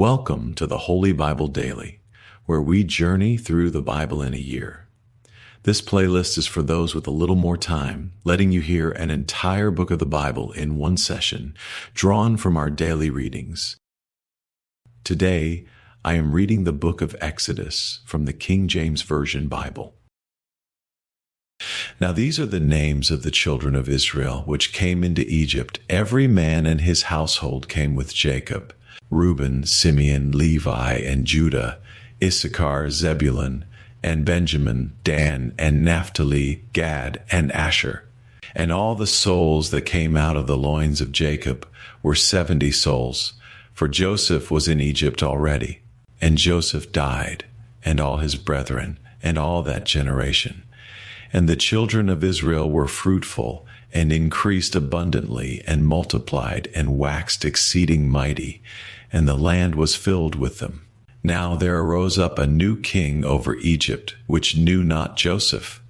Welcome to the Holy Bible Daily, where we journey through the Bible in a year. This playlist is for those with a little more time, letting you hear an entire book of the Bible in one session, drawn from our daily readings. Today, I am reading the book of Exodus from the King James Version Bible. Now these are the names of the children of Israel which came into Egypt. Every man and his household came with Jacob: Reuben, Simeon, Levi, and Judah, Issachar, Zebulun, and Benjamin, Dan, and Naphtali, Gad, and Asher. And all the souls that came out of the loins of Jacob were 70 souls, for Joseph was in Egypt already. And Joseph died, and all his brethren, and all that generation. And the children of Israel were fruitful, and increased abundantly, and multiplied, and waxed exceeding mighty, and the land was filled with them. Now there arose up a new king over Egypt, which knew not Joseph.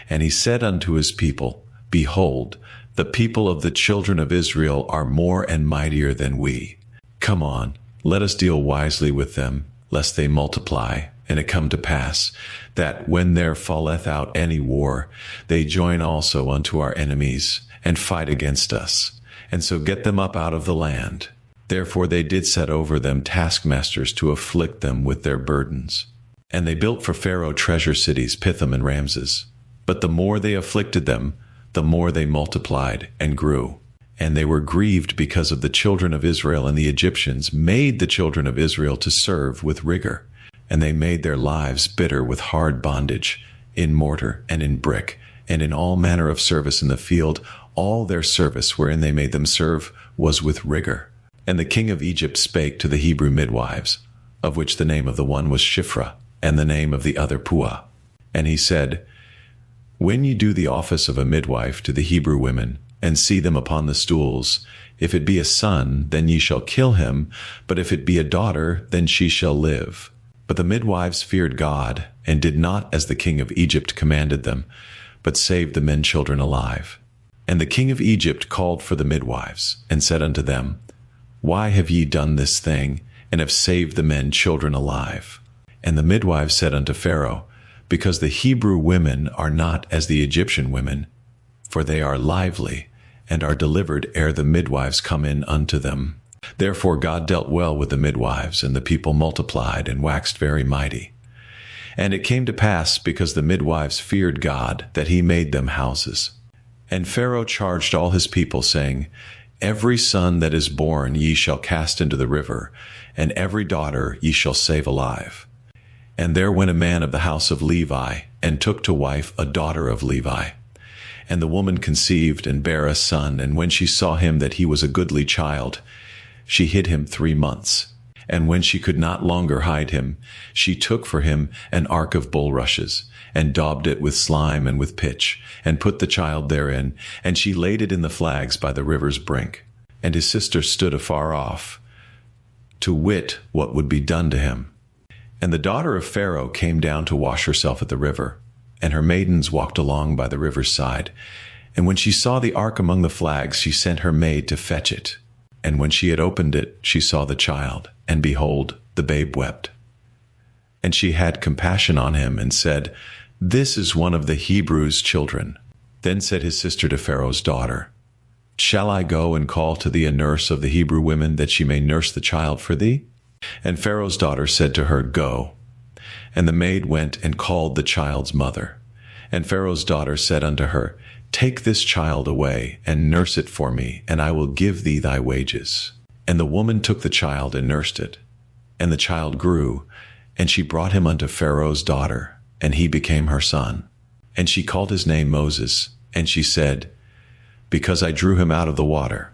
And he said unto his people, Behold, the people of the children of Israel are more and mightier than we. Come on, let us deal wisely with them, lest they multiply. And it come to pass, that when there falleth out any war, they join also unto our enemies, and fight against us, and so get them up out of the land. Therefore they did set over them taskmasters to afflict them with their burdens. And they built for Pharaoh treasure cities, Pithom and Ramses. But the more they afflicted them, the more they multiplied and grew. And they were grieved because of the children of Israel, and the Egyptians made the children of Israel to serve with rigor. And they made their lives bitter with hard bondage, in mortar and in brick, and in all manner of service in the field. All their service wherein they made them serve was with rigor. And the king of Egypt spake to the Hebrew midwives, of which the name of the one was Shiphrah, and the name of the other Puah. And he said, When ye do the office of a midwife to the Hebrew women, and see them upon the stools, if it be a son, then ye shall kill him, but if it be a daughter, then she shall live. But the midwives feared God, and did not as the king of Egypt commanded them, but saved the men children alive. And the king of Egypt called for the midwives, and said unto them, Why have ye done this thing, and have saved the men children alive? And the midwives said unto Pharaoh, Because the Hebrew women are not as the Egyptian women, for they are lively, and are delivered ere the midwives come in unto them. Therefore God dealt well with the midwives, and the people multiplied and waxed very mighty. And it came to pass, because the midwives feared God, that he made them houses. And Pharaoh charged all his people, saying, Every son that is born ye shall cast into the river, and every daughter ye shall save alive. And there went a man of the house of Levi, and took to wife a daughter of Levi. And the woman conceived, and bare a son, and when she saw him that he was a goodly child, she hid him 3 months. And when she could not longer hide him, she took for him an ark of bulrushes, and daubed it with slime and with pitch, and put the child therein, and she laid it in the flags by the river's brink. And his sister stood afar off, to wit what would be done to him. And the daughter of Pharaoh came down to wash herself at the river, and her maidens walked along by the river's side. And when she saw the ark among the flags, she sent her maid to fetch it. And when she had opened it, she saw the child, and behold, the babe wept. And she had compassion on him, and said, This is one of the Hebrews' children. Then said his sister to Pharaoh's daughter, Shall I go and call to thee a nurse of the Hebrew women, that she may nurse the child for thee? And Pharaoh's daughter said to her, Go. And the maid went and called the child's mother. And Pharaoh's daughter said unto her, Take this child away, and nurse it for me, and I will give thee thy wages. And the woman took the child and nursed it. And the child grew, and she brought him unto Pharaoh's daughter, and he became her son. And she called his name Moses, and she said, Because I drew him out of the water.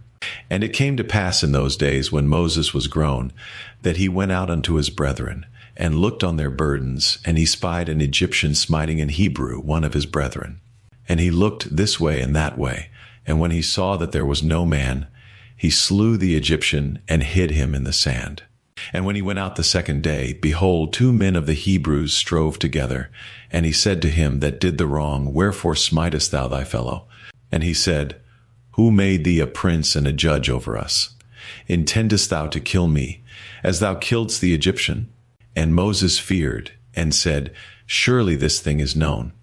And it came to pass in those days, when Moses was grown, that he went out unto his brethren, and looked on their burdens, and he spied an Egyptian smiting an Hebrew, one of his brethren. And he looked this way and that way, and when he saw that there was no man, he slew the Egyptian, and hid him in the sand. And when he went out the second day, behold, 2 men of the Hebrews strove together. And he said to him that did the wrong, Wherefore smitest thou thy fellow? And he said, Who made thee a prince and a judge over us? Intendest thou to kill me, as thou killedst the Egyptian? And Moses feared, and said, Surely this thing is known.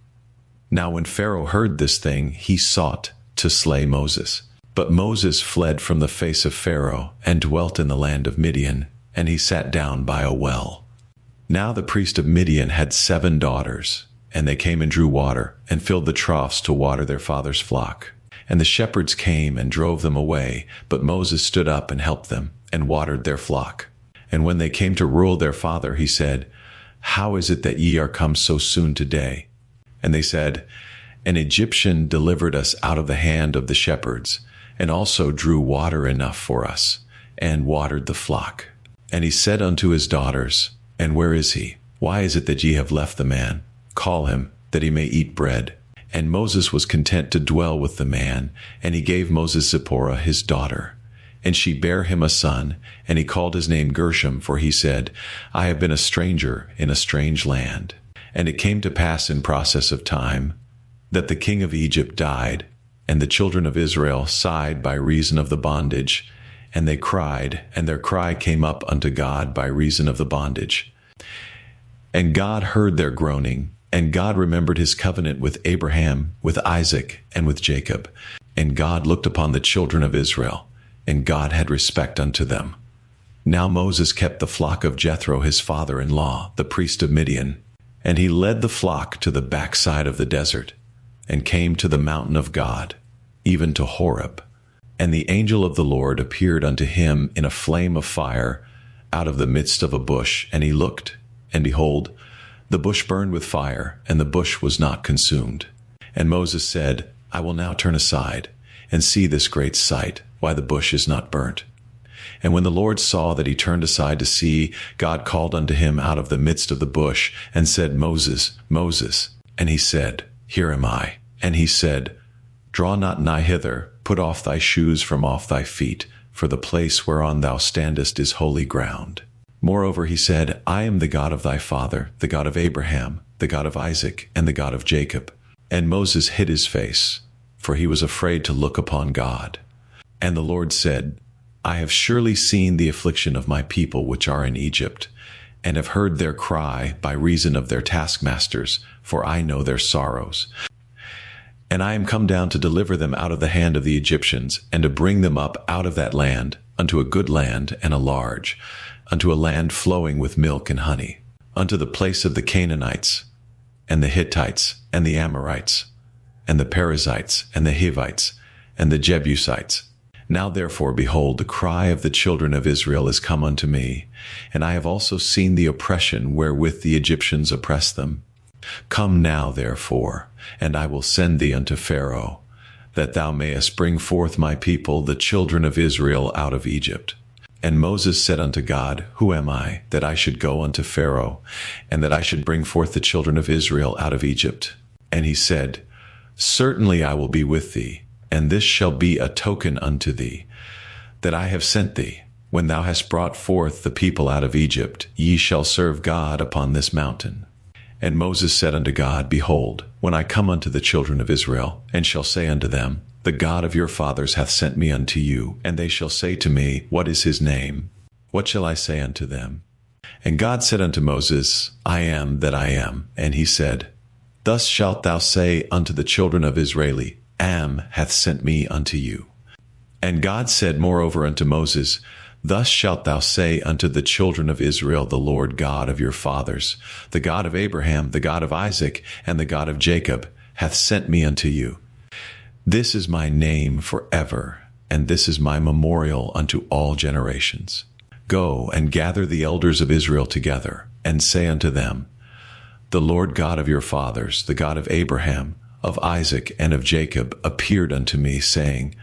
Now when Pharaoh heard this thing, he sought to slay Moses. But Moses fled from the face of Pharaoh, and dwelt in the land of Midian, and he sat down by a well. Now the priest of Midian had 7 daughters, and they came and drew water, and filled the troughs to water their father's flock. And the shepherds came and drove them away, but Moses stood up and helped them, and watered their flock. And when they came to rule their father, he said, How is it that ye are come so soon today? And they said, An Egyptian delivered us out of the hand of the shepherds, and also drew water enough for us, and watered the flock. And he said unto his daughters, And where is he? Why is it that ye have left the man? Call him, that he may eat bread. And Moses was content to dwell with the man, and he gave Moses Zipporah his daughter. And she bare him a son, and he called his name Gershom, for he said, I have been a stranger in a strange land. And it came to pass in process of time, that the king of Egypt died, and the children of Israel sighed by reason of the bondage, and they cried, and their cry came up unto God by reason of the bondage. And God heard their groaning, and God remembered his covenant with Abraham, with Isaac, and with Jacob. And God looked upon the children of Israel, and God had respect unto them. Now Moses kept the flock of Jethro his father-in-law, the priest of Midian, and he led the flock to the backside of the desert, and came to the mountain of God, even to Horeb. And the angel of the Lord appeared unto him in a flame of fire out of the midst of a bush. And he looked, and behold, the bush burned with fire, and the bush was not consumed. And Moses said, I will now turn aside, and see this great sight, why the bush is not burnt. And when the Lord saw that he turned aside to see, God called unto him out of the midst of the bush, and said, Moses, Moses. And he said, Here am I. And he said, Draw not nigh hither, put off thy shoes from off thy feet, for the place whereon thou standest is holy ground. Moreover, he said, I am the God of thy father, the God of Abraham, the God of Isaac, and the God of Jacob. And Moses hid his face, for he was afraid to look upon God. And the Lord said, I have surely seen the affliction of my people which are in Egypt, and have heard their cry by reason of their taskmasters, for I know their sorrows. And I am come down to deliver them out of the hand of the Egyptians, and to bring them up out of that land unto a good land and a large, unto a land flowing with milk and honey, unto the place of the Canaanites, and the Hittites, and the Amorites, and the Perizzites, and the Hivites, and the Jebusites. Now therefore, behold, the cry of the children of Israel is come unto me, and I have also seen the oppression wherewith the Egyptians oppress them. Come now, therefore, and I will send thee unto Pharaoh, that thou mayest bring forth my people, the children of Israel, out of Egypt. And Moses said unto God, Who am I, that I should go unto Pharaoh, and that I should bring forth the children of Israel out of Egypt? And he said, Certainly I will be with thee, and this shall be a token unto thee, that I have sent thee. When thou hast brought forth the people out of Egypt, ye shall serve God upon this mountain. And Moses said unto God, Behold, when I come unto the children of Israel, and shall say unto them, The God of your fathers hath sent me unto you, and they shall say to me, What is his name? What shall I say unto them? And God said unto Moses, I am that I am. And he said, Thus shalt thou say unto the children of Israel, Am hath sent me unto you. And God said moreover unto Moses, Thus shalt thou say unto the children of Israel, The Lord God of your fathers, the God of Abraham, the God of Isaac, and the God of Jacob, hath sent me unto you. This is my name forever, and this is my memorial unto all generations. Go and gather the elders of Israel together, and say unto them, The Lord God of your fathers, the God of Abraham, of Isaac, and of Jacob, appeared unto me, saying,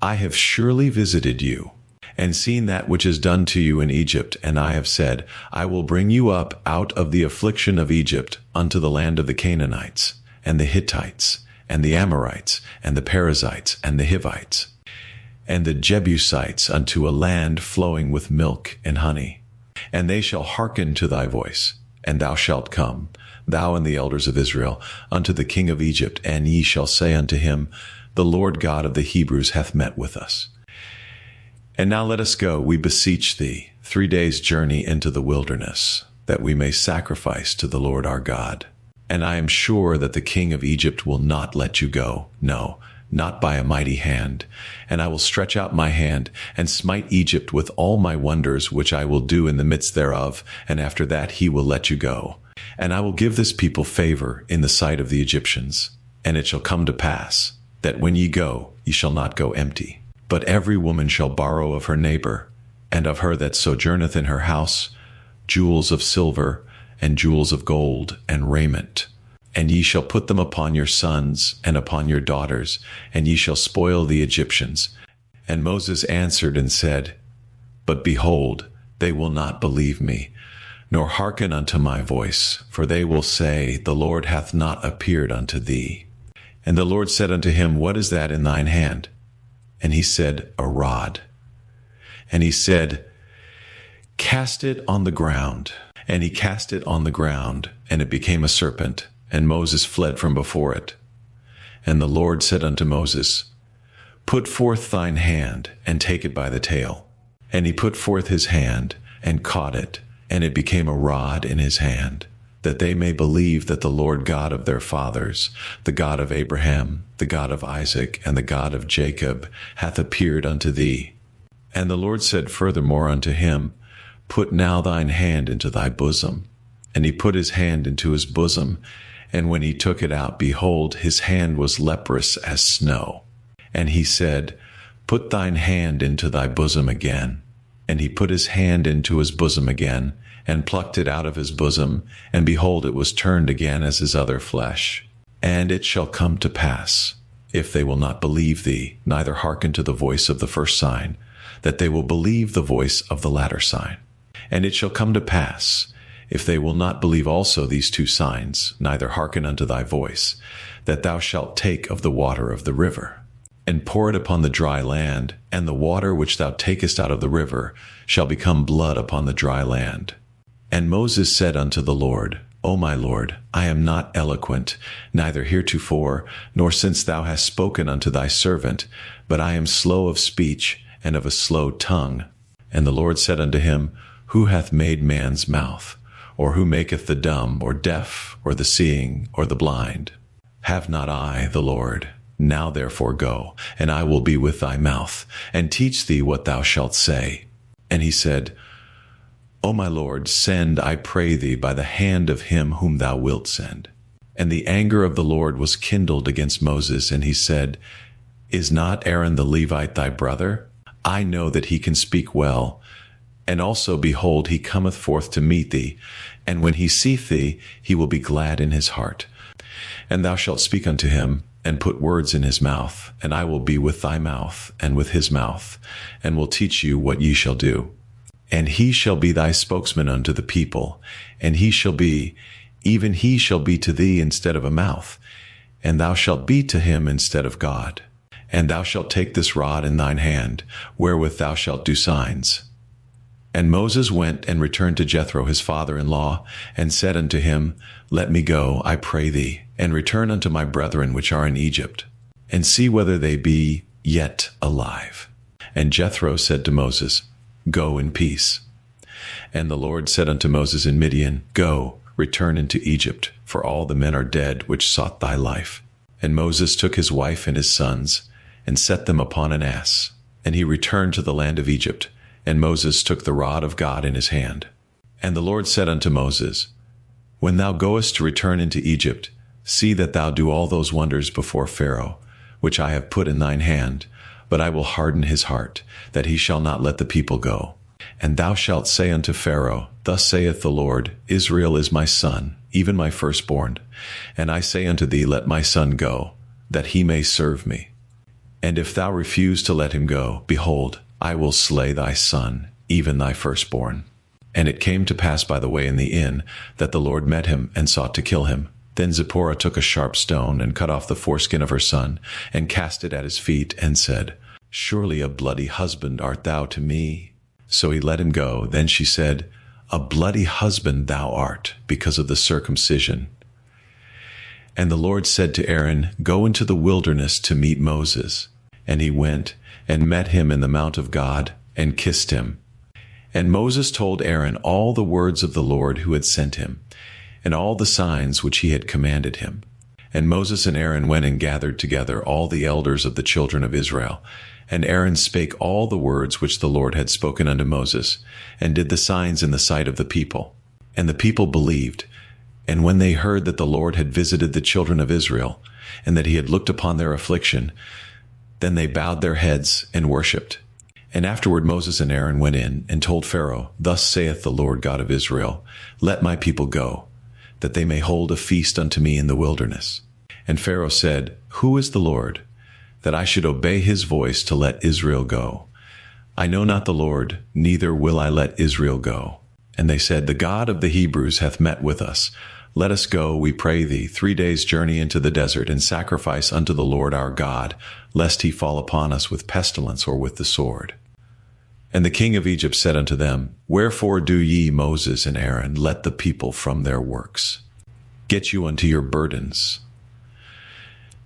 I have surely visited you, and seen that which is done to you in Egypt, and I have said, I will bring you up out of the affliction of Egypt unto the land of the Canaanites, and the Hittites, and the Amorites, and the Perizzites, and the Hivites, and the Jebusites, unto a land flowing with milk and honey. And they shall hearken to thy voice, and thou shalt come, thou and the elders of Israel, unto the king of Egypt, and ye shall say unto him, The Lord God of the Hebrews hath met with us. And now let us go, we beseech thee, 3 days' journey into the wilderness, that we may sacrifice to the Lord our God. And I am sure that the king of Egypt will not let you go, no, not by a mighty hand. And I will stretch out my hand and smite Egypt with all my wonders, which I will do in the midst thereof, and after that he will let you go. And I will give this people favor in the sight of the Egyptians. And it shall come to pass, that when ye go, ye shall not go empty. But every woman shall borrow of her neighbor, and of her that sojourneth in her house, jewels of silver, and jewels of gold, and raiment. And ye shall put them upon your sons, and upon your daughters, and ye shall spoil the Egyptians. And Moses answered and said, But behold, they will not believe me, nor hearken unto my voice, for they will say, The Lord hath not appeared unto thee. And the Lord said unto him, What is that in thine hand? And he said, A rod. And he said, Cast it on the ground. And he cast it on the ground, and it became a serpent, and Moses fled from before it. And the Lord said unto Moses, Put forth thine hand, and take it by the tail. And he put forth his hand, and caught it, and it became a rod in his hand, that they may believe that the Lord God of their fathers, the God of Abraham, the God of Isaac, and the God of Jacob, hath appeared unto thee. And the Lord said furthermore unto him, Put now thine hand into thy bosom. And he put his hand into his bosom, and when he took it out, behold, his hand was leprous as snow. And he said, Put thine hand into thy bosom again. And he put his hand into his bosom again, and plucked it out of his bosom, and behold, it was turned again as his other flesh. And it shall come to pass, if they will not believe thee, neither hearken to the voice of the first sign, that they will believe the voice of the latter sign. And it shall come to pass, if they will not believe also these 2 signs, neither hearken unto thy voice, that thou shalt take of the water of the river, and pour it upon the dry land, and the water which thou takest out of the river shall become blood upon the dry land. And Moses said unto the Lord, O my Lord, I am not eloquent, neither heretofore, nor since thou hast spoken unto thy servant, but I am slow of speech, and of a slow tongue. And the Lord said unto him, Who hath made man's mouth? Or who maketh the dumb, or deaf, or the seeing, or the blind? Have not I, the Lord? Now therefore go, and I will be with thy mouth, and teach thee what thou shalt say. And he said, O my Lord, send, I pray thee, by the hand of him whom thou wilt send. And the anger of the Lord was kindled against Moses, and he said, Is not Aaron the Levite thy brother? I know that he can speak well. And also, behold, he cometh forth to meet thee, and when he seeth thee, he will be glad in his heart. And thou shalt speak unto him, and put words in his mouth, and I will be with thy mouth, and with his mouth, and will teach you what ye shall do. And he shall be thy spokesman unto the people, and he shall be, even he shall be to thee instead of a mouth, and thou shalt be to him instead of God. And thou shalt take this rod in thine hand, wherewith thou shalt do signs. And Moses went and returned to Jethro his father-in-law, and said unto him, Let me go, I pray thee, and return unto my brethren which are in Egypt, and see whether they be yet alive. And Jethro said to Moses, Go in peace. And the Lord said unto Moses in Midian, Go, return into Egypt, for all the men are dead which sought thy life. And Moses took his wife and his sons, and set them upon an ass, and he returned to the land of Egypt. And Moses took the rod of God in his hand. And the Lord said unto Moses, When thou goest to return into Egypt, see that thou do all those wonders before Pharaoh, which I have put in thine hand, but I will harden his heart, that he shall not let the people go. And thou shalt say unto Pharaoh, Thus saith the Lord, Israel is my son, even my firstborn. And I say unto thee, Let my son go, that he may serve me. And if thou refuse to let him go, behold, I will slay thy son, even thy firstborn. And it came to pass by the way in the inn, that the Lord met him, and sought to kill him. Then Zipporah took a sharp stone, and cut off the foreskin of her son, and cast it at his feet, and said, Surely a bloody husband art thou to me. So he let him go. Then she said, A bloody husband thou art, because of the circumcision. And the Lord said to Aaron, Go into the wilderness to meet Moses. And he went, and met him in the mount of God, and kissed him. And Moses told Aaron all the words of the Lord who had sent him, and all the signs which he had commanded him. And Moses and Aaron went and gathered together all the elders of the children of Israel. And Aaron spake all the words which the Lord had spoken unto Moses, and did the signs in the sight of the people. And the people believed. And when they heard that the Lord had visited the children of Israel, and that he had looked upon their affliction, then they bowed their heads and worshipped. And afterward Moses and Aaron went in and told Pharaoh, Thus saith the Lord God of Israel, Let my people go, that they may hold a feast unto me in the wilderness. And Pharaoh said, Who is the Lord, that I should obey his voice to let Israel go? I know not the Lord, neither will I let Israel go. And they said, The God of the Hebrews hath met with us. Let us go, we pray thee, 3 days' journey into the desert, and sacrifice unto the Lord our God, lest he fall upon us with pestilence or with the sword. And the king of Egypt said unto them, Wherefore do ye, Moses and Aaron, let the people from their works? Get you unto your burdens.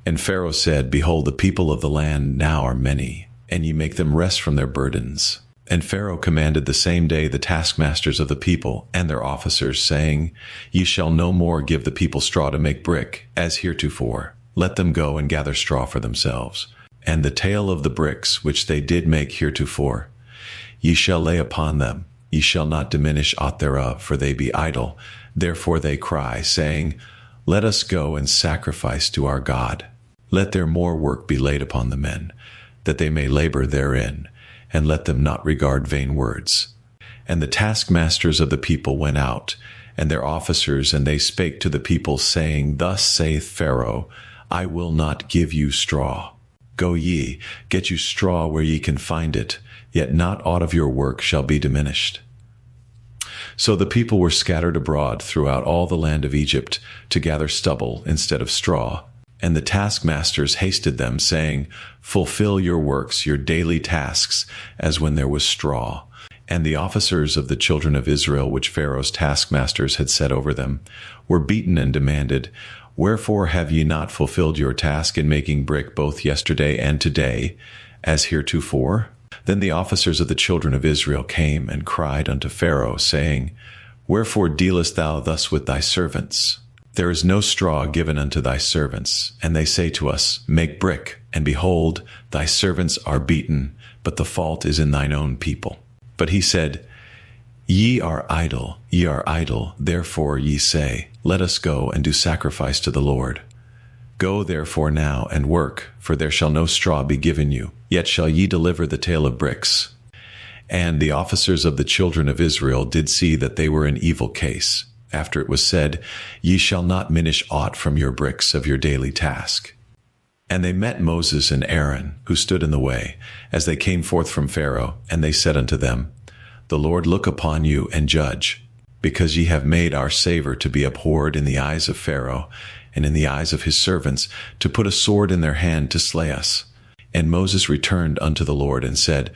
And Pharaoh said, Behold, the people of the land now are many, and ye make them rest from their burdens. And Pharaoh commanded the same day the taskmasters of the people and their officers, saying, Ye shall no more give the people straw to make brick, as heretofore. Let them go and gather straw for themselves. And the tale of the bricks which they did make heretofore, ye shall lay upon them. Ye shall not diminish aught thereof, for they be idle. Therefore they cry, saying, Let us go and sacrifice to our God. Let their more work be laid upon the men, that they may labor therein, and let them not regard vain words. And the taskmasters of the people went out, and their officers, and they spake to the people, saying, Thus saith Pharaoh, I will not give you straw. Go ye, get you straw where ye can find it, yet not aught of your work shall be diminished. So the people were scattered abroad throughout all the land of Egypt to gather stubble instead of straw. And the taskmasters hasted them, saying, Fulfill your works, your daily tasks, as when there was straw. And the officers of the children of Israel, which Pharaoh's taskmasters had set over them, were beaten and demanded, Wherefore have ye not fulfilled your task in making brick both yesterday and today, as heretofore? Then the officers of the children of Israel came and cried unto Pharaoh, saying, Wherefore dealest thou thus with thy servants? There is no straw given unto thy servants. And they say to us, Make brick. And behold, thy servants are beaten, but the fault is in thine own people. But he said, ye are idle, therefore ye say, Let us go and do sacrifice to the Lord. Go therefore now and work, for there shall no straw be given you, yet shall ye deliver the tale of bricks. And the officers of the children of Israel did see that they were in evil case, after it was said, Ye shall not minish aught from your bricks of your daily task. And they met Moses and Aaron, who stood in the way, as they came forth from Pharaoh, and they said unto them, The Lord look upon you and judge, because ye have made our savor to be abhorred in the eyes of Pharaoh, and in the eyes of his servants, to put a sword in their hand to slay us. And Moses returned unto the Lord and said,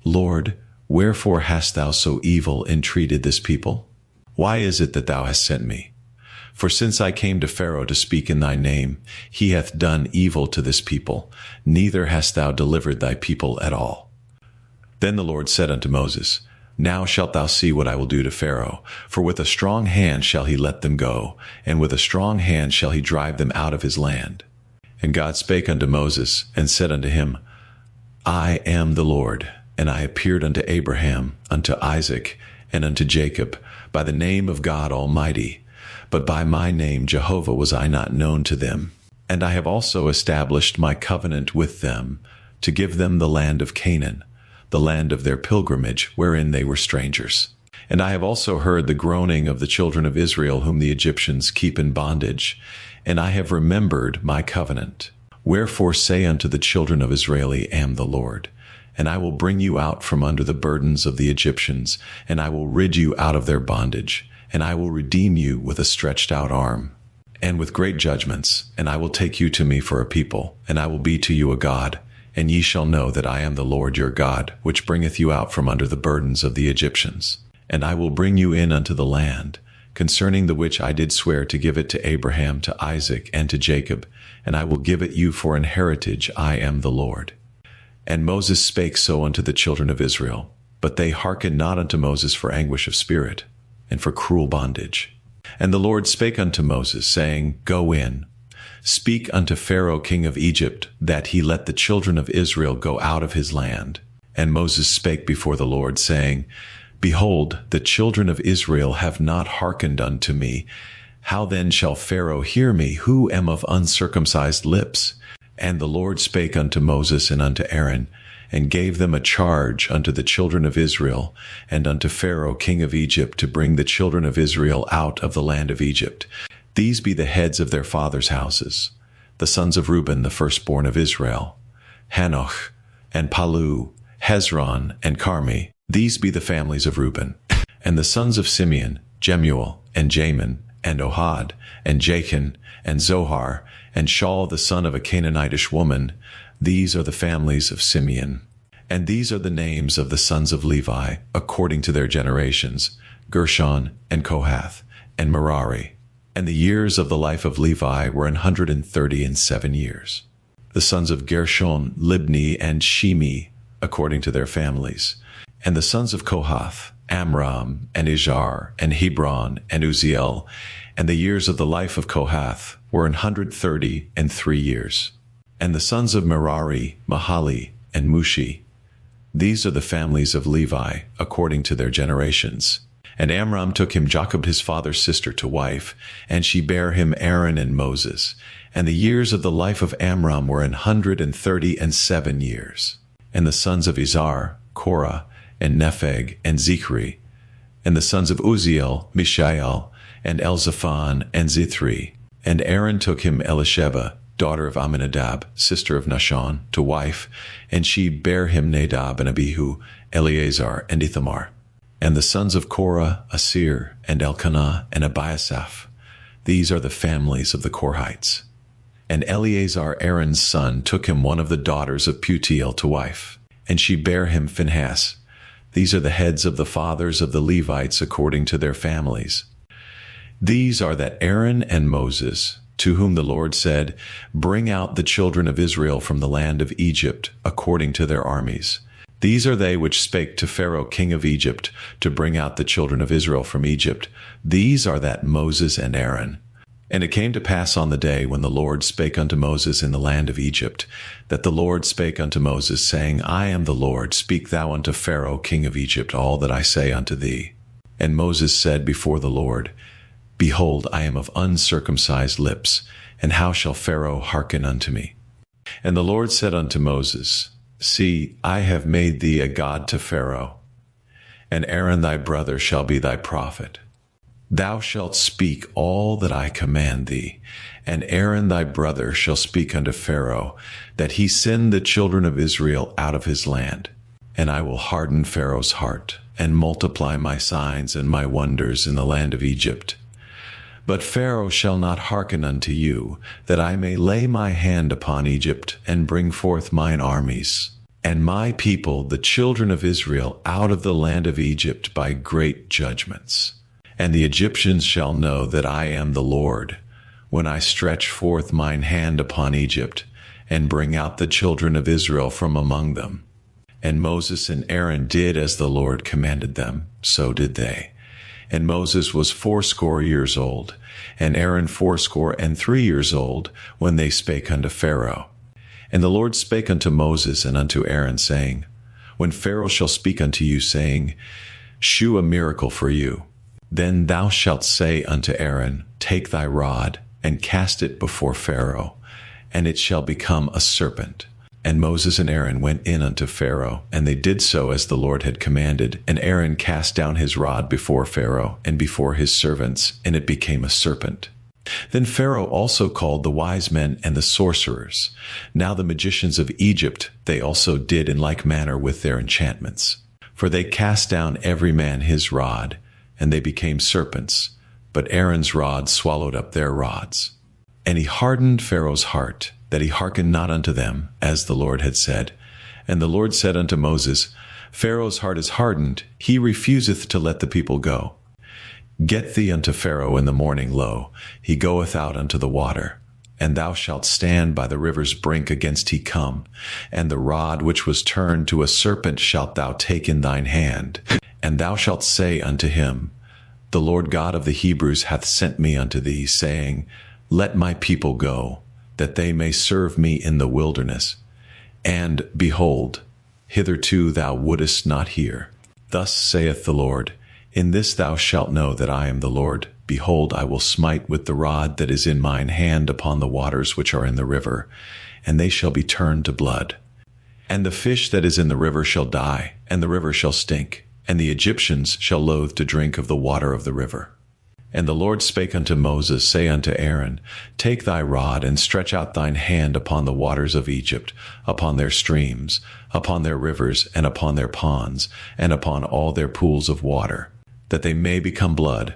Lord, wherefore hast thou so evil entreated this people? Why is it that thou hast sent me? For since I came to Pharaoh to speak in thy name, he hath done evil to this people, neither hast thou delivered thy people at all. Then the Lord said unto Moses, Now shalt thou see what I will do to Pharaoh, for with a strong hand shall he let them go, and with a strong hand shall he drive them out of his land. And God spake unto Moses, and said unto him, I am the Lord, and I appeared unto Abraham, unto Isaac, and unto Jacob, by the name of God Almighty. But by my name Jehovah was I not known to them. And I have also established my covenant with them, to give them the land of Canaan, the land of their pilgrimage, wherein they were strangers. And I have also heard the groaning of the children of Israel, whom the Egyptians keep in bondage, and I have remembered my covenant. Wherefore say unto the children of Israel, I am the Lord. And I will bring you out from under the burdens of the Egyptians, and I will rid you out of their bondage, and I will redeem you with a stretched out arm, and with great judgments, and I will take you to me for a people, and I will be to you a God. And ye shall know that I am the Lord your God, which bringeth you out from under the burdens of the Egyptians. And I will bring you in unto the land, concerning the which I did swear to give it to Abraham, to Isaac, and to Jacob, and I will give it you for an heritage. I am the Lord. And Moses spake so unto the children of Israel. But they hearkened not unto Moses for anguish of spirit, and for cruel bondage. And the Lord spake unto Moses, saying, Go in, speak unto Pharaoh king of Egypt, that he let the children of Israel go out of his land. And Moses spake before the Lord, saying, Behold, the children of Israel have not hearkened unto me. How then shall Pharaoh hear me, who am of uncircumcised lips? And the Lord spake unto Moses and unto Aaron, and gave them a charge unto the children of Israel, and unto Pharaoh king of Egypt, to bring the children of Israel out of the land of Egypt. These be the heads of their fathers' houses, the sons of Reuben, the firstborn of Israel, Hanoch, and Palu, Hezron, and Carmi. These be the families of Reuben. And the sons of Simeon, Jemuel, and Jamin, and Ohad, and Jachin, and Zohar, and Shaul the son of a Canaanitish woman. These are the families of Simeon. And these are the names of the sons of Levi, according to their generations, Gershon, and Kohath, and Merari. And the years of the life of Levi were 137 years. The sons of Gershon, Libni, and Shimi, according to their families. And the sons of Kohath, Amram, and Izhar, and Hebron, and Uzziel. And the years of the life of Kohath were 133 years. And the sons of Merari, Mahali, and Mushi. These are the families of Levi, according to their generations. And Amram took him Jochebed his father's sister to wife, and she bare him Aaron and Moses. And the years of the life of Amram were 137 years. And the sons of Izhar, Korah, and Nepheg, and Zichri. And the sons of Uzziel, Mishael, and Elzaphan, and Zithri. And Aaron took him Elisheba, daughter of Amminadab, sister of Nahshon, to wife, and she bare him Nadab and Abihu, Eleazar, and Ithamar. And the sons of Korah, Asir, and Elkanah, and Abiasaph. These are the families of the Korhites. And Eleazar, Aaron's son, took him one of the daughters of Putiel to wife, and she bare him Phinehas. These are the heads of the fathers of the Levites according to their families. These are that Aaron and Moses, to whom the Lord said, Bring out the children of Israel from the land of Egypt, according to their armies. These are they which spake to Pharaoh king of Egypt, to bring out the children of Israel from Egypt. These are that Moses and Aaron. And it came to pass on the day when the Lord spake unto Moses in the land of Egypt, that the Lord spake unto Moses, saying, I am the Lord, speak thou unto Pharaoh king of Egypt all that I say unto thee. And Moses said before the Lord, Behold, I am of uncircumcised lips, and how shall Pharaoh hearken unto me? And the Lord said unto Moses, See, I have made thee a god to Pharaoh, and Aaron thy brother shall be thy prophet. Thou shalt speak all that I command thee, and Aaron thy brother shall speak unto Pharaoh, that he send the children of Israel out of his land. And I will harden Pharaoh's heart, and multiply my signs and my wonders in the land of Egypt. But Pharaoh shall not hearken unto you, that I may lay my hand upon Egypt, and bring forth mine armies, and my people, the children of Israel, out of the land of Egypt by great judgments. And the Egyptians shall know that I am the Lord, when I stretch forth mine hand upon Egypt, and bring out the children of Israel from among them. And Moses and Aaron did as the Lord commanded them, so did they. And Moses was 80 years old, and Aaron 83 years old, when they spake unto Pharaoh. And the Lord spake unto Moses and unto Aaron, saying, When Pharaoh shall speak unto you, saying, Shew a miracle for you, then thou shalt say unto Aaron, Take thy rod, and cast it before Pharaoh, and it shall become a serpent. And Moses and Aaron went in unto Pharaoh, and they did so as the Lord had commanded. And Aaron cast down his rod before Pharaoh and before his servants, and it became a serpent. Then Pharaoh also called the wise men and the sorcerers. Now the magicians of Egypt they also did in like manner with their enchantments. For they cast down every man his rod, and they became serpents. But Aaron's rod swallowed up their rods. And he hardened Pharaoh's heart, that he hearkened not unto them, as the Lord had said. And the Lord said unto Moses, Pharaoh's heart is hardened, he refuseth to let the people go. Get thee unto Pharaoh in the morning, lo, he goeth out unto the water. and thou shalt stand by the river's brink against he come, and the rod which was turned to a serpent shalt thou take in thine hand, and thou shalt say unto him, The Lord God of the Hebrews hath sent me unto thee, saying, Let my people go, that they may serve me in the wilderness. And, behold, hitherto thou wouldest not hear. Thus saith the Lord, In this thou shalt know that I am the Lord. Behold, I will smite with the rod that is in mine hand upon the waters which are in the river, and they shall be turned to blood. And the fish that is in the river shall die, and the river shall stink, and the Egyptians shall loathe to drink of the water of the river. And the Lord spake unto Moses, say unto Aaron, Take thy rod, and stretch out thine hand upon the waters of Egypt, upon their streams, upon their rivers, and upon their ponds, and upon all their pools of water, that they may become blood,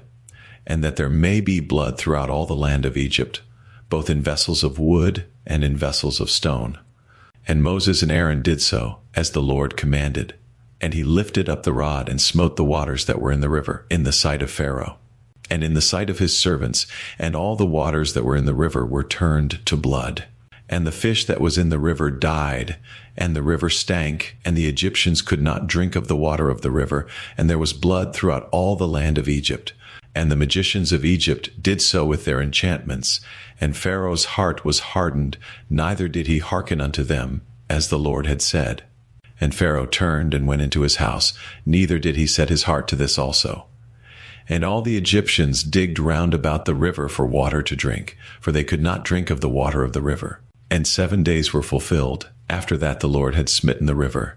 and that there may be blood throughout all the land of Egypt, both in vessels of wood and in vessels of stone. And Moses and Aaron did so, as the Lord commanded. And he lifted up the rod and smote the waters that were in the river, in the sight of Pharaoh, and in the sight of his servants, and all the waters that were in the river were turned to blood. And the fish that was in the river died, and the river stank, and the Egyptians could not drink of the water of the river, and there was blood throughout all the land of Egypt. And the magicians of Egypt did so with their enchantments, and Pharaoh's heart was hardened, neither did he hearken unto them, as the Lord had said. And Pharaoh turned and went into his house, neither did he set his heart to this also. And all the Egyptians digged round about the river for water to drink, for they could not drink of the water of the river. And 7 days were fulfilled. After that the Lord had smitten the river.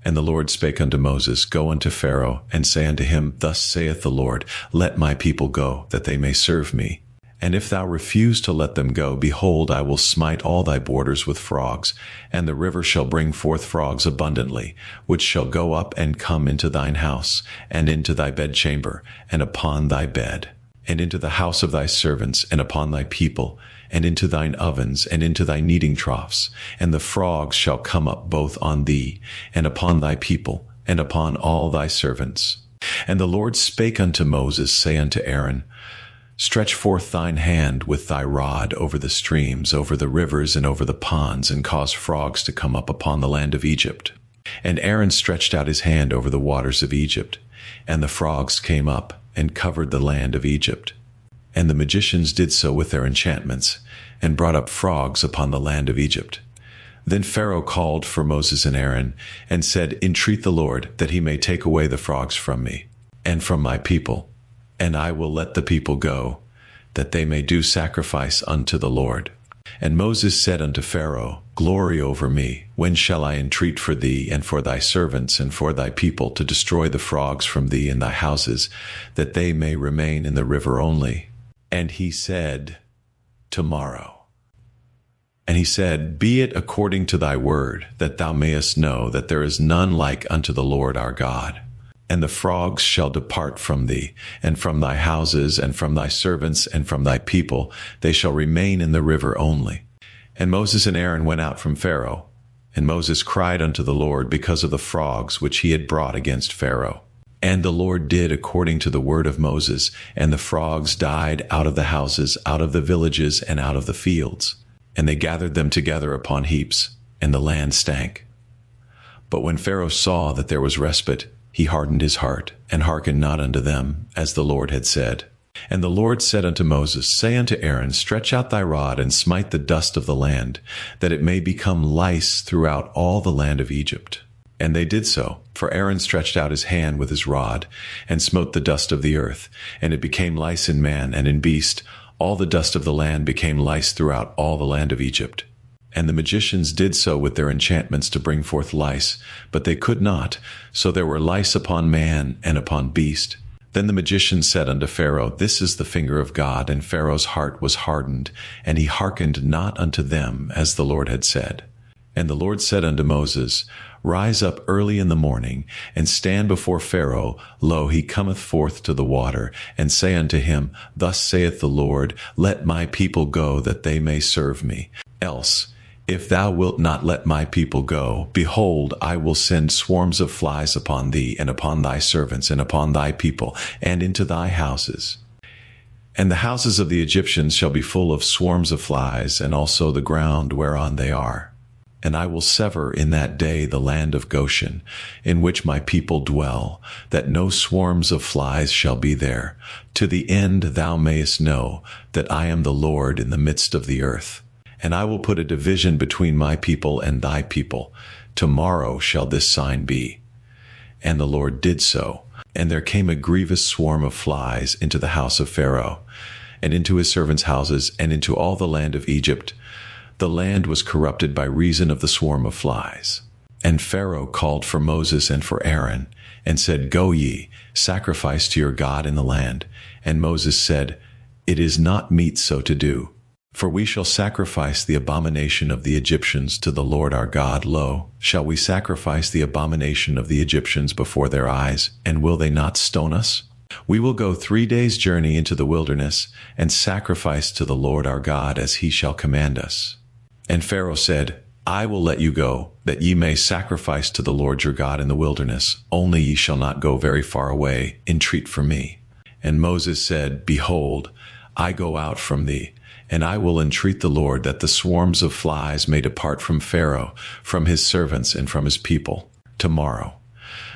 And the Lord spake unto Moses, Go unto Pharaoh, and say unto him, Thus saith the Lord, Let my people go, that they may serve me. And if thou refuse to let them go, behold, I will smite all thy borders with frogs, and the river shall bring forth frogs abundantly, which shall go up and come into thine house, and into thy bedchamber, and upon thy bed, and into the house of thy servants, and upon thy people, and into thine ovens, and into thy kneading troughs. And the frogs shall come up both on thee, and upon thy people, and upon all thy servants. And the Lord spake unto Moses, say unto Aaron, Stretch forth thine hand with thy rod over the streams, over the rivers, and over the ponds, and cause frogs to come up upon the land of Egypt. And Aaron stretched out his hand over the waters of Egypt, and the frogs came up and covered the land of Egypt. And the magicians did so with their enchantments, and brought up frogs upon the land of Egypt. Then Pharaoh called for Moses and Aaron, and said, Entreat the Lord, that he may take away the frogs from me, and from my people, and I will let the people go, that they may do sacrifice unto the Lord. And Moses said unto Pharaoh, Glory over me, when shall I entreat for thee, and for thy servants, and for thy people, to destroy the frogs from thee and thy houses, that they may remain in the river only? And he said, Tomorrow. And he said, Be it according to thy word, that thou mayest know that there is none like unto the Lord our God. And the frogs shall depart from thee, and from thy houses, and from thy servants, and from thy people. They shall remain in the river only. And Moses and Aaron went out from Pharaoh. And Moses cried unto the Lord because of the frogs which he had brought against Pharaoh. And the Lord did according to the word of Moses, and the frogs died out of the houses, out of the villages, and out of the fields. And they gathered them together upon heaps, and the land stank. But when Pharaoh saw that there was respite, he hardened his heart, and hearkened not unto them, as the Lord had said. And the Lord said unto Moses, Say unto Aaron, Stretch out thy rod, and smite the dust of the land, that it may become lice throughout all the land of Egypt. And they did so, for Aaron stretched out his hand with his rod, and smote the dust of the earth, and it became lice in man and in beast. All the dust of the land became lice throughout all the land of Egypt. And the magicians did so with their enchantments to bring forth lice, but they could not. So there were lice upon man and upon beast. Then the magicians said unto Pharaoh, This is the finger of God. And Pharaoh's heart was hardened, and he hearkened not unto them, as the Lord had said. And the Lord said unto Moses, Rise up early in the morning, and stand before Pharaoh. Lo, he cometh forth to the water. And say unto him, Thus saith the Lord, Let my people go, that they may serve me. Else, if thou wilt not let my people go, behold, I will send swarms of flies upon thee, and upon thy servants, and upon thy people, and into thy houses. And the houses of the Egyptians shall be full of swarms of flies, and also the ground whereon they are. And I will sever in that day the land of Goshen, in which my people dwell, that no swarms of flies shall be there, to the end thou mayest know that I am the Lord in the midst of the earth. And I will put a division between my people and thy people. Tomorrow shall this sign be. And the Lord did so. And there came a grievous swarm of flies into the house of Pharaoh, and into his servants' houses, and into all the land of Egypt. The land was corrupted by reason of the swarm of flies. And Pharaoh called for Moses and for Aaron, and said, Go ye, sacrifice to your God in the land. And Moses said, It is not meet so to do. For we shall sacrifice the abomination of the Egyptians to the Lord our God. Lo, shall we sacrifice the abomination of the Egyptians before their eyes, and will they not stone us? We will go 3 days' journey into the wilderness, and sacrifice to the Lord our God as he shall command us. And Pharaoh said, I will let you go, that ye may sacrifice to the Lord your God in the wilderness. Only ye shall not go very far away. Entreat for me. And Moses said, Behold, I go out from thee, and I will entreat the Lord that the swarms of flies may depart from Pharaoh, from his servants, and from his people, tomorrow.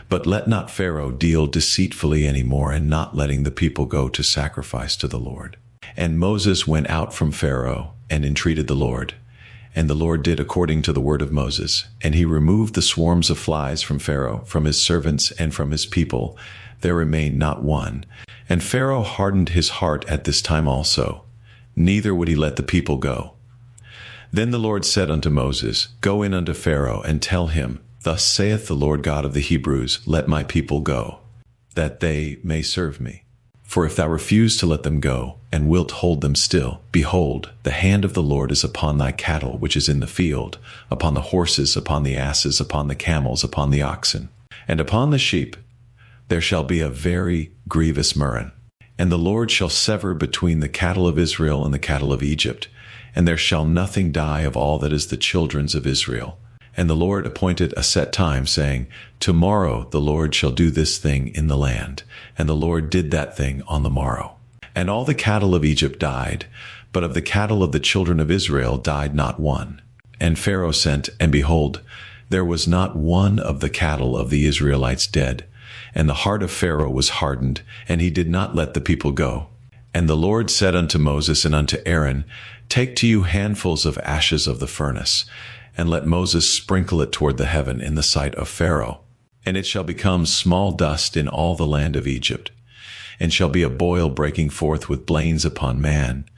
But let not Pharaoh deal deceitfully any more, in not letting the people go to sacrifice to the Lord. And Moses went out from Pharaoh, and entreated the Lord. And the Lord did according to the word of Moses. And he removed the swarms of flies from Pharaoh, from his servants, and from his people. There remained not one. And Pharaoh hardened his heart at this time also, neither would he let the people go. Then the Lord said unto Moses, Go in unto Pharaoh, and tell him, Thus saith the Lord God of the Hebrews, Let my people go, that they may serve me. For if thou refuse to let them go, and wilt hold them still, behold, the hand of the Lord is upon thy cattle which is in the field, upon the horses, upon the asses, upon the camels, upon the oxen, and upon the sheep. There shall be a very grievous murrain. And the Lord shall sever between the cattle of Israel and the cattle of Egypt, and there shall nothing die of all that is the children's of Israel. And the Lord appointed a set time, saying, Tomorrow the Lord shall do this thing in the land. And the Lord did that thing on the morrow. And all the cattle of Egypt died, but of the cattle of the children of Israel died not one. And Pharaoh sent, and behold, there was not one of the cattle of the Israelites dead. And the heart of Pharaoh was hardened, and he did not let the people go. And the Lord said unto Moses and unto Aaron, Take to you handfuls of ashes of the furnace, and let Moses sprinkle it toward the heaven in the sight of Pharaoh. And it shall become small dust in all the land of Egypt, and shall be a boil breaking forth with blains upon man,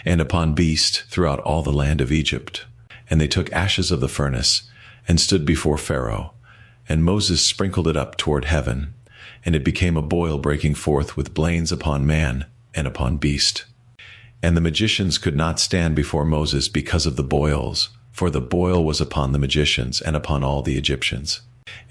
and upon beast throughout all the land of Egypt. And they took ashes of the furnace, and stood before Pharaoh. And Moses sprinkled it up toward heaven, and it became a boil breaking forth with blains upon man and upon beast. And the magicians could not stand before Moses because of the boils, for the boil was upon the magicians and upon all the Egyptians.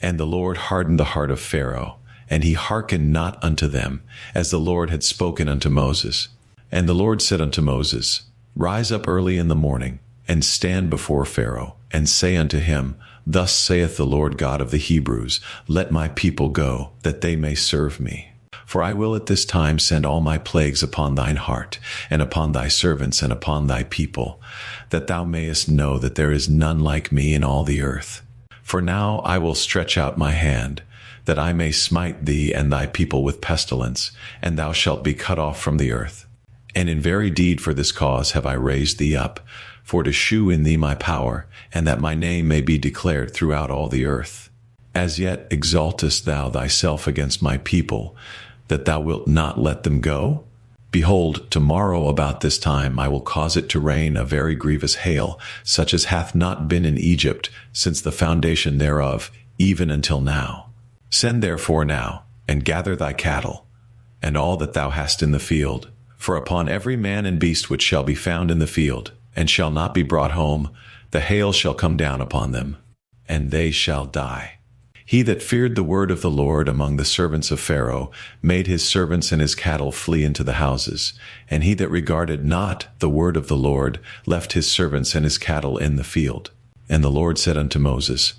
And the Lord hardened the heart of Pharaoh, and he hearkened not unto them, as the Lord had spoken unto Moses. And the Lord said unto Moses, Rise up early in the morning, and stand before Pharaoh, and say unto him, Thus saith the Lord God of the Hebrews, Let my people go, that they may serve me. For I will at this time send all my plagues upon thine heart, and upon thy servants, and upon thy people, that thou mayest know that there is none like me in all the earth. For now I will stretch out my hand, that I may smite thee and thy people with pestilence, and thou shalt be cut off from the earth. And in very deed for this cause have I raised thee up, for to shew in thee my power, and that my name may be declared throughout all the earth. As yet exaltest thou thyself against my people, that thou wilt not let them go? Behold, tomorrow about this time I will cause it to rain a very grievous hail, such as hath not been in Egypt since the foundation thereof, even until now. Send therefore now, and gather thy cattle, and all that thou hast in the field. For upon every man and beast which shall be found in the field, and shall not be brought home, the hail shall come down upon them, and they shall die. He that feared the word of the Lord among the servants of Pharaoh made his servants and his cattle flee into the houses, and he that regarded not the word of the Lord left his servants and his cattle in the field. And the Lord said unto Moses,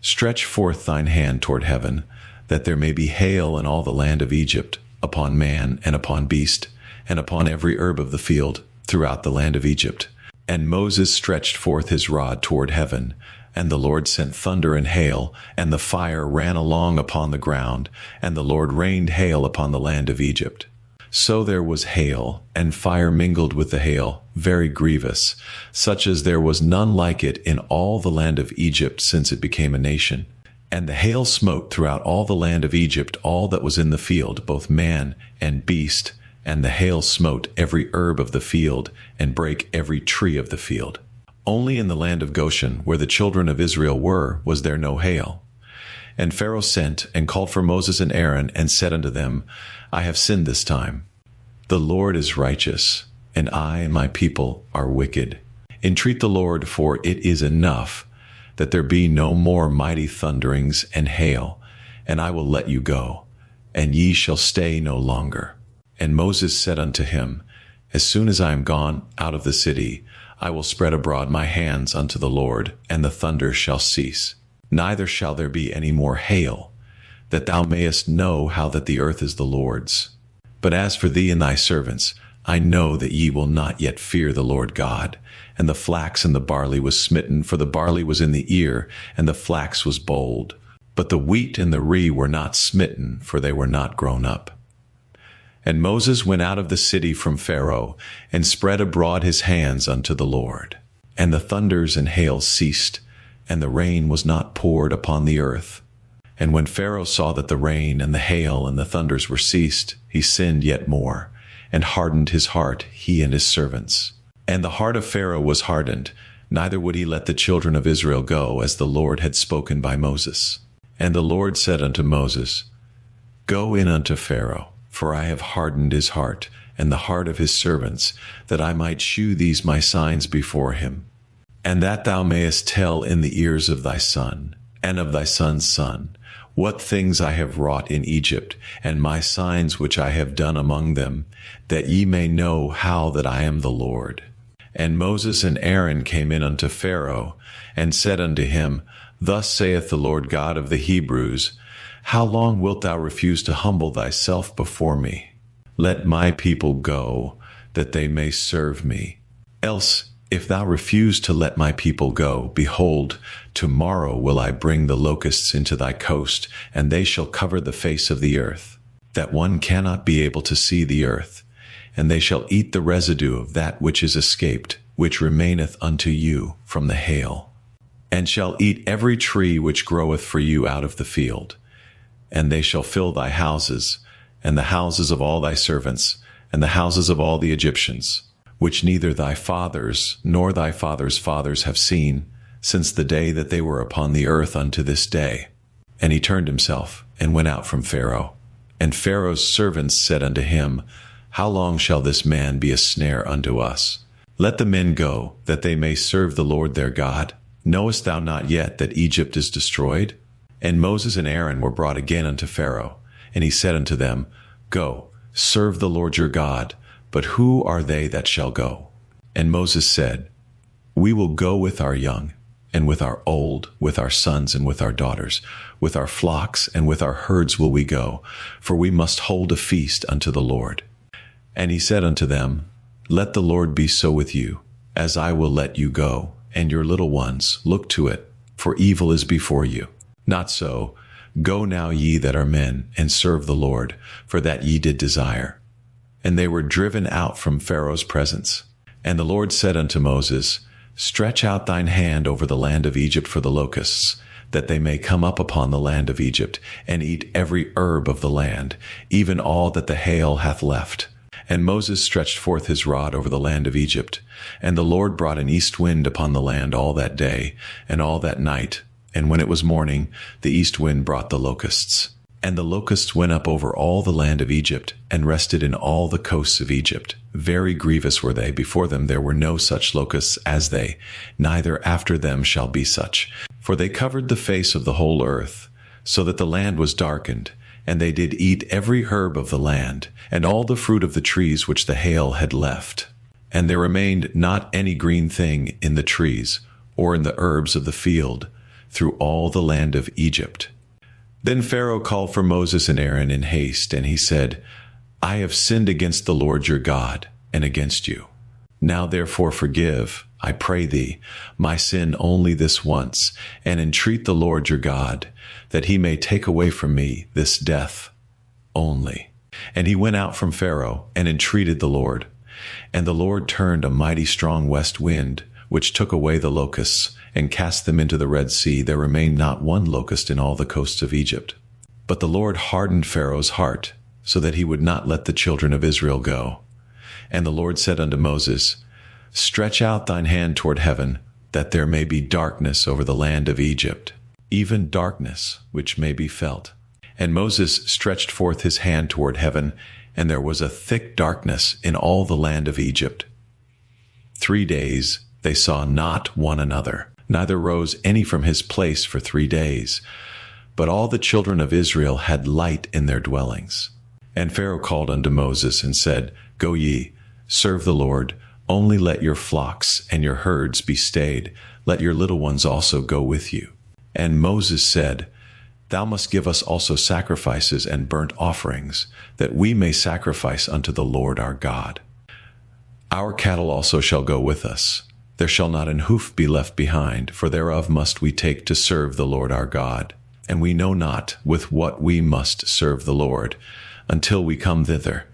Stretch forth thine hand toward heaven, that there may be hail in all the land of Egypt, upon man and upon beast, and upon every herb of the field throughout the land of Egypt. And Moses stretched forth his rod toward heaven, and the Lord sent thunder and hail, and the fire ran along upon the ground, and the Lord rained hail upon the land of Egypt. So there was hail, and fire mingled with the hail, very grievous, such as there was none like it in all the land of Egypt since it became a nation. And the hail smote throughout all the land of Egypt all that was in the field, both man and beast, and the hail smote every herb of the field, and brake every tree of the field. Only in the land of Goshen, where the children of Israel were, was there no hail. And Pharaoh sent and called for Moses and Aaron, and said unto them, I have sinned this time. The Lord is righteous, and I and my people are wicked. Entreat the Lord, for it is enough that there be no more mighty thunderings and hail, and I will let you go, and ye shall stay no longer. And Moses said unto him, As soon as I am gone out of the city, I will spread abroad my hands unto the Lord, and the thunder shall cease. Neither shall there be any more hail, that thou mayest know how that the earth is the Lord's. But as for thee and thy servants, I know that ye will not yet fear the Lord God. And the flax and the barley was smitten, for the barley was in the ear, and the flax was bold. But the wheat and the rye were not smitten, for they were not grown up. And Moses went out of the city from Pharaoh, and spread abroad his hands unto the Lord. And the thunders and hail ceased, and the rain was not poured upon the earth. And when Pharaoh saw that the rain and the hail and the thunders were ceased, he sinned yet more, and hardened his heart, he and his servants. And the heart of Pharaoh was hardened, neither would he let the children of Israel go, as the Lord had spoken by Moses. And the Lord said unto Moses, Go in unto Pharaoh, for I have hardened his heart, and the heart of his servants, that I might shew these my signs before him, and that thou mayest tell in the ears of thy son, and of thy son's son, what things I have wrought in Egypt, and my signs which I have done among them, that ye may know how that I am the Lord. And Moses and Aaron came in unto Pharaoh, and said unto him, Thus saith the Lord God of the Hebrews, How long wilt thou refuse to humble thyself before me? Let my people go, that they may serve me. Else, if thou refuse to let my people go, behold, tomorrow will I bring the locusts into thy coast, and they shall cover the face of the earth, that one cannot be able to see the earth. And they shall eat the residue of that which is escaped, which remaineth unto you from the hail, and shall eat every tree which groweth for you out of the field. And they shall fill thy houses, and the houses of all thy servants, and the houses of all the Egyptians, which neither thy fathers nor thy fathers' fathers have seen, since the day that they were upon the earth unto this day. And he turned himself, and went out from Pharaoh. And Pharaoh's servants said unto him, How long shall this man be a snare unto us? Let the men go, that they may serve the Lord their God. Knowest thou not yet that Egypt is destroyed? And Moses and Aaron were brought again unto Pharaoh. And he said unto them, Go, serve the Lord your God. But who are they that shall go? And Moses said, We will go with our young, and with our old, with our sons and with our daughters, with our flocks and with our herds will we go, for we must hold a feast unto the Lord. And he said unto them, Let the Lord be so with you, as I will let you go, and your little ones, look to it, for evil is before you. Not so, go now ye that are men, and serve the Lord, for that ye did desire. And they were driven out from Pharaoh's presence. And the Lord said unto Moses, Stretch out thine hand over the land of Egypt for the locusts, that they may come up upon the land of Egypt, and eat every herb of the land, even all that the hail hath left. And Moses stretched forth his rod over the land of Egypt, and the Lord brought an east wind upon the land all that day, and all that night. And when it was morning, the east wind brought the locusts. And the locusts went up over all the land of Egypt, and rested in all the coasts of Egypt. Very grievous were they. Before them there were no such locusts as they, neither after them shall be such. For they covered the face of the whole earth, so that the land was darkened. And they did eat every herb of the land, and all the fruit of the trees which the hail had left. And there remained not any green thing in the trees, or in the herbs of the field, through all the land of Egypt. Then Pharaoh called for Moses and Aaron in haste, and he said, I have sinned against the Lord your God, and against you. Now therefore forgive, I pray thee, my sin only this once, and entreat the Lord your God, that he may take away from me this death only. And he went out from Pharaoh, and entreated the Lord. And the Lord turned a mighty strong west wind, which took away the locusts, and cast them into the Red Sea. There remained not one locust in all the coasts of Egypt. But the Lord hardened Pharaoh's heart, so that he would not let the children of Israel go. And the Lord said unto Moses, Stretch out thine hand toward heaven, that there may be darkness over the land of Egypt, even darkness which may be felt. And Moses stretched forth his hand toward heaven, and there was a thick darkness in all the land of Egypt. 3 days they saw not one another, neither rose any from his place for 3 days. But all the children of Israel had light in their dwellings. And Pharaoh called unto Moses, and said, Go ye, serve the Lord, only let your flocks and your herds be stayed, let your little ones also go with you. And Moses said, Thou must give us also sacrifices and burnt offerings, that we may sacrifice unto the Lord our God. Our cattle also shall go with us. There shall not an hoof be left behind, for thereof must we take to serve the Lord our God. And we know not with what we must serve the Lord, until we come thither.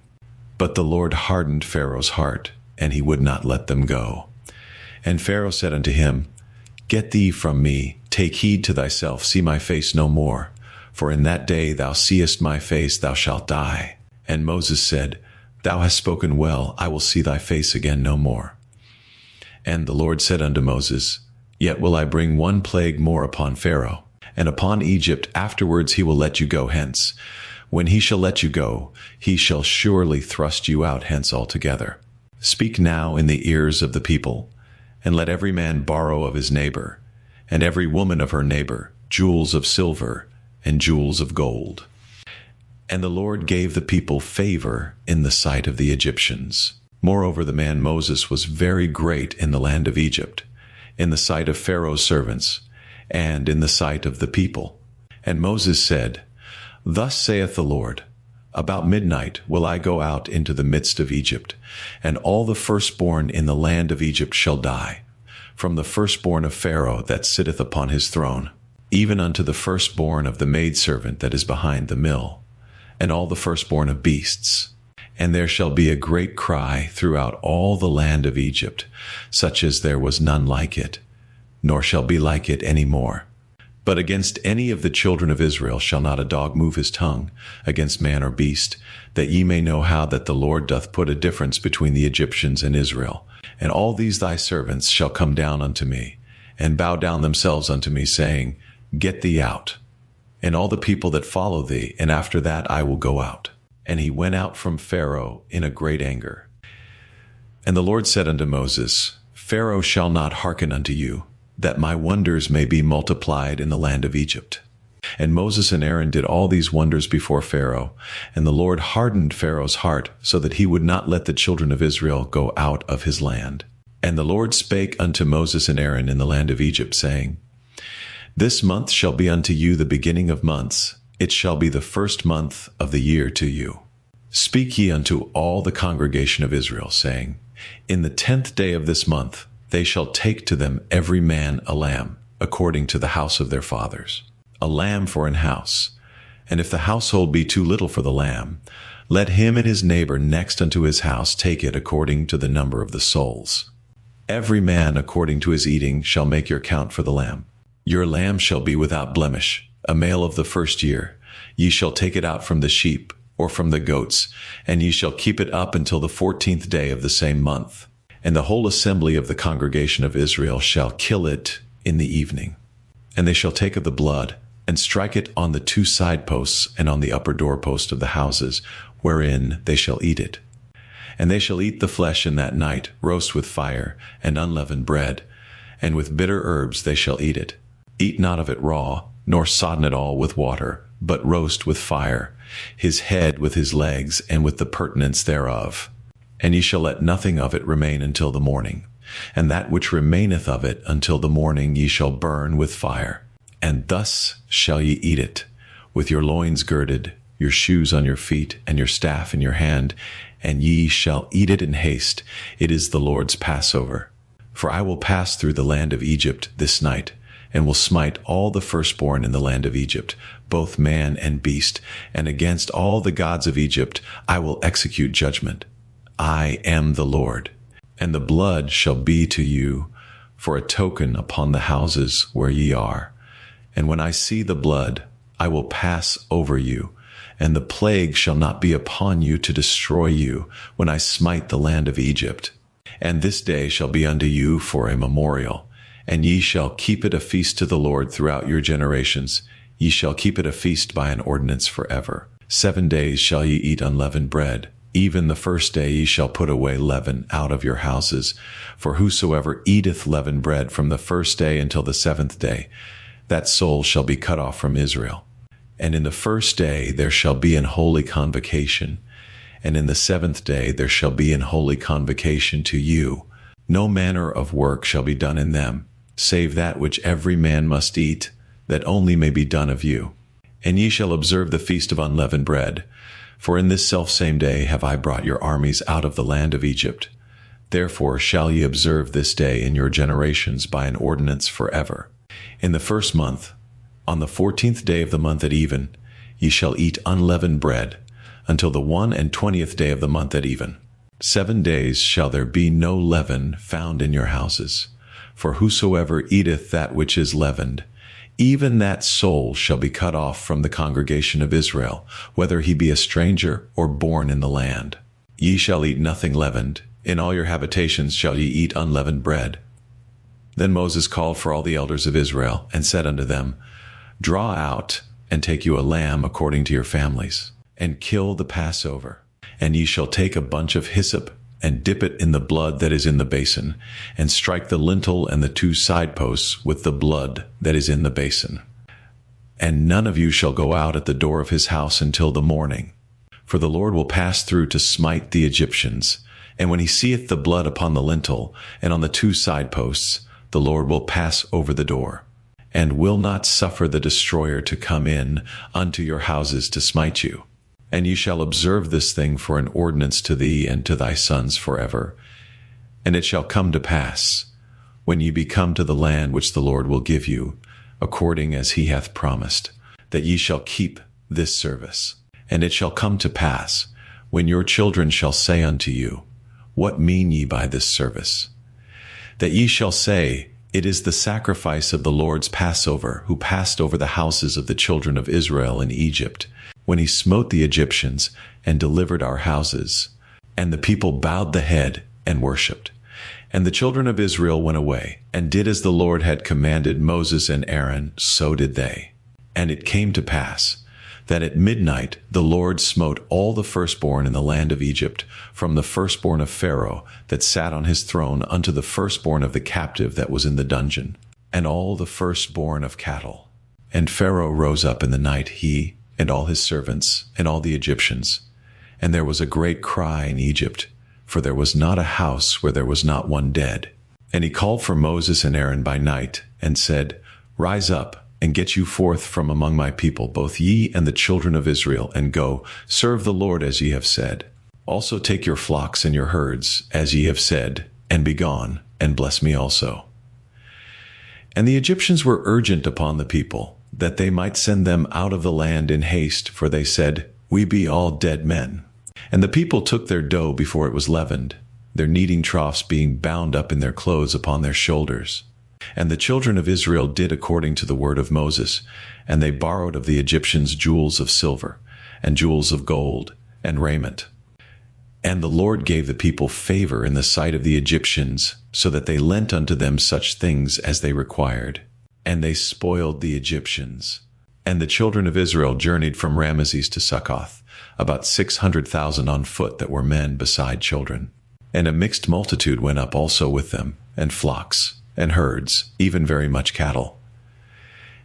But the Lord hardened Pharaoh's heart, and he would not let them go. And Pharaoh said unto him, Get thee from me, take heed to thyself, see my face no more. For in that day thou seest my face, thou shalt die. And Moses said, Thou hast spoken well, I will see thy face again no more. And the Lord said unto Moses, Yet will I bring one plague more upon Pharaoh, and upon Egypt. Afterwards he will let you go hence. When he shall let you go, he shall surely thrust you out hence altogether. Speak now in the ears of the people, and let every man borrow of his neighbor, and every woman of her neighbor, jewels of silver and jewels of gold. And the Lord gave the people favor in the sight of the Egyptians. Moreover, the man Moses was very great in the land of Egypt, in the sight of Pharaoh's servants, and in the sight of the people. And Moses said, Thus saith the Lord, About midnight will I go out into the midst of Egypt, and all the firstborn in the land of Egypt shall die, from the firstborn of Pharaoh that sitteth upon his throne, even unto the firstborn of the maidservant that is behind the mill, and all the firstborn of beasts. And there shall be a great cry throughout all the land of Egypt, such as there was none like it, nor shall be like it any more. But against any of the children of Israel shall not a dog move his tongue, against man or beast, that ye may know how that the Lord doth put a difference between the Egyptians and Israel. And all these thy servants shall come down unto me, and bow down themselves unto me, saying, Get thee out, and all the people that follow thee, and after that I will go out. And he went out from Pharaoh in a great anger. And the Lord said unto Moses, Pharaoh shall not hearken unto you, that my wonders may be multiplied in the land of Egypt. And Moses and Aaron did all these wonders before Pharaoh, and the Lord hardened Pharaoh's heart, so that he would not let the children of Israel go out of his land. And the Lord spake unto Moses and Aaron in the land of Egypt, saying, This month shall be unto you the beginning of months. It shall be the first month of the year to you. Speak ye unto all the congregation of Israel, saying, In the 10th day of this month they shall take to them every man a lamb, according to the house of their fathers, a lamb for an house. And if the household be too little for the lamb, let him and his neighbor next unto his house take it according to the number of the souls. Every man according to his eating shall make your count for the lamb. Your lamb shall be without blemish, a male of the first year. Ye shall take it out from the sheep, or from the goats, and ye shall keep it up until the 14th day of the same month. And the whole assembly of the congregation of Israel shall kill it in the evening. And they shall take of the blood, and strike it on the 2 side posts and on the upper doorpost of the houses, wherein they shall eat it. And they shall eat the flesh in that night, roast with fire, and unleavened bread, and with bitter herbs they shall eat it. Eat not of it raw, nor sodden it all with water, but roast with fire, his head with his legs, and with the purtenance thereof. And ye shall let nothing of it remain until the morning. And that which remaineth of it until the morning ye shall burn with fire. And thus shall ye eat it, with your loins girded, your shoes on your feet, and your staff in your hand, and ye shall eat it in haste. It is the Lord's Passover. For I will pass through the land of Egypt this night, and will smite all the firstborn in the land of Egypt, both man and beast, and against all the gods of Egypt I will execute judgment. I am the Lord. And the blood shall be to you for a token upon the houses where ye are. And when I see the blood, I will pass over you, and the plague shall not be upon you to destroy you when I smite the land of Egypt. And this day shall be unto you for a memorial, and ye shall keep it a feast to the Lord throughout your generations. Ye shall keep it a feast by an ordinance forever. 7 days shall ye eat unleavened bread. Even the first day ye shall put away leaven out of your houses. For whosoever eateth leavened bread from the first day until the 7th day, that soul shall be cut off from Israel. And in the first day there shall be an holy convocation, and in the 7th day there shall be an holy convocation to you. No manner of work shall be done in them, save that which every man must eat, that only may be done of you. And ye shall observe the feast of unleavened bread. For in this selfsame day have I brought your armies out of the land of Egypt. Therefore shall ye observe this day in your generations by an ordinance forever. In the 1st month, on the 14th day of the month at even, ye shall eat unleavened bread, until the 21st day of the month at even. 7 days shall there be no leaven found in your houses. For whosoever eateth that which is leavened, even that soul shall be cut off from the congregation of Israel, whether he be a stranger or born in the land. Ye shall eat nothing leavened. In all your habitations shall ye eat unleavened bread. Then Moses called for all the elders of Israel, and said unto them, Draw out, and take you a lamb according to your families, and kill the Passover. And ye shall take a bunch of hyssop, and dip it in the blood that is in the basin, and strike the lintel and the 2 side posts with the blood that is in the basin. And none of you shall go out at the door of his house until the morning. For the Lord will pass through to smite the Egyptians. And when he seeth the blood upon the lintel and on the 2 side posts, the Lord will pass over the door, and will not suffer the destroyer to come in unto your houses to smite you. And ye shall observe this thing for an ordinance to thee and to thy sons forever. And it shall come to pass, when ye be come to the land which the Lord will give you, according as he hath promised, that ye shall keep this service. And it shall come to pass, when your children shall say unto you, What mean ye by this service? That ye shall say, It is the sacrifice of the Lord's Passover, who passed over the houses of the children of Israel in Egypt, when he smote the Egyptians and delivered our houses. And the people bowed the head and worshipped. And the children of Israel went away, and did as the Lord had commanded Moses and Aaron, so did they. And it came to pass, that at midnight the Lord smote all the firstborn in the land of Egypt, from the firstborn of Pharaoh that sat on his throne unto the firstborn of the captive that was in the dungeon, and all the firstborn of cattle. And Pharaoh rose up in the night, he, and all his servants, and all the Egyptians. And there was a great cry in Egypt, for there was not a house where there was not one dead. And he called for Moses and Aaron by night, and said, Rise up, and get you forth from among my people, both ye and the children of Israel, and go, serve the Lord as ye have said. Also take your flocks and your herds, as ye have said, and be gone, and bless me also. And the Egyptians were urgent upon the people, that they might send them out of the land in haste, for they said, We be all dead men. And the people took their dough before it was leavened, their kneading troughs being bound up in their clothes upon their shoulders. And the children of Israel did according to the word of Moses, and they borrowed of the Egyptians jewels of silver, and jewels of gold, and raiment. And the Lord gave the people favor in the sight of the Egyptians, so that they lent unto them such things as they required. And they spoiled the Egyptians. And the children of Israel journeyed from Ramesses to Succoth, about 600,000 on foot that were men beside children. And a mixed multitude went up also with them, and flocks, and herds, even very much cattle.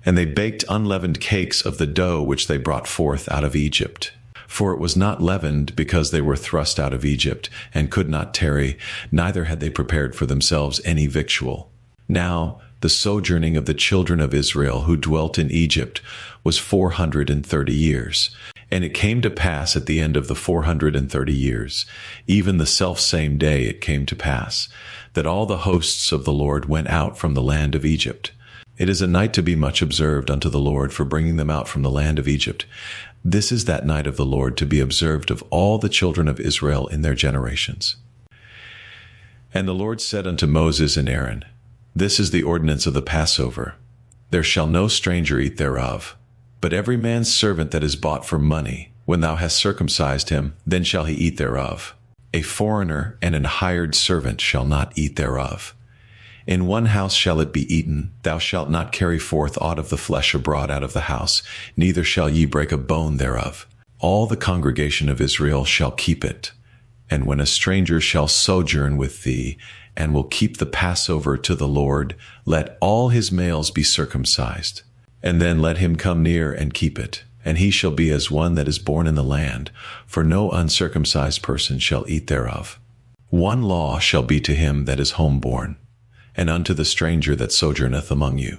And they baked unleavened cakes of the dough which they brought forth out of Egypt. For it was not leavened, because they were thrust out of Egypt, and could not tarry, neither had they prepared for themselves any victual. Now the sojourning of the children of Israel who dwelt in Egypt was 430 years. And it came to pass at the end of the 430 years, even the selfsame day it came to pass, that all the hosts of the Lord went out from the land of Egypt. It is a night to be much observed unto the Lord for bringing them out from the land of Egypt. This is that night of the Lord to be observed of all the children of Israel in their generations. And the Lord said unto Moses and Aaron, This is the ordinance of the Passover. There shall no stranger eat thereof. But every man's servant that is bought for money, when thou hast circumcised him, then shall he eat thereof. A foreigner and an hired servant shall not eat thereof. In one house shall it be eaten. Thou shalt not carry forth aught of the flesh abroad out of the house, neither shall ye break a bone thereof. All the congregation of Israel shall keep it. And when a stranger shall sojourn with thee, and will keep the Passover to the Lord, let all his males be circumcised. And then let him come near and keep it. And he shall be as one that is born in the land, for no uncircumcised person shall eat thereof. One law shall be to him that is homeborn, and unto the stranger that sojourneth among you.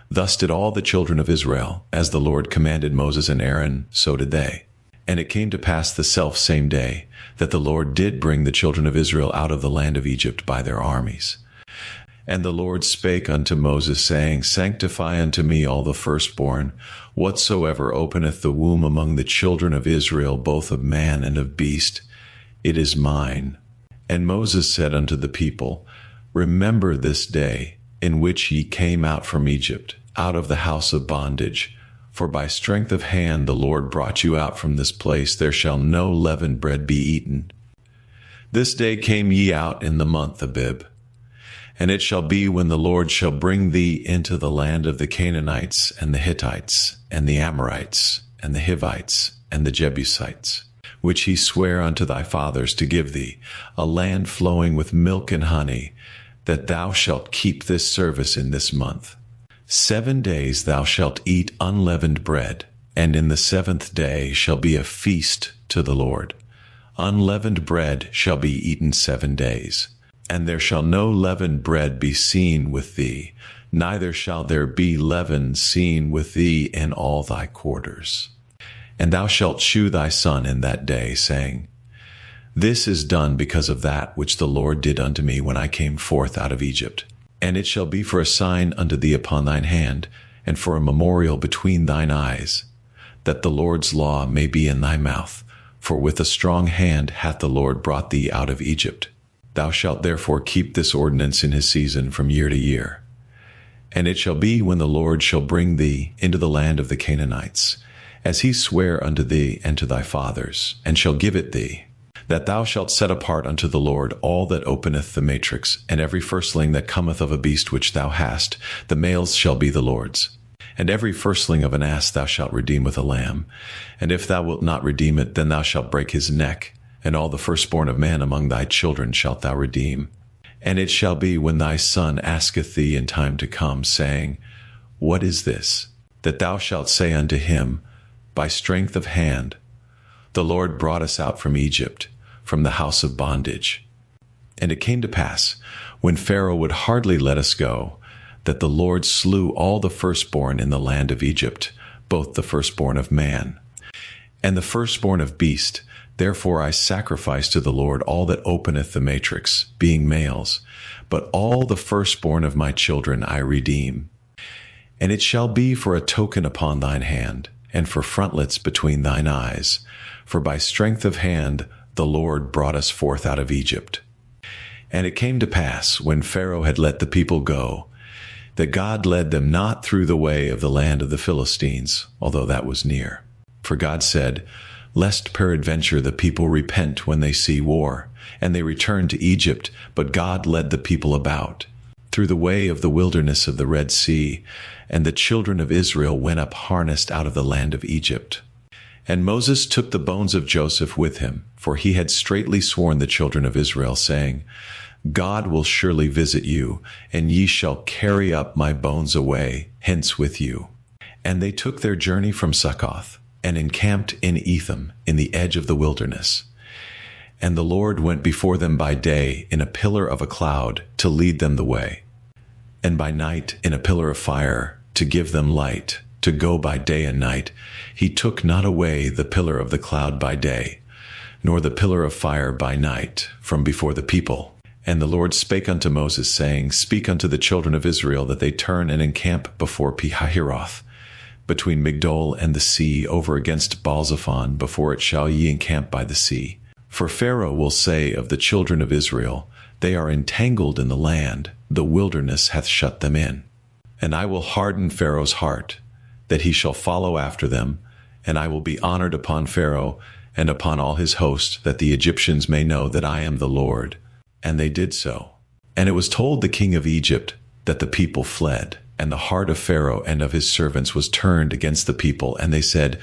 Thus did all the children of Israel, as the Lord commanded Moses and Aaron, so did they. And it came to pass the selfsame day, that the Lord did bring the children of Israel out of the land of Egypt by their armies. And the Lord spake unto Moses, saying, Sanctify unto me all the firstborn, whatsoever openeth the womb among the children of Israel, both of man and of beast, it is mine. And Moses said unto the people, Remember this day, in which ye came out from Egypt, out of the house of bondage. For by strength of hand the Lord brought you out from this place. There shall no leavened bread be eaten. This day came ye out in the month Abib. And it shall be when the Lord shall bring thee into the land of the Canaanites, and the Hittites, and the Amorites, and the Hivites, and the Jebusites, which he sware unto thy fathers to give thee, a land flowing with milk and honey, that thou shalt keep this service in this month. 7 days thou shalt eat unleavened bread, and in the 7th day shall be a feast to the Lord. Unleavened bread shall be eaten 7 days. And there shall no leavened bread be seen with thee, neither shall there be leaven seen with thee in all thy quarters. And thou shalt shew thy son in that day, saying, This is done because of that which the Lord did unto me when I came forth out of Egypt. And it shall be for a sign unto thee upon thine hand, and for a memorial between thine eyes, that the Lord's law may be in thy mouth. For with a strong hand hath the Lord brought thee out of Egypt. Thou shalt therefore keep this ordinance in his season from year to year. And it shall be when the Lord shall bring thee into the land of the Canaanites, as he sware unto thee and to thy fathers, and shall give it thee, that thou shalt set apart unto the Lord all that openeth the matrix, and every firstling that cometh of a beast which thou hast, the males shall be the Lord's. And every firstling of an ass thou shalt redeem with a lamb. And if thou wilt not redeem it, then thou shalt break his neck. And all the firstborn of man among thy children shalt thou redeem. And it shall be when thy son asketh thee in time to come, saying, What is this? That thou shalt say unto him, By strength of hand, the Lord brought us out from Egypt, from the house of bondage. And it came to pass, when Pharaoh would hardly let us go, that the Lord slew all the firstborn in the land of Egypt, both the firstborn of man, and the firstborn of beast. Therefore I sacrifice to the Lord all that openeth the matrix, being males, but all the firstborn of my children I redeem. And it shall be for a token upon thine hand, and for frontlets between thine eyes. For by strength of hand the Lord brought us forth out of Egypt. And it came to pass, when Pharaoh had let the people go, that God led them not through the way of the land of the Philistines, although that was near. For God said, Lest peradventure the people repent when they see war, and they return to Egypt. But God led the people about through the way of the wilderness of the Red Sea, and the children of Israel went up harnessed out of the land of Egypt. And Moses took the bones of Joseph with him, for he had straitly sworn the children of Israel, saying, God will surely visit you, and ye shall carry up my bones away hence with you. And they took their journey from Succoth, and encamped in Etham, in the edge of the wilderness. And the Lord went before them by day in a pillar of a cloud to lead them the way, and by night in a pillar of fire, to give them light, to go by day and night. He took not away the pillar of the cloud by day, nor the pillar of fire by night from before the people. And the Lord spake unto Moses, saying, Speak unto the children of Israel, that they turn and encamp before Pihahiroth, between Migdol and the sea, over against Baalzephon, before it shall ye encamp by the sea. For Pharaoh will say of the children of Israel, They are entangled in the land, the wilderness hath shut them in. And I will harden Pharaoh's heart, that he shall follow after them, and I will be honored upon Pharaoh and upon all his host, that the Egyptians may know that I am the Lord. And they did so. And it was told the king of Egypt that the people fled, and the heart of Pharaoh and of his servants was turned against the people, and they said,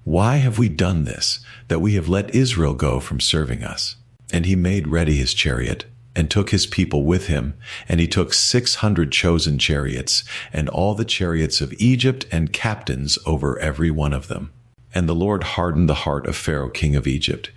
Why have we done this, that we have let Israel go from serving us? And he made ready his chariot, and took his people with him, and he took 600 chosen chariots, and all the chariots of Egypt, and captains over every one of them. And the Lord hardened the heart of Pharaoh king of Egypt,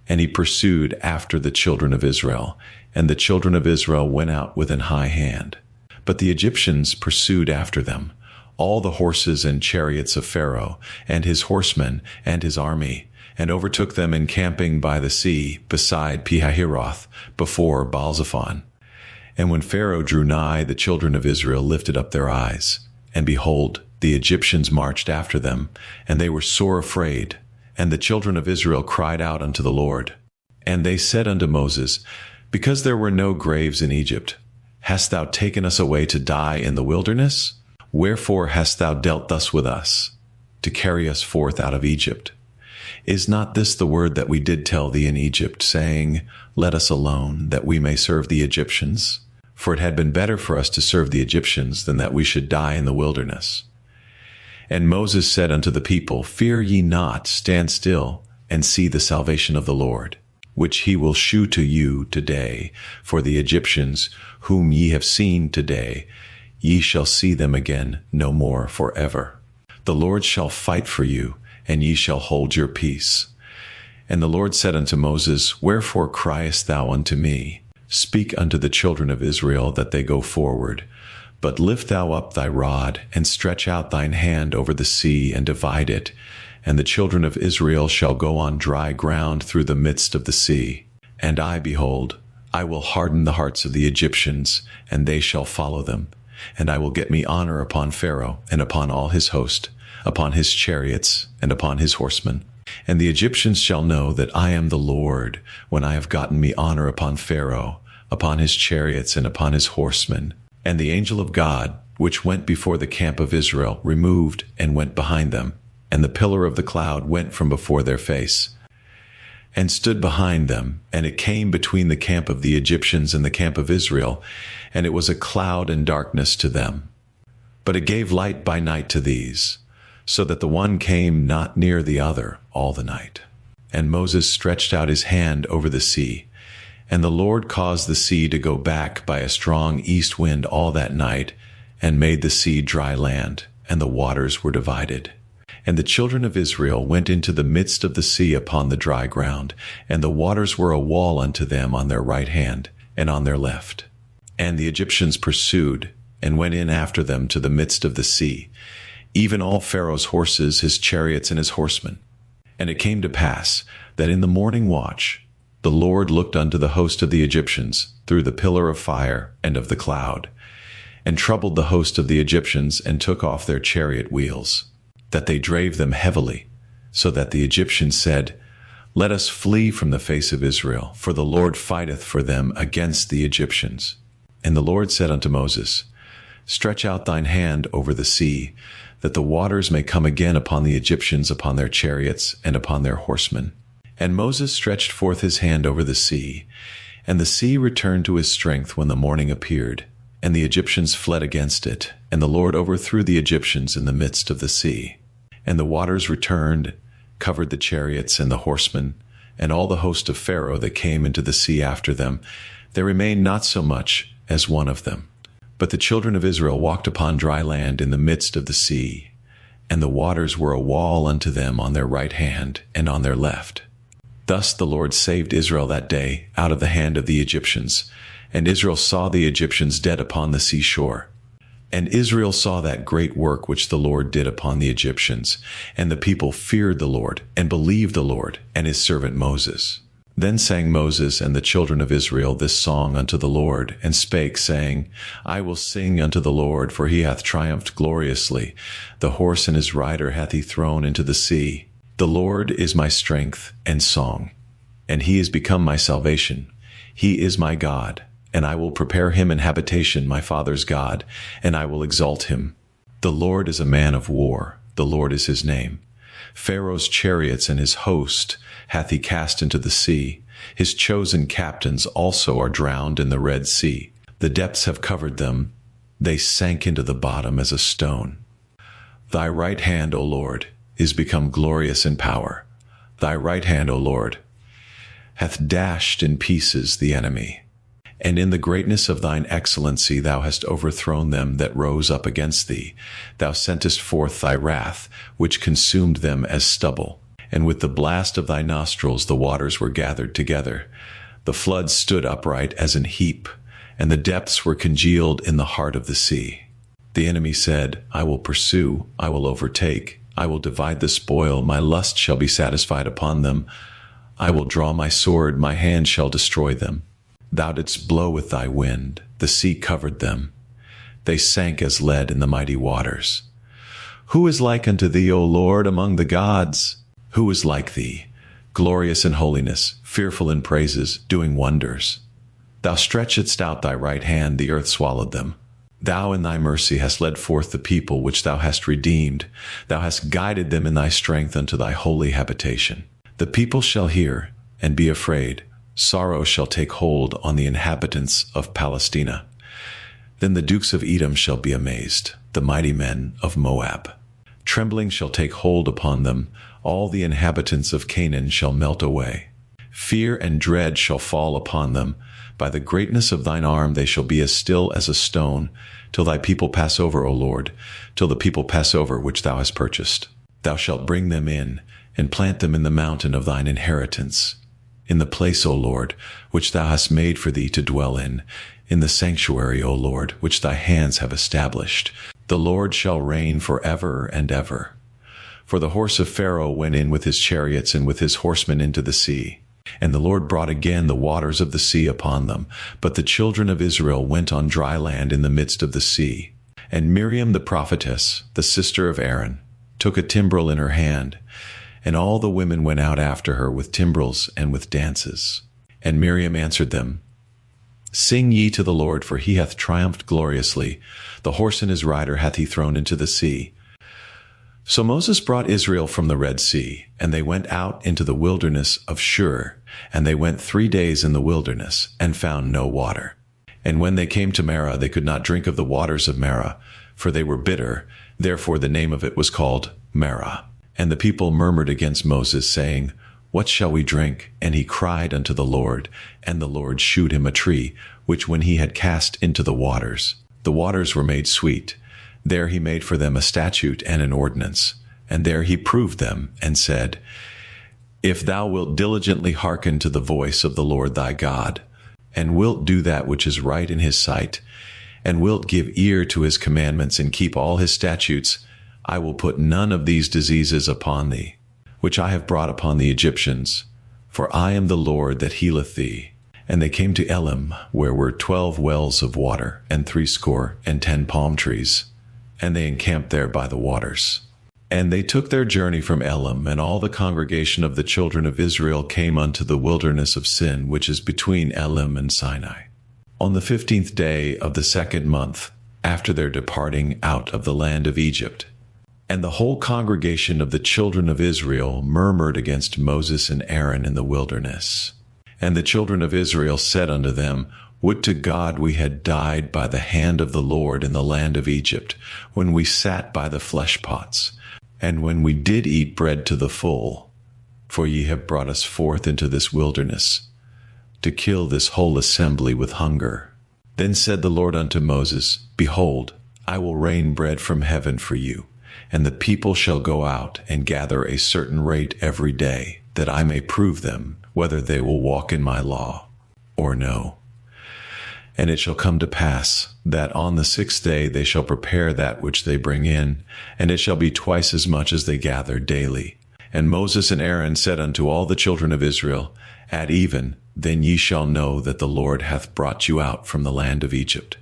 and he pursued after the children of Israel, and the children of Israel went out with an high hand. But the Egyptians pursued after them, all the horses and chariots of Pharaoh, and his horsemen, and his army, and overtook them encamping by the sea, beside Pihahiroth, before Baalzephon. And when Pharaoh drew nigh, the children of Israel lifted up their eyes, and behold, the Egyptians marched after them, and they were sore afraid. And the children of Israel cried out unto the Lord. And they said unto Moses, Because there were no graves in Egypt, hast thou taken us away to die in the wilderness? Wherefore hast thou dealt thus with us, to carry us forth out of Egypt? Is not this the word that we did tell thee in Egypt, saying, Let us alone, that we may serve the Egyptians? For it had been better for us to serve the Egyptians than that we should die in the wilderness. And Moses said unto the people, Fear ye not, stand still, and see the salvation of the Lord, which he will shew to you today. For the Egyptians, whom ye have seen today, ye shall see them again no more forever. The Lord shall fight for you, and ye shall hold your peace. And the Lord said unto Moses, Wherefore criest thou unto me? Speak unto the children of Israel that they go forward. But lift thou up thy rod, and stretch out thine hand over the sea, and divide it. And the children of Israel shall go on dry ground through the midst of the sea. And I, behold, I will harden the hearts of the Egyptians, and they shall follow them. And I will get me honor upon Pharaoh, and upon all his host, upon his chariots, and upon his horsemen. And the Egyptians shall know that I am the Lord, when I have gotten me honor upon Pharaoh, upon his chariots, and upon his horsemen. And the angel of God, which went before the camp of Israel, removed and went behind them. And the pillar of the cloud went from before their face, and stood behind them. And it came between the camp of the Egyptians and the camp of Israel, and it was a cloud and darkness to them. But it gave light by night to these, so that the one came not near the other all the night. And Moses stretched out his hand over the sea, and the Lord caused the sea to go back by a strong east wind all that night, and made the sea dry land, and the waters were divided. And the children of Israel went into the midst of the sea upon the dry ground, and the waters were a wall unto them on their right hand and on their left. And the Egyptians pursued, and went in after them to the midst of the sea, even all Pharaoh's horses, his chariots, and his horsemen. And it came to pass that in the morning watch the Lord looked unto the host of the Egyptians through the pillar of fire and of the cloud, and troubled the host of the Egyptians, and took off their chariot wheels, that they drave them heavily, so that the Egyptians said, Let us flee from the face of Israel, for the Lord fighteth for them against the Egyptians. And the Lord said unto Moses, Stretch out thine hand over the sea, that the waters may come again upon the Egyptians, upon their chariots, and upon their horsemen. And Moses stretched forth his hand over the sea, and the sea returned to his strength when the morning appeared, and the Egyptians fled against it, and the Lord overthrew the Egyptians in the midst of the sea. And the waters returned, covered the chariots and the horsemen, and all the host of Pharaoh that came into the sea after them. There remained not so much as one of them. But the children of Israel walked upon dry land in the midst of the sea, and the waters were a wall unto them on their right hand and on their left. Thus the Lord saved Israel that day out of the hand of the Egyptians, and Israel saw the Egyptians dead upon the seashore. And Israel saw that great work which the Lord did upon the Egyptians, and the people feared the Lord, and believed the Lord and his servant Moses. Then sang Moses and the children of Israel this song unto the Lord, and spake, saying, I will sing unto the Lord, for he hath triumphed gloriously. The horse and his rider hath he thrown into the sea. The Lord is my strength and song, and he is become my salvation. He is my God, and I will prepare him an habitation, my father's God, and I will exalt him. The Lord is a man of war, the Lord is his name. Pharaoh's chariots and his host hath he cast into the sea. His chosen captains also are drowned in the Red Sea. The depths have covered them. They sank into the bottom as a stone. Thy right hand, O Lord, is become glorious in power. Thy right hand, O Lord, hath dashed in pieces the enemy. And in the greatness of thine excellency thou hast overthrown them that rose up against thee. Thou sentest forth thy wrath, which consumed them as stubble. And with the blast of thy nostrils the waters were gathered together. The floods stood upright as an heap, and the depths were congealed in the heart of the sea. The enemy said, I will pursue, I will overtake, I will divide the spoil, my lust shall be satisfied upon them. I will draw my sword, my hand shall destroy them. Thou didst blow with thy wind, the sea covered them. They sank as lead in the mighty waters. Who is like unto thee, O Lord, among the gods? Who is like thee, glorious in holiness, fearful in praises, doing wonders? Thou stretchedst out thy right hand, the earth swallowed them. Thou in thy mercy hast led forth the people which thou hast redeemed. Thou hast guided them in thy strength unto thy holy habitation. The people shall hear and be afraid. Sorrow shall take hold on the inhabitants of Palestina. Then the dukes of Edom shall be amazed, the mighty men of Moab. Trembling shall take hold upon them. All the inhabitants of Canaan shall melt away. Fear and dread shall fall upon them. By the greatness of thine arm they shall be as still as a stone, till thy people pass over, O Lord, till the people pass over which thou hast purchased. Thou shalt bring them in, and plant them in the mountain of thine inheritance, in the place, O Lord, which thou hast made for thee to dwell in the sanctuary, O Lord, which thy hands have established. The Lord shall reign forever and ever. For the horse of Pharaoh went in with his chariots and with his horsemen into the sea. And the Lord brought again the waters of the sea upon them. But the children of Israel went on dry land in the midst of the sea. And Miriam the prophetess, the sister of Aaron, took a timbrel in her hand, and all the women went out after her with timbrels and with dances. And Miriam answered them, Sing ye to the Lord, for he hath triumphed gloriously. The horse and his rider hath he thrown into the sea. So Moses brought Israel from the Red Sea, and they went out into the wilderness of Shur, and they went 3 days in the wilderness, and found no water. And when they came to Marah, they could not drink of the waters of Marah, for they were bitter. Therefore the name of it was called Marah. And the people murmured against Moses, saying, What shall we drink? And he cried unto the Lord, and the Lord shewed him a tree, which when he had cast into the waters were made sweet. There he made for them a statute and an ordinance, and there he proved them, and said, If thou wilt diligently hearken to the voice of the Lord thy God, and wilt do that which is right in his sight, and wilt give ear to his commandments, and keep all his statutes, I will put none of these diseases upon thee, which I have brought upon the Egyptians, for I am the Lord that healeth thee. And they came to Elim, where were 12 wells of water, and 70 palm trees, and they encamped there by the waters. And they took their journey from Elim, and all the congregation of the children of Israel came unto the wilderness of Sin, which is between Elim and Sinai, on the 15th day of the 2nd month, after their departing out of the land of Egypt. And the whole congregation of the children of Israel murmured against Moses and Aaron in the wilderness. And the children of Israel said unto them, Would to God we had died by the hand of the Lord in the land of Egypt, when we sat by the flesh pots, and when we did eat bread to the full. For ye have brought us forth into this wilderness, to kill this whole assembly with hunger. Then said the Lord unto Moses, Behold, I will rain bread from heaven for you, and the people shall go out and gather a certain rate every day, that I may prove them, whether they will walk in my law or no. And it shall come to pass that on the 6th day they shall prepare that which they bring in, and it shall be twice as much as they gather daily. And Moses and Aaron said unto all the children of Israel, At even, then ye shall know that the Lord hath brought you out from the land of Egypt.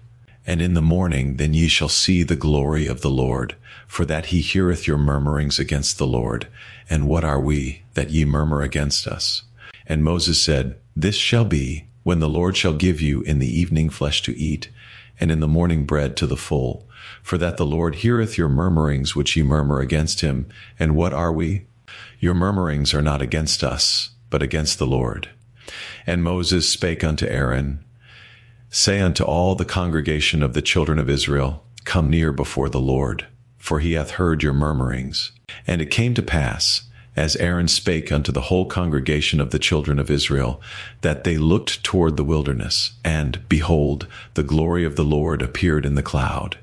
And in the morning then ye shall see the glory of the Lord, for that he heareth your murmurings against the Lord. And what are we, that ye murmur against us? And Moses said, This shall be, when the Lord shall give you in the evening flesh to eat, and in the morning bread to the full, for that the Lord heareth your murmurings which ye murmur against him. And what are we? Your murmurings are not against us, but against the Lord. And Moses spake unto Aaron, Say unto all the congregation of the children of Israel, Come near before the Lord, for he hath heard your murmurings. And it came to pass, as Aaron spake unto the whole congregation of the children of Israel, that they looked toward the wilderness, and, behold, the glory of the Lord appeared in the cloud.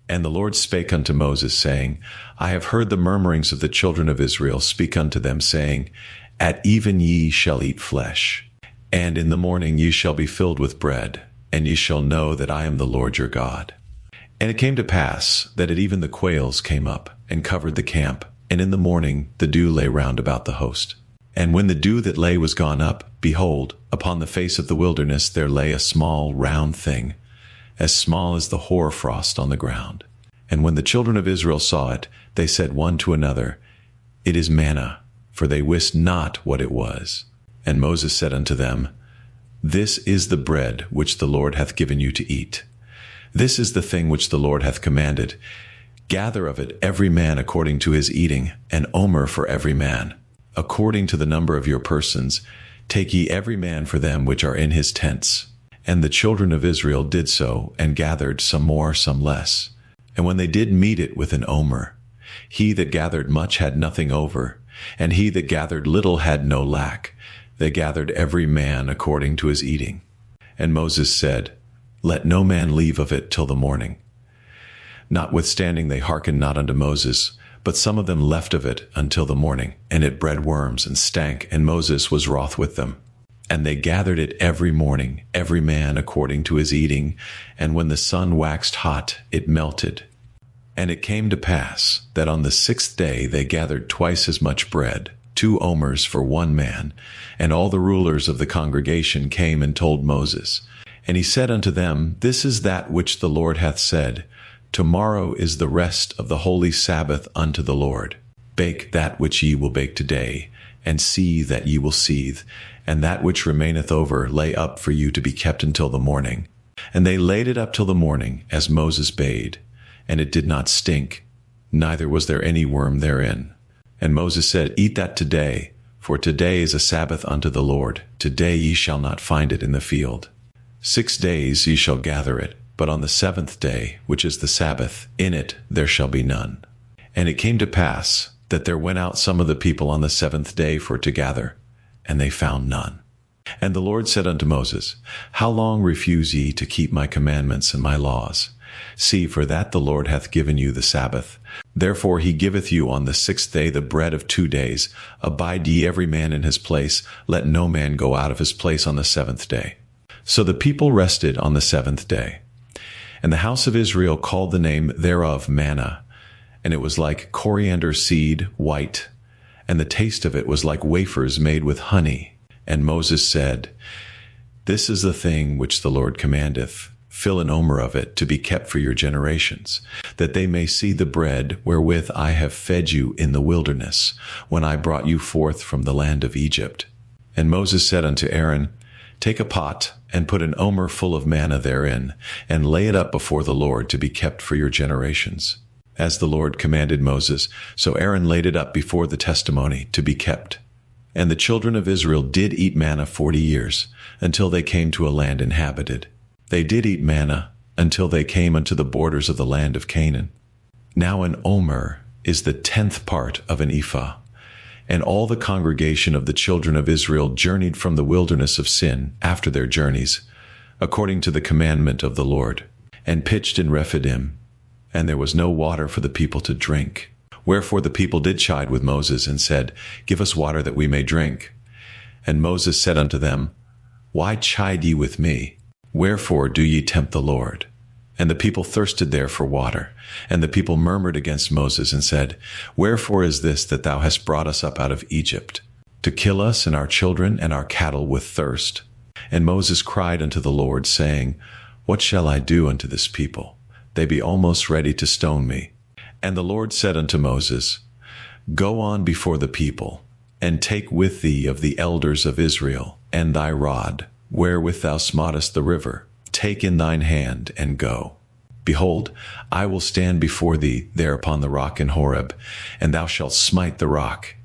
And the Lord spake unto Moses, saying, I have heard the murmurings of the children of Israel. Speak unto them, saying, At even ye shall eat flesh, and in the morning ye shall be filled with bread, and ye shall know that I am the Lord your God. And it came to pass that at even the quails came up, and covered the camp, and in the morning the dew lay round about the host. And when the dew that lay was gone up, behold, upon the face of the wilderness there lay a small round thing, as small as the hoar frost on the ground. And when the children of Israel saw it, they said one to another, It is manna, for they wist not what it was. And Moses said unto them, This is the bread which the Lord hath given you to eat. This is the thing which the Lord hath commanded. Gather of it every man according to his eating, an omer for every man. According to the number of your persons, take ye every man for them which are in his tents. And the children of Israel did so, and gathered some more, some less. And when they did meet it with an omer, he that gathered much had nothing over, and he that gathered little had no lack. They gathered every man according to his eating. And Moses said, Let no man leave of it till the morning. Notwithstanding they hearkened not unto Moses, but some of them left of it until the morning, and it bred worms and stank, and Moses was wroth with them. And they gathered it every morning, every man according to his eating, and when the sun waxed hot, it melted. And it came to pass that on the 6th day they gathered twice as much bread, 2 omers for one man. And all the rulers of the congregation came and told Moses. And he said unto them, This is that which the Lord hath said, Tomorrow is the rest of the holy Sabbath unto the Lord. Bake that which ye will bake today, and seethe that ye will seethe, and that which remaineth over lay up for you to be kept until the morning. And they laid it up till the morning, as Moses bade. And it did not stink, neither was there any worm therein. And Moses said, Eat that today, for today is a Sabbath unto the Lord. Today ye shall not find it in the field. 6 days ye shall gather it, but on the 7th day, which is the Sabbath, in it there shall be none. And it came to pass that there went out some of the people on the 7th day for to gather, and they found none. And the Lord said unto Moses, How long refuse ye to keep my commandments and my laws? See, for that the Lord hath given you the Sabbath. Therefore he giveth you on the 6th day the bread of 2 days. Abide ye every man in his place. Let no man go out of his place on the 7th day. So the people rested on the 7th day. And the house of Israel called the name thereof manna, and it was like coriander seed, white, and the taste of it was like wafers made with honey. And Moses said, This is the thing which the Lord commandeth. Fill an omer of it to be kept for your generations, that they may see the bread wherewith I have fed you in the wilderness, when I brought you forth from the land of Egypt. And Moses said unto Aaron, Take a pot, and put an omer full of manna therein, and lay it up before the Lord to be kept for your generations. As the Lord commanded Moses, so Aaron laid it up before the testimony to be kept. And the children of Israel did eat manna 40 years, until they came to a land inhabited. They did eat manna until they came unto the borders of the land of Canaan. Now an omer is the 10th part of an ephah. And all the congregation of the children of Israel journeyed from the wilderness of Sin after their journeys, according to the commandment of the Lord, and pitched in Rephidim, and there was no water for the people to drink. Wherefore the people did chide with Moses, and said, Give us water that we may drink. And Moses said unto them, Why chide ye with me? Wherefore do ye tempt the Lord? And the people thirsted there for water. And the people murmured against Moses and said, Wherefore is this that thou hast brought us up out of Egypt, to kill us and our children and our cattle with thirst? And Moses cried unto the Lord, saying, What shall I do unto this people? They be almost ready to stone me. And the Lord said unto Moses, Go on before the people, and take with thee of the elders of Israel, and thy rod, wherewith thou smootest the river, take in thine hand, and go. Behold, I will stand before thee there upon the rock in Horeb, and thou shalt smite the rock,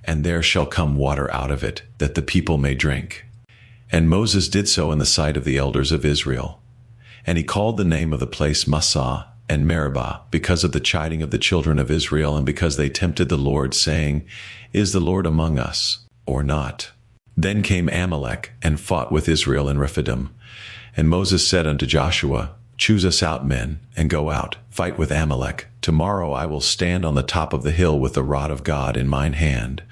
and there shall come water out of it, that the people may drink. And Moses did so in the sight of the elders of Israel. And he called the name of the place Massah and Meribah, because of the chiding of the children of Israel, and because they tempted the Lord, saying, Is the Lord among us, or not? Then came Amalek, and fought with Israel in Rephidim. And Moses said unto Joshua, Choose us out men, and go out, fight with Amalek. Tomorrow I will stand on the top of the hill with the rod of God in mine hand.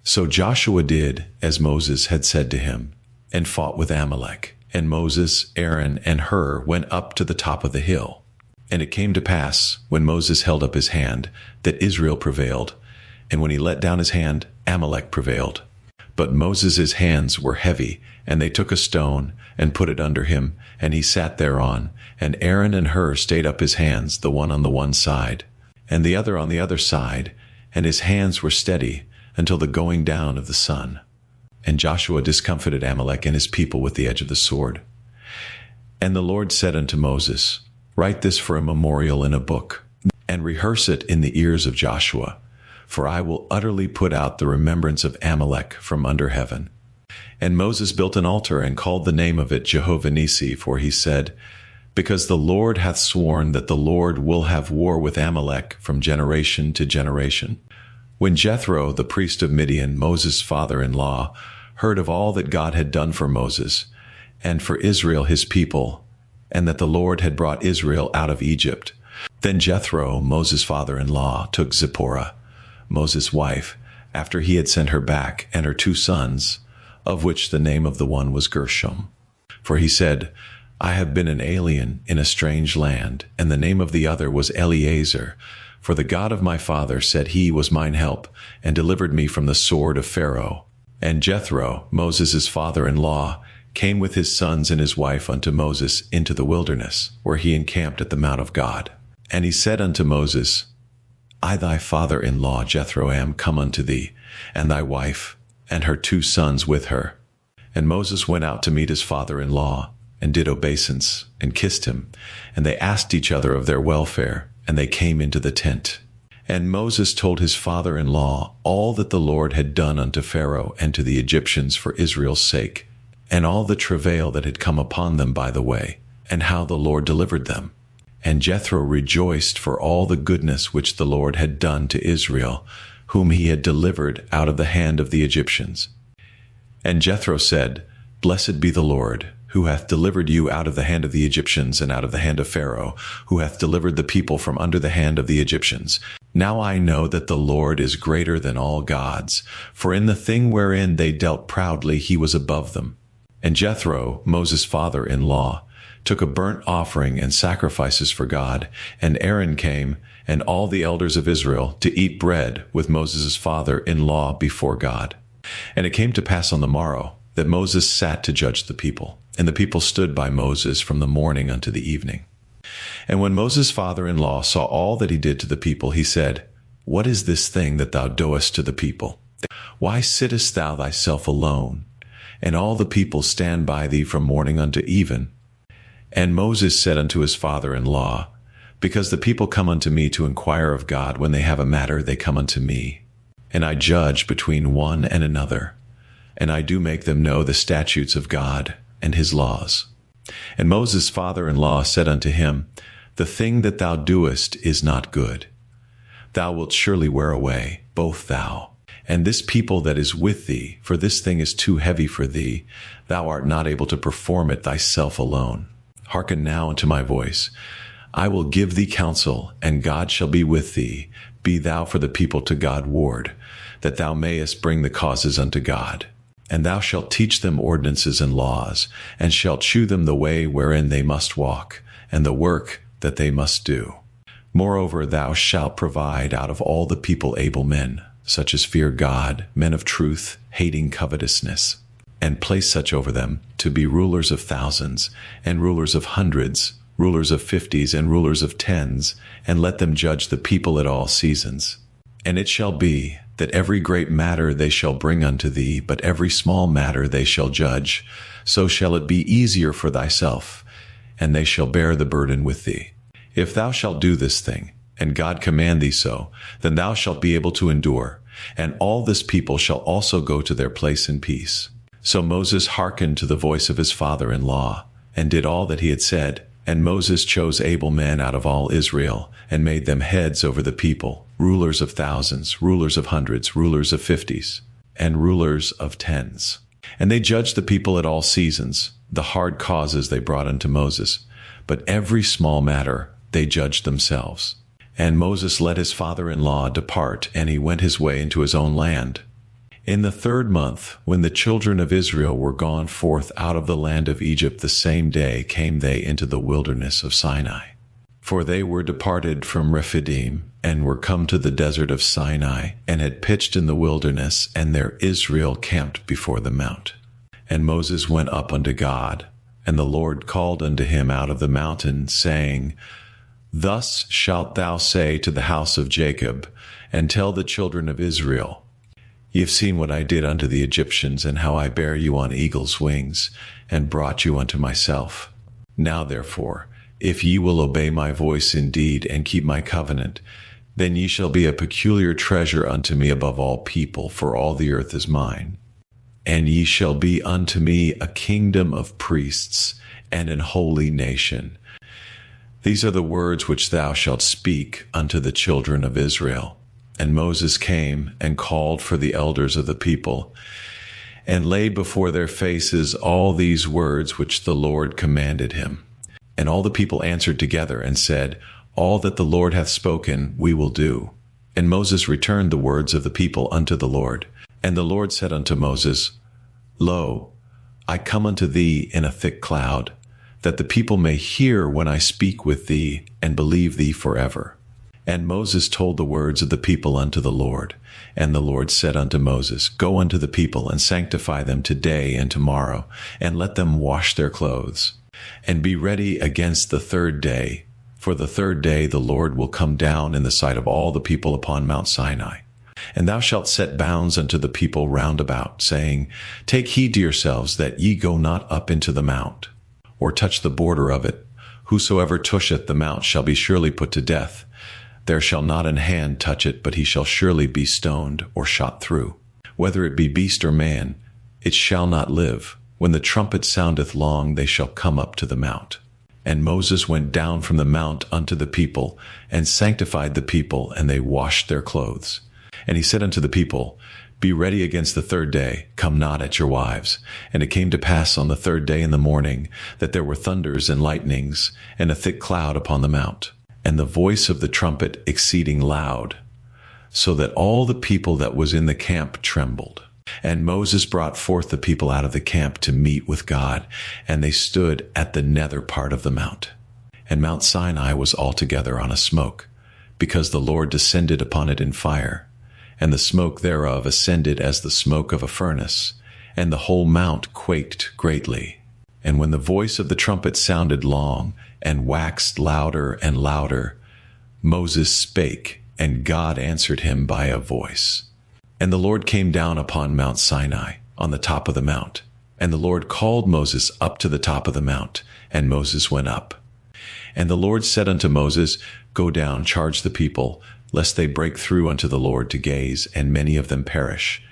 So Joshua did as Moses had said to him, and fought with Amalek. And Moses, Aaron, and Hur went up to the top of the hill. And it came to pass, when Moses held up his hand, that Israel prevailed. And when he let down his hand, Amalek prevailed. But Moses' hands were heavy, and they took a stone, and put it under him, and he sat thereon. And Aaron and Hur stayed up his hands, the one on the one side, and the other on the other side, and his hands were steady until the going down of the sun. And Joshua discomfited Amalek and his people with the edge of the sword. And the Lord said unto Moses, Write this for a memorial in a book, and rehearse it in the ears of Joshua, for I will utterly put out the remembrance of Amalek from under heaven. And Moses built an altar, and called the name of it Jehovah Nissi, for he said, Because the Lord hath sworn that the Lord will have war with Amalek from generation to generation. When Jethro, the priest of Midian, Moses' father-in-law, heard of all that God had done for Moses, and for Israel his people, and that the Lord had brought Israel out of Egypt, then Jethro, Moses' father-in-law, took Zipporah, Moses' wife, after he had sent her back, and her 2 sons, of which the name of the one was Gershom. For he said, I have been an alien in a strange land, and the name of the other was Eleazar. For the God of my father said he was mine help, and delivered me from the sword of Pharaoh. And Jethro, Moses' father-in-law, came with his sons and his wife unto Moses into the wilderness, where he encamped at the mount of God. And he said unto Moses, I thy father-in-law Jethro am come unto thee, and thy wife, and her 2 sons with her. And Moses went out to meet his father-in-law, and did obeisance, and kissed him. And they asked each other of their welfare, and they came into the tent. And Moses told his father-in-law all that the Lord had done unto Pharaoh and to the Egyptians for Israel's sake, and all the travail that had come upon them by the way, and how the Lord delivered them. And Jethro rejoiced for all the goodness which the Lord had done to Israel, whom he had delivered out of the hand of the Egyptians. And Jethro said, Blessed be the Lord, who hath delivered you out of the hand of the Egyptians, and out of the hand of Pharaoh, who hath delivered the people from under the hand of the Egyptians. Now I know that the Lord is greater than all gods, for in the thing wherein they dealt proudly he was above them. And Jethro, Moses' father-in-law, took a burnt offering and sacrifices for God, and Aaron came, and all the elders of Israel, to eat bread with Moses' father-in-law before God. And it came to pass on the morrow, that Moses sat to judge the people, and the people stood by Moses from the morning unto the evening. And when Moses' father-in-law saw all that he did to the people, he said, What is this thing that thou doest to the people? Why sittest thou thyself alone? And all the people stand by thee from morning unto even. And Moses said unto his father-in-law, Because the people come unto me to inquire of God, when they have a matter they come unto me. And I judge between one and another, and I do make them know the statutes of God and his laws. And Moses' father-in-law said unto him, The thing that thou doest is not good. Thou wilt surely wear away, both thou, and this people that is with thee, for this thing is too heavy for thee. Thou art not able to perform it thyself alone. Hearken now unto my voice. I will give thee counsel, and God shall be with thee. Be thou for the people to God ward, that thou mayest bring the causes unto God. And thou shalt teach them ordinances and laws, and shalt shew them the way wherein they must walk, and the work that they must do. Moreover, thou shalt provide out of all the people able men, such as fear God, men of truth, hating covetousness, and place such over them to be rulers of thousands, and rulers of hundreds, rulers of 50s, and rulers of 10s, and let them judge the people at all seasons. And it shall be, that every great matter they shall bring unto thee, but every small matter they shall judge. So shall it be easier for thyself, and they shall bear the burden with thee. If thou shalt do this thing, and God command thee so, then thou shalt be able to endure, and all this people shall also go to their place in peace. So Moses hearkened to the voice of his father-in-law, and did all that he had said. And Moses chose able men out of all Israel, and made them heads over the people, rulers of thousands, rulers of hundreds, rulers of 50s, and rulers of 10s. And they judged the people at all seasons, the hard causes they brought unto Moses. But every small matter they judged themselves. And Moses let his father-in-law depart, and he went his way into his own land. In the 3rd month, when the children of Israel were gone forth out of the land of Egypt, the same day came they into the wilderness of Sinai. For they were departed from Rephidim, and were come to the desert of Sinai, and had pitched in the wilderness, and there Israel camped before the mount. And Moses went up unto God, and the Lord called unto him out of the mountain, saying, Thus shalt thou say to the house of Jacob, and tell the children of Israel, Ye have seen what I did unto the Egyptians, and how I bare you on eagle's wings, and brought you unto myself. Now therefore, if ye will obey my voice indeed, and keep my covenant, then ye shall be a peculiar treasure unto me above all people, for all the earth is mine. And ye shall be unto me a kingdom of priests, and an holy nation. These are the words which thou shalt speak unto the children of Israel. And Moses came and called for the elders of the people, and laid before their faces all these words which the Lord commanded him. And all the people answered together and said, All that the Lord hath spoken we will do. And Moses returned the words of the people unto the Lord. And the Lord said unto Moses, Lo, I come unto thee in a thick cloud, that the people may hear when I speak with thee, and believe thee forever. And Moses told the words of the people unto the Lord. And the Lord said unto Moses, Go unto the people, and sanctify them today and tomorrow, and let them wash their clothes. And be ready against the 3rd day, for the 3rd day the Lord will come down in the sight of all the people upon Mount Sinai. And thou shalt set bounds unto the people round about, saying, Take heed to yourselves that ye go not up into the mount, or touch the border of it. Whosoever toucheth the mount shall be surely put to death. There shall not an hand touch it, but he shall surely be stoned or shot through. Whether it be beast or man, it shall not live. When the trumpet soundeth long, they shall come up to the mount. And Moses went down from the mount unto the people, and sanctified the people, and they washed their clothes. And he said unto the people, Be ready against the 3rd day, come not at your wives. And it came to pass on the 3rd day in the morning, that there were thunders and lightnings, and a thick cloud upon the mount, and the voice of the trumpet exceeding loud, so that all the people that was in the camp trembled. And Moses brought forth the people out of the camp to meet with God, and they stood at the nether part of the mount. And Mount Sinai was altogether on a smoke, because the Lord descended upon it in fire, and the smoke thereof ascended as the smoke of a furnace, and the whole mount quaked greatly. And when the voice of the trumpet sounded long, and waxed louder and louder, Moses spake, and God answered him by a voice. And the Lord came down upon Mount Sinai, on the top of the mount. And the Lord called Moses up to the top of the mount, and Moses went up. And the Lord said unto Moses, Go down, charge the people, lest they break through unto the Lord to gaze, and many of them perish.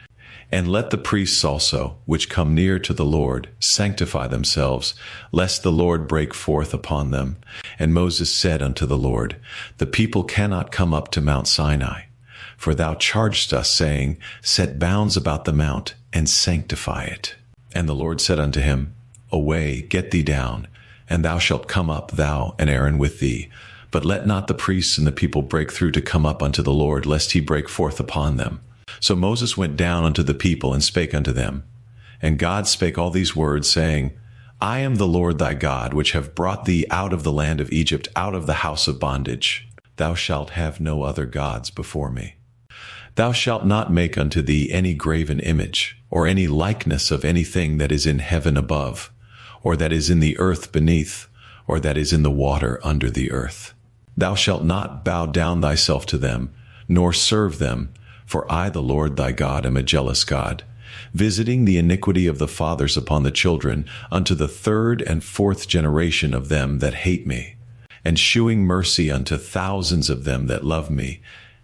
And let the priests also, which come near to the Lord, sanctify themselves, lest the Lord break forth upon them. And Moses said unto the Lord, The people cannot come up to Mount Sinai. For thou chargedst us, saying, Set bounds about the mount, and sanctify it. And the Lord said unto him, Away, get thee down, and thou shalt come up, thou and Aaron with thee. But let not the priests and the people break through to come up unto the Lord, lest he break forth upon them. So Moses went down unto the people, and spake unto them. And God spake all these words, saying, I am the Lord thy God, which have brought thee out of the land of Egypt, out of the house of bondage. Thou shalt have no other gods before me. Thou shalt not make unto thee any graven image, or any likeness of anything that is in heaven above, or that is in the earth beneath, or that is in the water under the earth. Thou shalt not bow down thyself to them, nor serve them, for I, the Lord thy God, am a jealous God, visiting the iniquity of the fathers upon the children, unto the third and fourth generation of them that hate me, and shewing mercy unto thousands of them that love me,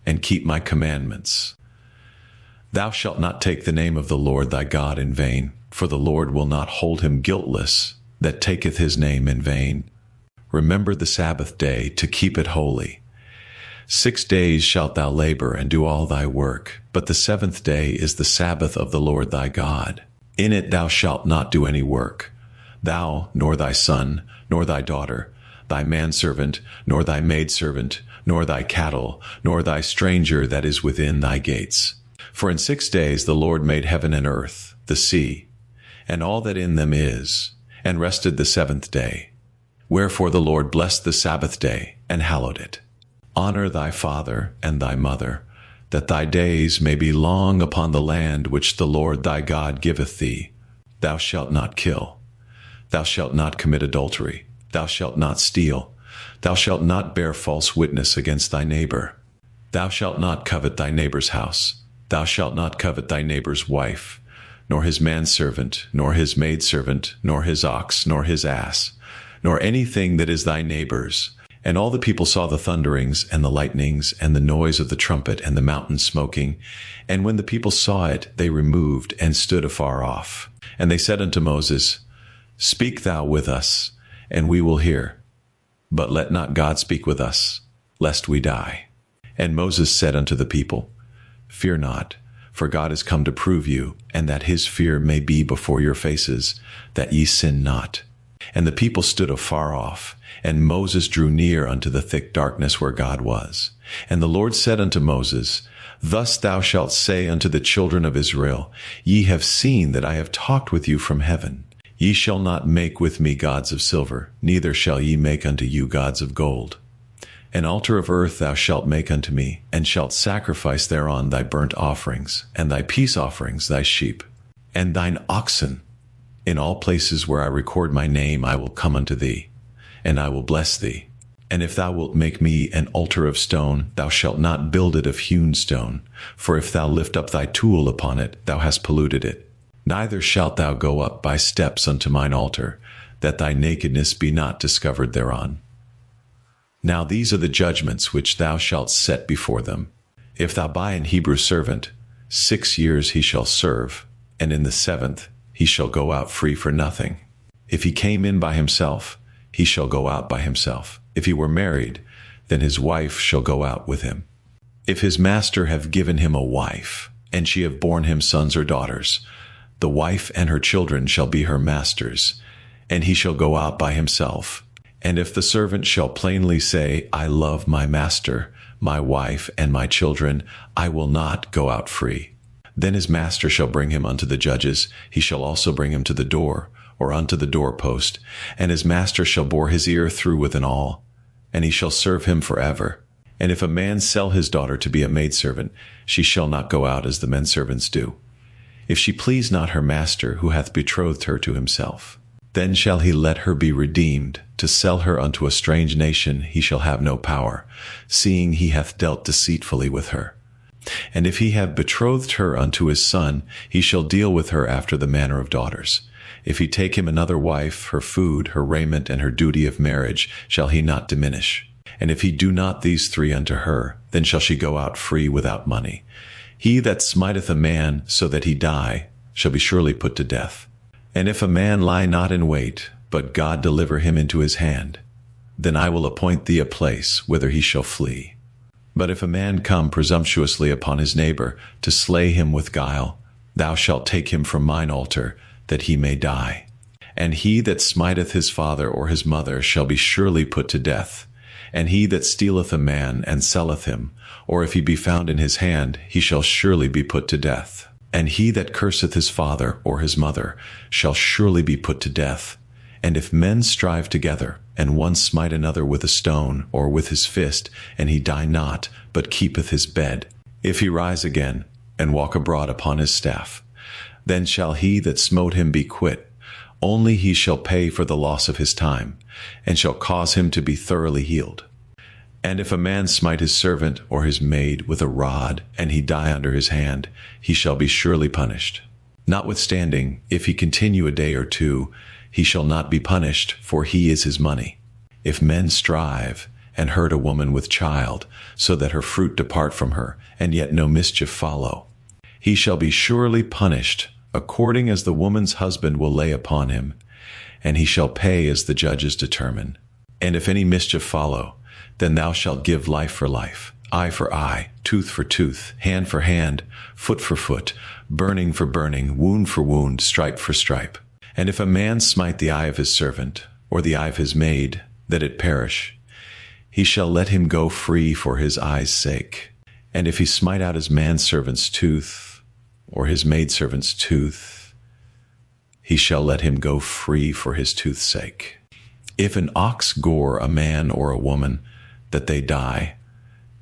and keep my commandments. Thou shalt not take the name of the Lord thy God in vain, for the Lord will not hold him guiltless that taketh his name in vain. Remember the Sabbath day to keep it holy. 6 days shalt thou labor and do all thy work, but the seventh day is the Sabbath of the Lord thy God. In it thou shalt not do any work, thou, nor thy son, nor thy daughter, thy manservant, nor thy maidservant, nor thy cattle, nor thy stranger that is within thy gates. For in 6 days the Lord made heaven and earth, the sea, and all that in them is, and rested the seventh day. Wherefore the Lord blessed the Sabbath day, and hallowed it. Honor thy father and thy mother, that thy days may be long upon the land which the Lord thy God giveth thee. Thou shalt not kill. Thou shalt not commit adultery. Thou shalt not steal. Thou shalt not bear false witness against thy neighbor. Thou shalt not covet thy neighbor's house. Thou shalt not covet thy neighbor's wife, nor his manservant, nor his maidservant, nor his ox, nor his ass, nor anything that is thy neighbor's. And all the people saw the thunderings, and the lightnings, and the noise of the trumpet, and the mountain smoking. And when the people saw it, they removed, and stood afar off. And they said unto Moses, Speak thou with us, and we will hear. But let not God speak with us, lest we die. And Moses said unto the people, Fear not, for God is come to prove you, and that his fear may be before your faces, that ye sin not. And the people stood afar off, and Moses drew near unto the thick darkness where God was. And the Lord said unto Moses, Thus thou shalt say unto the children of Israel, Ye have seen that I have talked with you from heaven. Ye shall not make with me gods of silver, neither shall ye make unto you gods of gold. An altar of earth thou shalt make unto me, and shalt sacrifice thereon thy burnt offerings, and thy peace offerings, thy sheep, and thine oxen. In all places where I record my name I will come unto thee, and I will bless thee. And if thou wilt make me an altar of stone, thou shalt not build it of hewn stone, for if thou lift up thy tool upon it, thou hast polluted it. Neither shalt thou go up by steps unto mine altar, that thy nakedness be not discovered thereon. Now these are the judgments which thou shalt set before them. If thou buy an Hebrew servant, 6 years he shall serve, and in the 7th he shall go out free for nothing. If he came in by himself, he shall go out by himself. If he were married, then his wife shall go out with him. If his master have given him a wife, and she have borne him sons or daughters, the wife and her children shall be her master's, and he shall go out by himself. And if the servant shall plainly say, I love my master, my wife, and my children, I will not go out free. Then his master shall bring him unto the judges. He shall also bring him to the door, or unto the doorpost, and his master shall bore his ear through with an awl, and he shall serve him forever. And if a man sell his daughter to be a maidservant, she shall not go out as the men servants do, if she please not her master, who hath betrothed her to himself. Then shall he let her be redeemed. To sell her unto a strange nation he shall have no power, seeing he hath dealt deceitfully with her. And if he have betrothed her unto his son, he shall deal with her after the manner of daughters. If he take him another wife, her food, her raiment, and her duty of marriage shall he not diminish. And if he do not these three unto her, then shall she go out free without money. He that smiteth a man so that he die shall be surely put to death. And if a man lie not in wait, but God deliver him into his hand, then I will appoint thee a place whither he shall flee. But if a man come presumptuously upon his neighbor to slay him with guile, thou shalt take him from mine altar, that he may die. And he that smiteth his father or his mother shall be surely put to death. And he that stealeth a man and selleth him, or if he be found in his hand, he shall surely be put to death. And he that curseth his father or his mother shall surely be put to death. And if men strive together, and one smite another with a stone or with his fist, and he die not, but keepeth his bed, if he rise again, and walk abroad upon his staff, then shall he that smote him be quit. Only he shall pay for the loss of his time, and shall cause him to be thoroughly healed. And if a man smite his servant or his maid with a rod, and he die under his hand, he shall be surely punished. Notwithstanding, if he continue a day or two, he shall not be punished, for he is his money. If men strive, and hurt a woman with child, so that her fruit depart from her, and yet no mischief follow, he shall be surely punished, according as the woman's husband will lay upon him, and he shall pay as the judges determine. And if any mischief follow, then thou shalt give life for life, eye for eye, tooth for tooth, hand for hand, foot for foot, burning for burning, wound for wound, stripe for stripe. And if a man smite the eye of his servant, or the eye of his maid, that it perish, he shall let him go free for his eye's sake. And if he smite out his manservant's tooth, or his maidservant's tooth, he shall let him go free for his tooth's sake. If an ox gore a man or a woman, that they die,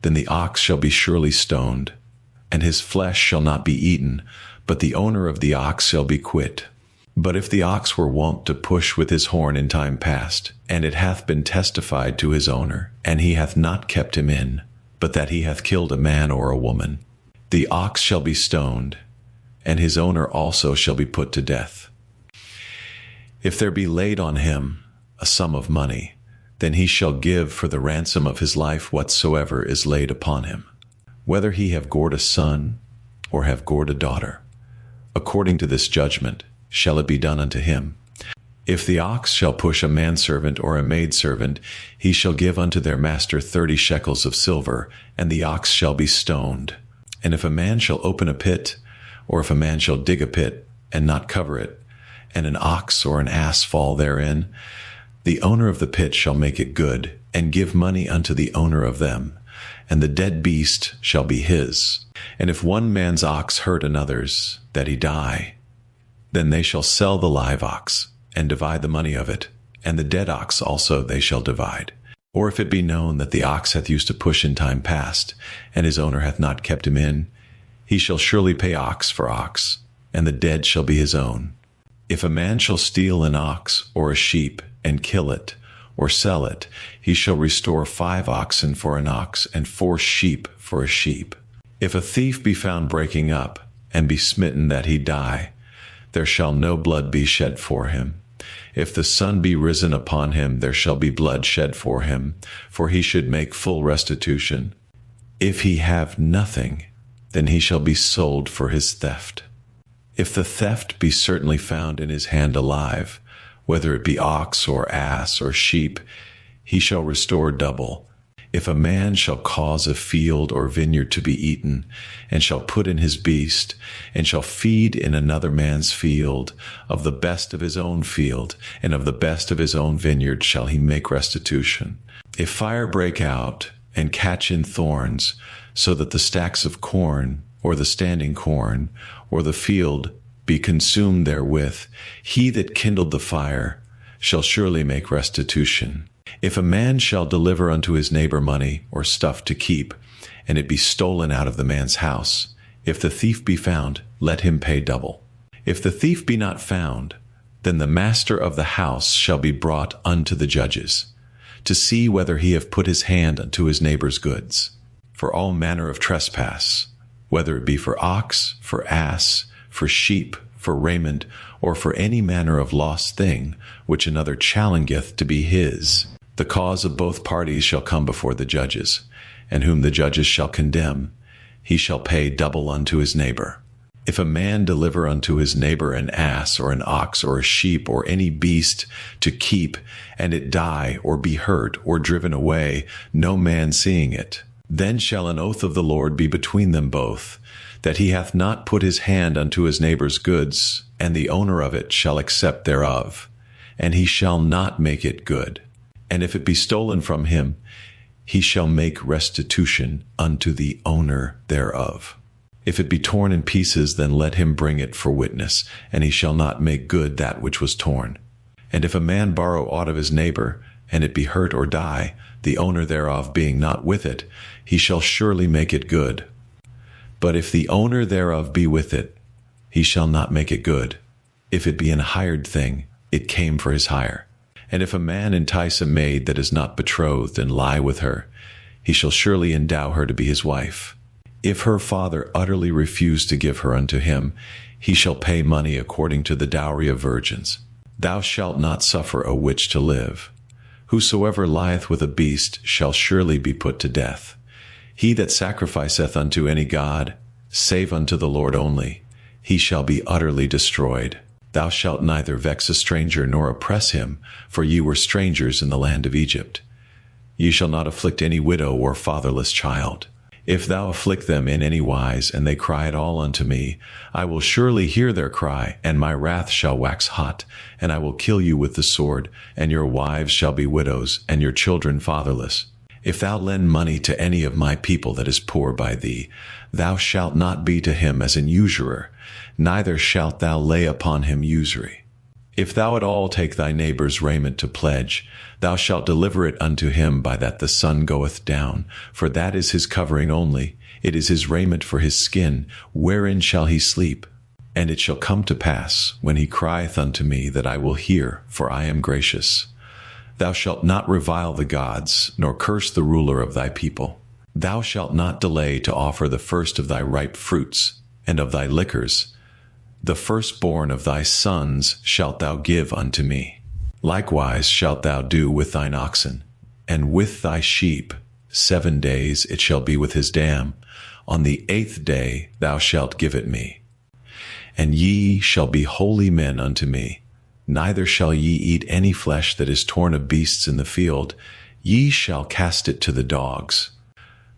then the ox shall be surely stoned, and his flesh shall not be eaten, but the owner of the ox shall be quit. But if the ox were wont to push with his horn in time past, and it hath been testified to his owner, and he hath not kept him in, but that he hath killed a man or a woman, the ox shall be stoned, and his owner also shall be put to death. If there be laid on him a sum of money, then he shall give for the ransom of his life whatsoever is laid upon him, whether he have gored a son or have gored a daughter. According to this judgment shall it be done unto him. If the ox shall push a manservant or a maidservant, he shall give unto their master 30 shekels of silver, and the ox shall be stoned. And if a man shall open a pit, or if a man shall dig a pit, and not cover it, and an ox or an ass fall therein, the owner of the pit shall make it good, and give money unto the owner of them, and the dead beast shall be his. And if one man's ox hurt another's, that he die, then they shall sell the live ox, and divide the money of it, and the dead ox also they shall divide. Or if it be known that the ox hath used to push in time past, and his owner hath not kept him in, he shall surely pay ox for ox, and the dead shall be his own. If a man shall steal an ox or a sheep, and kill it, or sell it, he shall restore 5 oxen for an ox, and 4 sheep for a sheep. If a thief be found breaking up, and be smitten that he die, there shall no blood be shed for him. If the sun be risen upon him, there shall be blood shed for him, for he should make full restitution. If he have nothing, then he shall be sold for his theft. If the theft be certainly found in his hand alive, whether it be ox or ass or sheep, he shall restore double. If a man shall cause a field or vineyard to be eaten, and shall put in his beast, and shall feed in another man's field, of the best of his own field, and of the best of his own vineyard shall he make restitution. If fire break out, and catch in thorns, so that the stacks of corn, or the standing corn, or the field be consumed therewith, he that kindled the fire shall surely make restitution. If a man shall deliver unto his neighbor money or stuff to keep, and it be stolen out of the man's house, if the thief be found, let him pay double. If the thief be not found, then the master of the house shall be brought unto the judges, to see whether he have put his hand unto his neighbor's goods. For all manner of trespass, whether it be for ox, for ass, for sheep, for raiment, or for any manner of lost thing, which another challengeth to be his, the cause of both parties shall come before the judges, and whom the judges shall condemn, he shall pay double unto his neighbor. If a man deliver unto his neighbor an ass, or an ox, or a sheep, or any beast to keep, and it die, or be hurt, or driven away, no man seeing it, then shall an oath of the Lord be between them both, that he hath not put his hand unto his neighbor's goods, and the owner of it shall accept thereof, and he shall not make it good. And if it be stolen from him, he shall make restitution unto the owner thereof. If it be torn in pieces, then let him bring it for witness, and he shall not make good that which was torn. And if a man borrow aught of his neighbor, and it be hurt or die, the owner thereof being not with it, he shall surely make it good. But if the owner thereof be with it, he shall not make it good. If it be an hired thing, it came for his hire. And if a man entice a maid that is not betrothed, and lie with her, he shall surely endow her to be his wife. If her father utterly refuse to give her unto him, he shall pay money according to the dowry of virgins. Thou shalt not suffer a witch to live. Whosoever lieth with a beast shall surely be put to death. He that sacrificeth unto any god, save unto the Lord only, he shall be utterly destroyed. Thou shalt neither vex a stranger nor oppress him, for ye were strangers in the land of Egypt. Ye shall not afflict any widow or fatherless child. If thou afflict them in any wise, and they cry at all unto me, I will surely hear their cry, and my wrath shall wax hot, and I will kill you with the sword, and your wives shall be widows, and your children fatherless. If thou lend money to any of my people that is poor by thee, thou shalt not be to him as an usurer, neither shalt thou lay upon him usury. If thou at all take thy neighbor's raiment to pledge, thou shalt deliver it unto him by that the sun goeth down, for that is his covering only, it is his raiment for his skin, wherein shall he sleep? And it shall come to pass, when he crieth unto me, that I will hear, for I am gracious. Thou shalt not revile the gods, nor curse the ruler of thy people. Thou shalt not delay to offer the first of thy ripe fruits, and of thy liquors. The firstborn of thy sons shalt thou give unto me. Likewise shalt thou do with thine oxen, and with thy sheep. 7 days it shall be with his dam. On the 8th day thou shalt give it me. And ye shall be holy men unto me. Neither shall ye eat any flesh that is torn of beasts in the field. Ye shall cast it to the dogs.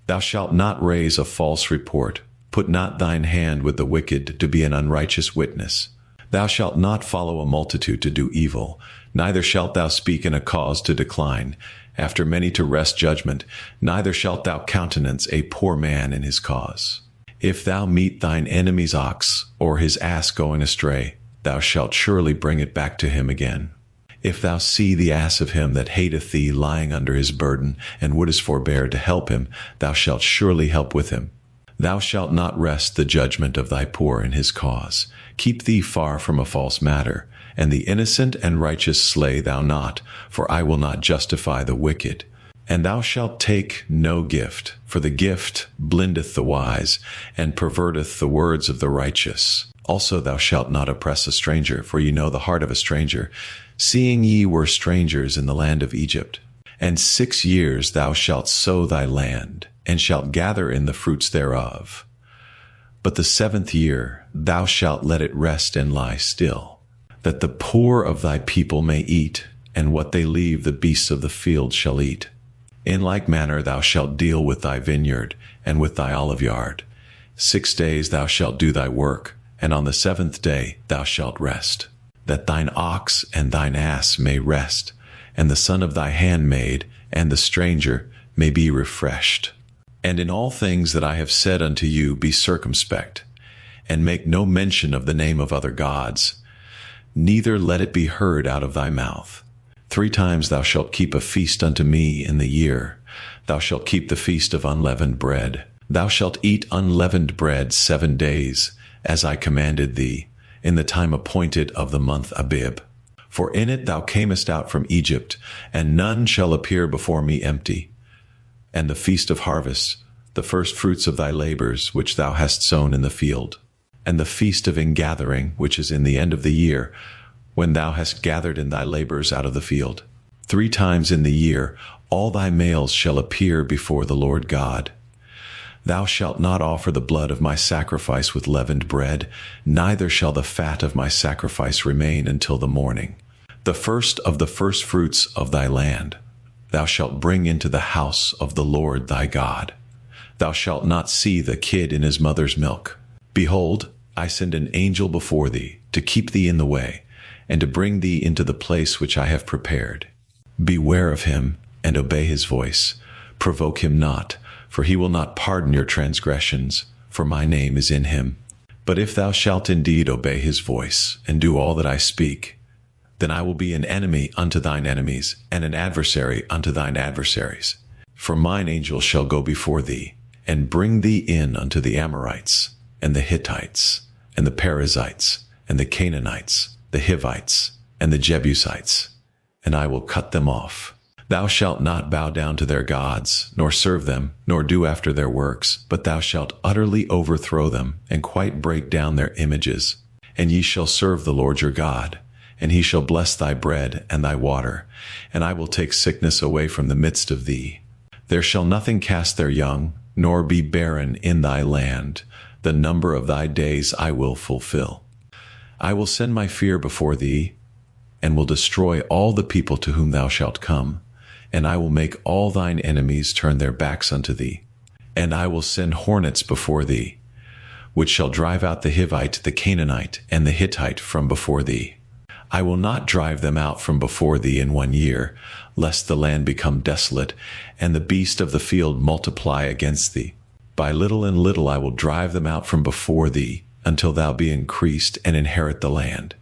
Thou shalt not raise a false report. Put not thine hand with the wicked to be an unrighteous witness. Thou shalt not follow a multitude to do evil, neither shalt thou speak in a cause to decline, after many to wrest judgment, neither shalt thou countenance a poor man in his cause. If thou meet thine enemy's ox, or his ass going astray, thou shalt surely bring it back to him again. If thou see the ass of him that hateth thee lying under his burden, and wouldest forbear to help him, thou shalt surely help with him. Thou shalt not wrest the judgment of thy poor in his cause. Keep thee far from a false matter, and the innocent and righteous slay thou not, for I will not justify the wicked. And thou shalt take no gift, for the gift blindeth the wise, and perverteth the words of the righteous. Also thou shalt not oppress a stranger, for ye know the heart of a stranger, seeing ye were strangers in the land of Egypt. And 6 years thou shalt sow thy land, and shalt gather in the fruits thereof. But the 7th year thou shalt let it rest and lie still, that the poor of thy people may eat, and what they leave the beasts of the field shall eat. In like manner thou shalt deal with thy vineyard, and with thy oliveyard. 6 days thou shalt do thy work, and on the 7th day thou shalt rest, that thine ox and thine ass may rest, and the son of thy handmaid, and the stranger may be refreshed. And in all things that I have said unto you be circumspect, and make no mention of the name of other gods, neither let it be heard out of thy mouth. 3 times thou shalt keep a feast unto me in the year. Thou shalt keep the feast of unleavened bread. Thou shalt eat unleavened bread 7 days, as I commanded thee, in the time appointed of the month Abib. For in it thou camest out from Egypt, and none shall appear before me empty. And the feast of harvest, the first fruits of thy labors, which thou hast sown in the field. And the feast of ingathering, which is in the end of the year, when thou hast gathered in thy labors out of the field. 3 times in the year all thy males shall appear before the Lord God. Thou shalt not offer the blood of my sacrifice with leavened bread, neither shall the fat of my sacrifice remain until the morning. The first of the firstfruits of thy land thou shalt bring into the house of the Lord thy God. Thou shalt not see the kid in his mother's milk. Behold, I send an angel before thee, to keep thee in the way, and to bring thee into the place which I have prepared. Beware of him, and obey his voice. Provoke him not, for he will not pardon your transgressions, for my name is in him. But if thou shalt indeed obey his voice, and do all that I speak, then I will be an enemy unto thine enemies, and an adversary unto thine adversaries. For mine angel shall go before thee, and bring thee in unto the Amorites, and the Hittites, and the Perizzites, and the Canaanites, the Hivites, and the Jebusites, and I will cut them off. Thou shalt not bow down to their gods, nor serve them, nor do after their works, but thou shalt utterly overthrow them, and quite break down their images. And ye shall serve the Lord your God, and he shall bless thy bread and thy water, and I will take sickness away from the midst of thee. There shall nothing cast their young, nor be barren in thy land. The number of thy days I will fulfill. I will send my fear before thee, and will destroy all the people to whom thou shalt come. And I will make all thine enemies turn their backs unto thee. And I will send hornets before thee, which shall drive out the Hivite, the Canaanite, and the Hittite from before thee. I will not drive them out from before thee in 1 year, lest the land become desolate, and the beast of the field multiply against thee. By little and little I will drive them out from before thee, until thou be increased and inherit the land.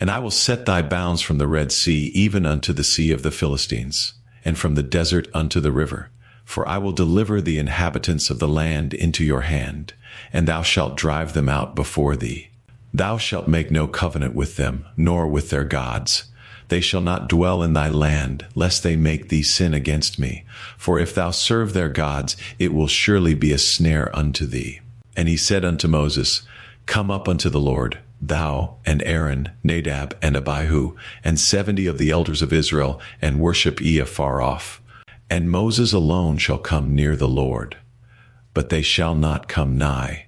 And I will set thy bounds from the Red Sea even unto the sea of the Philistines, and from the desert unto the river. For I will deliver the inhabitants of the land into your hand, and thou shalt drive them out before thee. Thou shalt make no covenant with them, nor with their gods. They shall not dwell in thy land, lest they make thee sin against me. For if thou serve their gods, it will surely be a snare unto thee. And he said unto Moses, Come up unto the Lord, thou and Aaron, Nadab and Abihu, and 70 of the elders of Israel, and worship ye afar off. And Moses alone shall come near the Lord, but they shall not come nigh,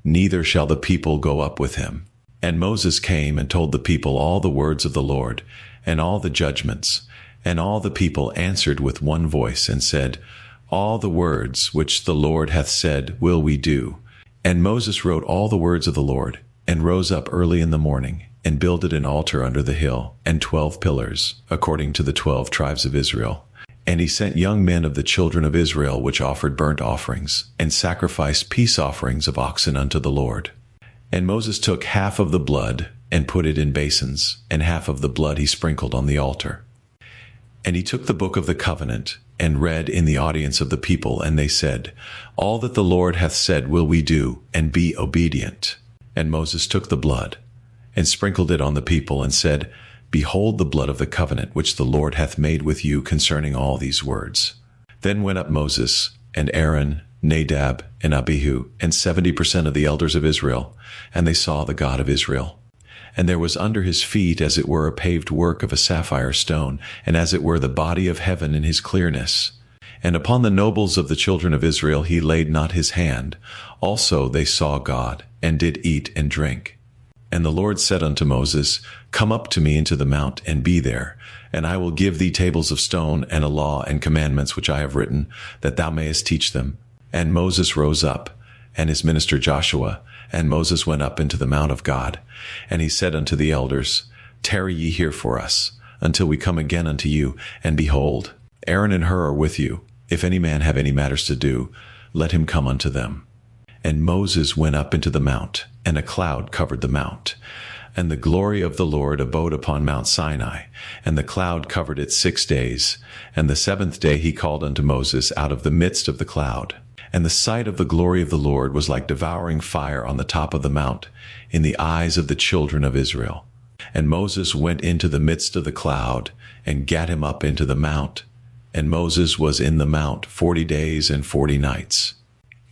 neither shall the people go up with him. And Moses came and told the people all the words of the Lord, and all the judgments. And all the people answered with one voice, and said, All the words which the Lord hath said will we do. And Moses wrote all the words of the Lord, and rose up early in the morning, and builded an altar under the hill, and 12 pillars, according to the 12 tribes of Israel. And he sent young men of the children of Israel, which offered burnt offerings, and sacrificed peace offerings of oxen unto the Lord. And Moses took half of the blood, and put it in basins, and half of the blood he sprinkled on the altar. And he took the book of the covenant, and read in the audience of the people, and they said, All that the Lord hath said will we do, and be obedient. And Moses took the blood, and sprinkled it on the people, and said, Behold the blood of the covenant which the Lord hath made with you concerning all these words. Then went up Moses, and Aaron, Nadab, and Abihu, and 70% of the elders of Israel, and they saw the God of Israel. And there was under his feet as it were a paved work of a sapphire stone, and as it were the body of heaven in his clearness. And upon the nobles of the children of Israel he laid not his hand. Also they saw God, and did eat and drink. And the Lord said unto Moses, Come up to me into the mount, and be there, and I will give thee tables of stone, and a law and commandments which I have written, that thou mayest teach them. And Moses rose up, and his minister Joshua, and Moses went up into the mount of God. And he said unto the elders, Tarry ye here for us, until we come again unto you. And behold, Aaron and Hur are with you. If any man have any matters to do, let him come unto them. And Moses went up into the mount, and a cloud covered the mount. And the glory of the Lord abode upon Mount Sinai, and the cloud covered it 6 days. And the 7th day he called unto Moses out of the midst of the cloud. And the sight of the glory of the Lord was like devouring fire on the top of the mount, in the eyes of the children of Israel. And Moses went into the midst of the cloud, and gat him up into the mount. And Moses was in the mount 40 days and 40 nights.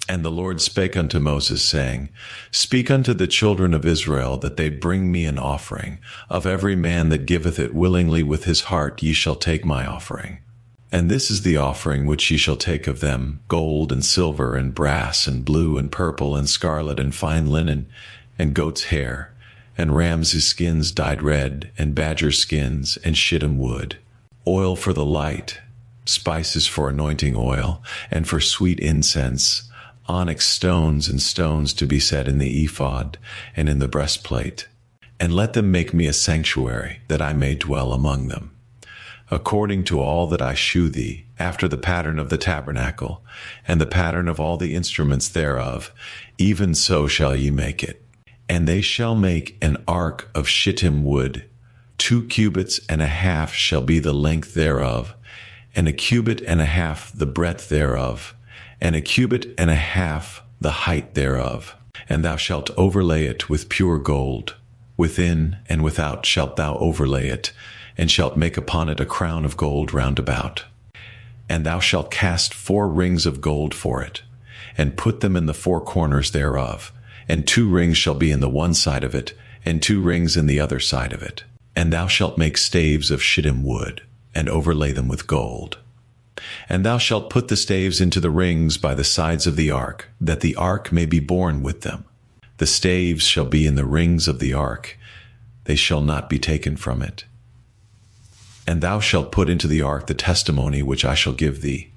And the Lord spake unto Moses, saying, Speak unto the children of Israel, that they bring me an offering. Of every man that giveth it willingly with his heart ye shall take my offering. And this is the offering which ye shall take of them, gold and silver and brass and blue and purple and scarlet and fine linen and goat's hair and rams' skins dyed red and badger skins and shittim wood, oil for the light, spices for anointing oil, and for sweet incense, onyx stones and stones to be set in the ephod and in the breastplate. And let them make me a sanctuary, that I may dwell among them. according to all that I shew thee, after the pattern of the tabernacle, and the pattern of all the instruments thereof, even so shall ye make it. And they shall make an ark of shittim wood. 2 cubits and a half shall be the length thereof, and 1 cubit and a half the breadth thereof, and 1 cubit and a half the height thereof. And thou shalt overlay it with pure gold. Within and without shalt thou overlay it, and shalt make upon it a crown of gold round about. And thou shalt cast 4 rings of gold for it, and put them in the 4 corners thereof, and 2 rings shall be in the one side of it, and 2 rings in the other side of it. And thou shalt make staves of shittim wood, and overlay them with gold. And thou shalt put the staves into the rings by the sides of the ark, that the ark may be borne with them. The staves shall be in the rings of the ark, they shall not be taken from it. And thou shalt put into the ark the testimony which I shall give thee.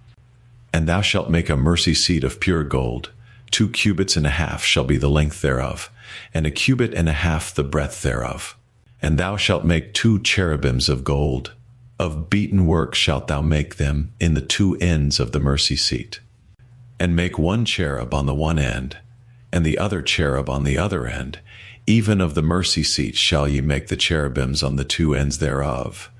And thou shalt make a mercy seat of pure gold. 2 cubits and a half shall be the length thereof, and 1 cubit and a half the breadth thereof. And thou shalt make 2 cherubims of gold. Of beaten work shalt thou make them in the 2 ends of the mercy seat. And make 1 cherub on the one end, and the other cherub on the other end. Even of the mercy seat shall ye make the cherubims on the 2 ends thereof.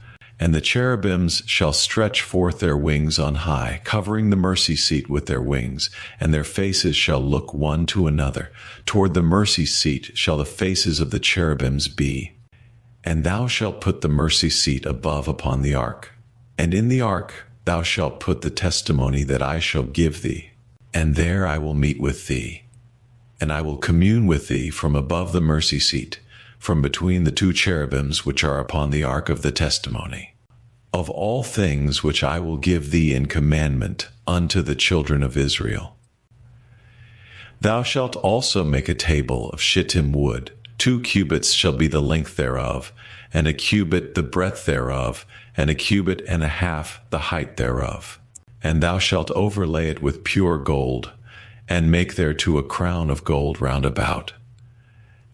And the cherubims shall stretch forth their wings on high, covering the mercy seat with their wings, and their faces shall look one to another. Toward the mercy seat shall the faces of the cherubims be. And thou shalt put the mercy seat above upon the ark. And in the ark thou shalt put the testimony that I shall give thee. And there I will meet with thee. And I will commune with thee from above the mercy seat, from between the 2 cherubims which are upon the ark of the testimony. Of all things which I will give thee in commandment unto the children of Israel. Thou shalt also make a table of shittim wood. 2 cubits shall be the length thereof, and 1 cubit the breadth thereof, and 1 cubit and a half the height thereof. And thou shalt overlay it with pure gold, and make thereto a crown of gold round about.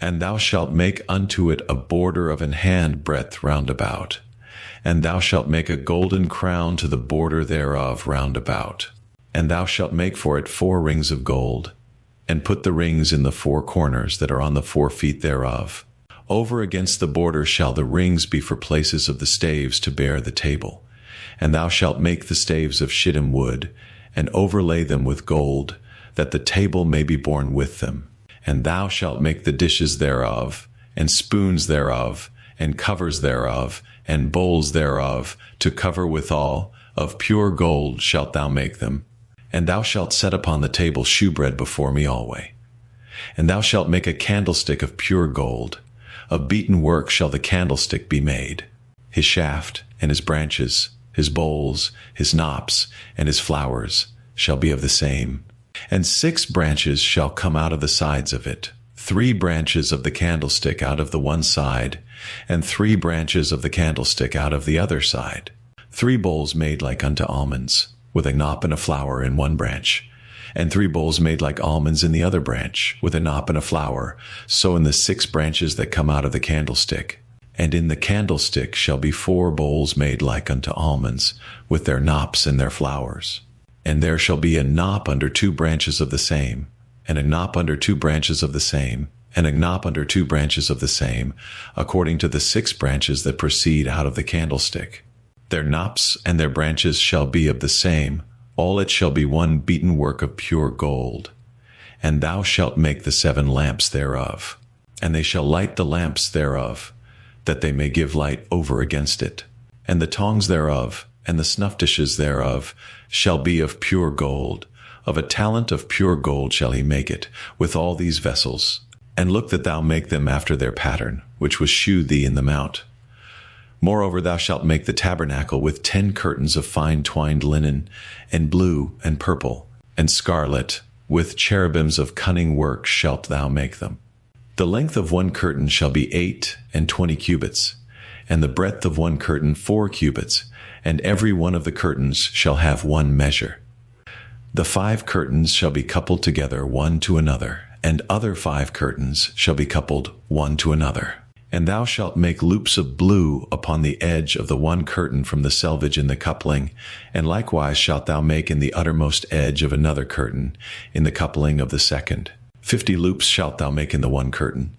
And thou shalt make unto it a border of an hand breadth round about. And thou shalt make a golden crown to the border thereof round about. And thou shalt make for it 4 rings of gold, and put the rings in the 4 corners that are on the 4 feet thereof. Over against the border shall the rings be for places of the staves to bear the table. And thou shalt make the staves of shittim wood, and overlay them with gold, that the table may be borne with them. And thou shalt make the dishes thereof, and spoons thereof, and covers thereof, and bowls thereof, to cover withal. Of pure gold shalt thou make them. And thou shalt set upon the table shewbread before me alway. And thou shalt make a candlestick of pure gold. Of beaten work shall the candlestick be made. His shaft, and his branches, his bowls, his knops, and his flowers shall be of the same. And 6 branches shall come out of the sides of it, 3 branches of the candlestick out of the one side, and 3 branches of the candlestick out of the other side. 3 bowls made like unto almonds, with a knop and a flower in one branch, and 3 bowls made like almonds in the other branch, with a knop and a flower, so in the 6 branches that come out of the candlestick. And in the candlestick shall be 4 bowls made like unto almonds, with their knops and their flowers. And there shall be a knop under 2 branches of the same, and a knop under 2 branches of the same, and a knop under 2 branches of the same, according to the 6 branches that proceed out of the candlestick. Their knops and their branches shall be of the same, all it shall be one beaten work of pure gold. And thou shalt make the 7 lamps thereof, and they shall light the lamps thereof, that they may give light over against it. And the tongs thereof, and the snuff dishes thereof, shall be of pure gold. Of a talent of pure gold shall he make it, with all these vessels. And look that thou make them after their pattern, which was shewed thee in the mount. Moreover, thou shalt make the tabernacle with 10 curtains of fine twined linen, and blue, and purple, and scarlet, with cherubims of cunning work shalt thou make them. The length of 1 curtain shall be 8 and 20 cubits, and the breadth of 1 curtain 4 cubits, and every one of the curtains shall have 1 measure. The 5 curtains shall be coupled together one to another, and other 5 curtains shall be coupled one to another. And thou shalt make loops of blue upon the edge of the one curtain from the selvage in the coupling, and likewise shalt thou make in the uttermost edge of another curtain, in the coupling of the second. 50 loops shalt thou make in the one curtain,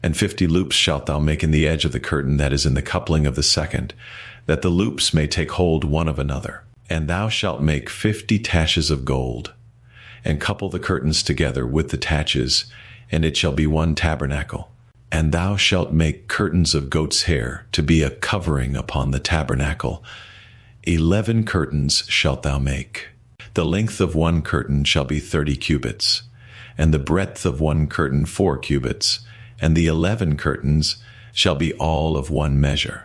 and 50 loops shalt thou make in the edge of the curtain that is in the coupling of the second, that the loops may take hold one of another. And thou shalt make 50 taches of gold, and couple the curtains together with the taches, and it shall be one tabernacle. And thou shalt make curtains of goat's hair to be a covering upon the tabernacle. 11 curtains shalt thou make. The length of one curtain shall be 30 cubits, and the breadth of one curtain 4 cubits, and the 11 curtains shall be all of one measure.